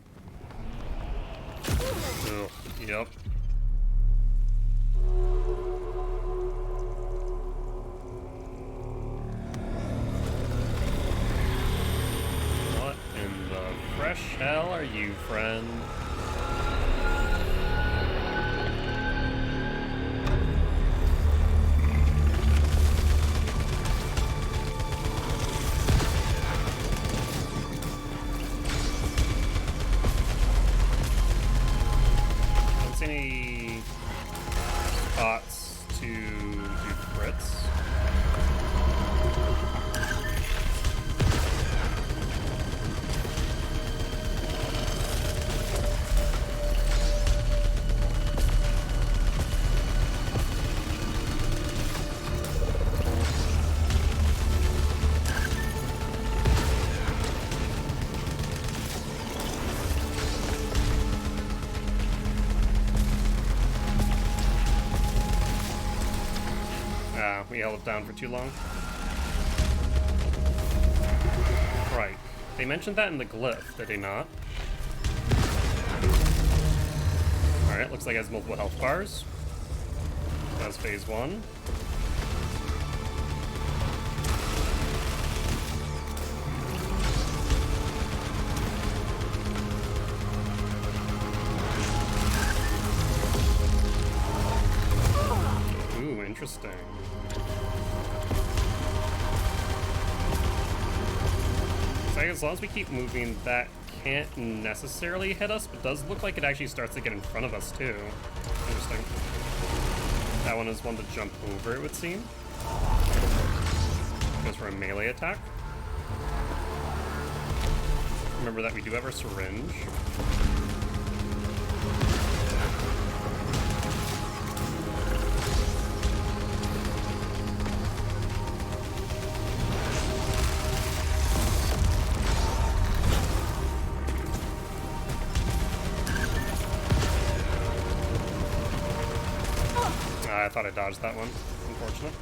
Ugh, yep. What in the fresh hell are you, friend? Any spots to do crits? We held it down for too long. Right. They mentioned that in the glyph, did they not? Alright, looks like it has multiple health bars. That's phase 1. Ooh, interesting. So I guess as long as we keep moving, that can't necessarily hit us, but does look like it actually starts to get in front of us too. Interesting. That one is one to jump over, it would seem. Goes for a melee attack. Remember that we do have our syringe. I thought I dodged that one. Unfortunate.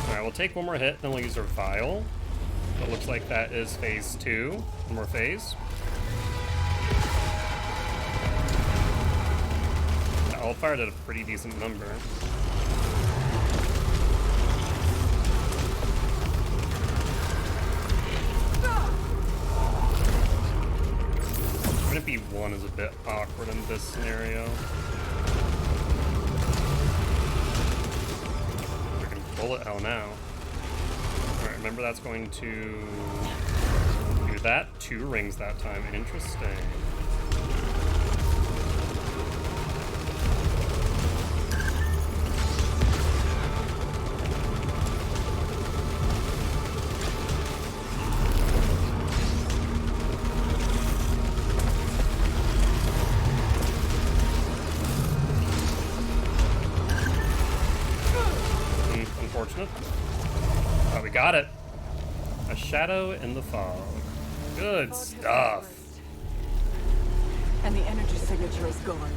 Alright, we'll take one more hit, then we'll use our vial. It looks like that is phase 2. One more phase. The all fired at a pretty decent number. B1 is a bit awkward in this scenario. Freaking bullet hell now. Alright, remember that's going to do that. 2 rings that time. Interesting. Oh, we got it. A shadow in the fog. Good stuff. And the energy signature is gone.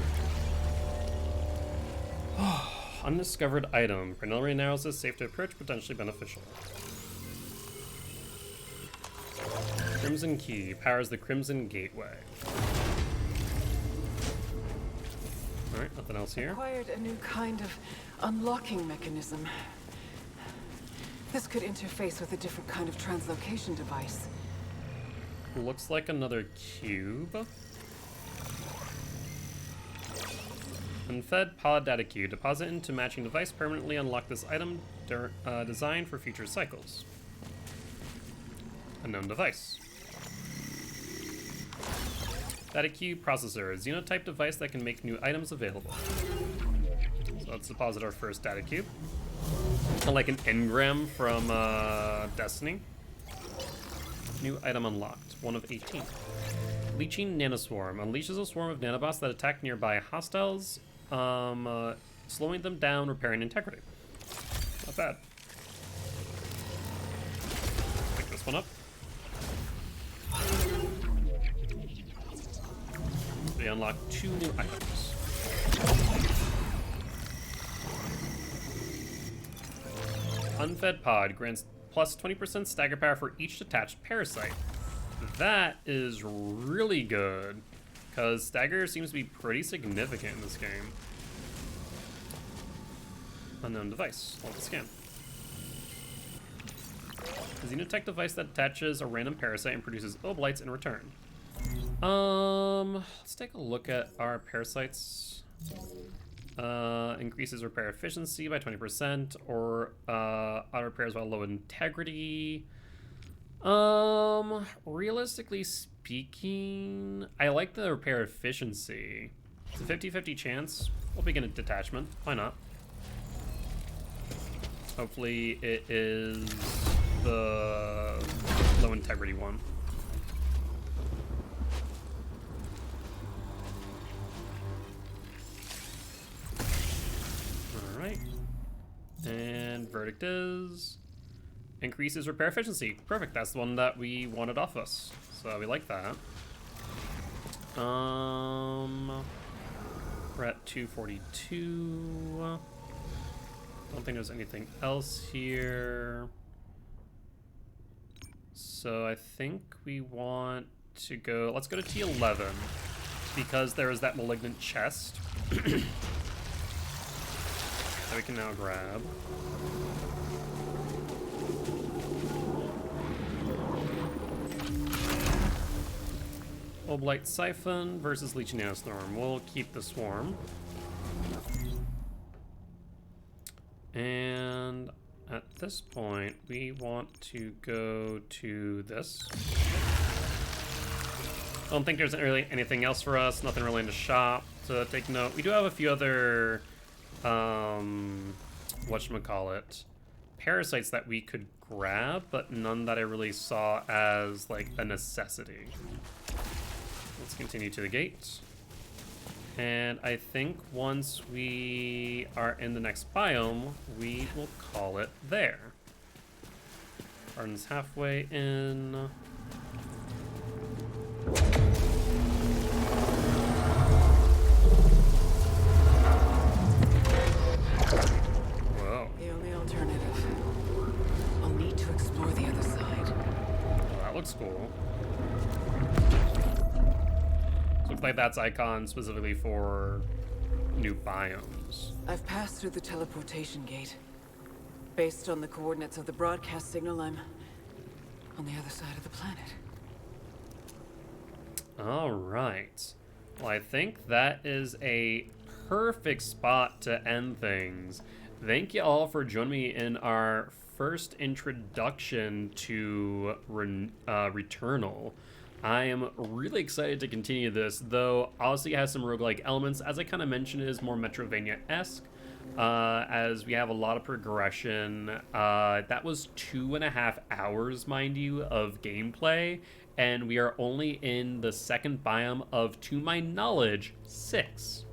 Undiscovered item. Preliminary analysis, safe to approach, potentially beneficial. Crimson key powers the Crimson Gateway. Alright, nothing else here. Acquired a new kind of unlocking mechanism. This could interface with a different kind of translocation device. Looks like another cube. Unfed polydata cube. Deposit into matching device. Permanently unlock this item designed for future cycles. Unknown device. Data cube processor. A xenotype device that can make new items available. So let's deposit our first data cube. Like an engram from Destiny. New item unlocked. 1 of 18. Leeching Nanoswarm. Unleashes a swarm of nanobots that attack nearby hostiles, slowing them down, repairing integrity. Not bad. Pick this one up. We unlock 2 new items. Unfed Pod grants plus 20% stagger power for each detached parasite. That is really good, because stagger seems to be pretty significant in this game. Unknown device. Let's scan. A xenotech device that attaches a random parasite and produces oblites in return. Let's take a look at our parasites. Increases repair efficiency by 20%, or auto repairs while low integrity. Realistically speaking, I like the repair efficiency. It's a 50-50 chance. We'll begin a detachment. Why not? Hopefully it is the low integrity one. Alright. And verdict is increases repair efficiency. Perfect, that's the one that we wanted off us. So we like that. We're at 242. Don't think there's anything else here. So I think we want to go, let's go to T11, because there is that malignant chest that we can now grab. Oblight Siphon versus Leeching Nanoswarm. We'll keep the swarm. And at this point, we want to go to this. Don't think there's really anything else for us. Nothing really in the shop to take note. We do have a few other, whatchamacallit, parasites that we could grab, but none that I really saw as, like, a necessity. Let's continue to the gate. And I think once we are in the next biome, we will call it there. Garden's halfway in. Whoa. The only alternative. I'll need to explore the other side. Well, that looks cool. Looks like that's icon specifically for new biomes. I've passed through the teleportation gate. Based on the coordinates of the broadcast signal, I'm on the other side of the planet. All right. Well, I think that is a perfect spot to end things. Thank you all for joining me in our first introduction to Returnal. I am really excited to continue this, though obviously it has some roguelike elements. As I kind of mentioned, it is more Metroidvania-esque, as we have a lot of progression. That was 2.5 hours, mind you, of gameplay, and we are only in the second biome of, to my knowledge, 6.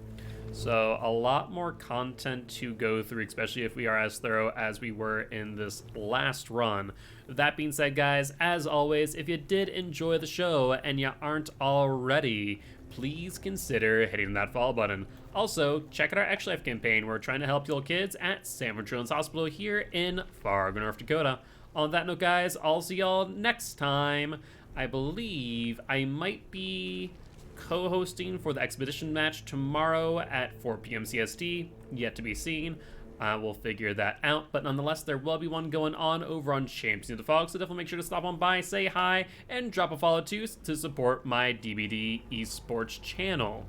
So a lot more content to go through, especially if we are as thorough as we were in this last run. That being said, guys, as always, if you did enjoy the show and you aren't already, please consider hitting that follow button. Also, check out our Extra Life campaign. We're trying to help little kids at Sanford Children's Hospital here in Fargo, North Dakota. On that note, guys, I'll see y'all next time. I believe I might be co-hosting for the expedition match tomorrow at 4 p.m. CST. Yet to be seen. We'll figure that out, but nonetheless, there will be one going on over on Champions of the Fog, so definitely make sure to stop on by, say hi, and drop a follow too to support my DBD esports channel.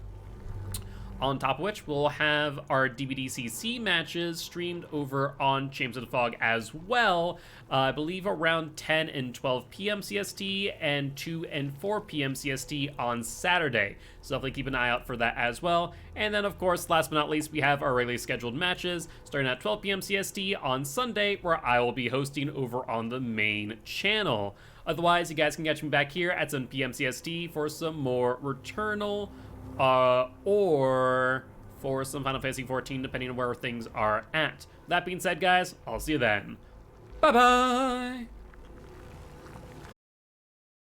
On top of which, we'll have our DBDCC matches streamed over on Champions of the Fog as well. I believe around 10 and 12 p.m. CST and 2 and 4 p.m. CST on Saturday. So definitely keep an eye out for that as well. And then, of course, last but not least, we have our regularly scheduled matches starting at 12 p.m. CST on Sunday, where I will be hosting over on the main channel. Otherwise, you guys can catch me back here at 7 p.m. CST for some more Returnal, or for some Final Fantasy XIV, depending on where things are at. That being said, guys, I'll see you then. Bye-bye!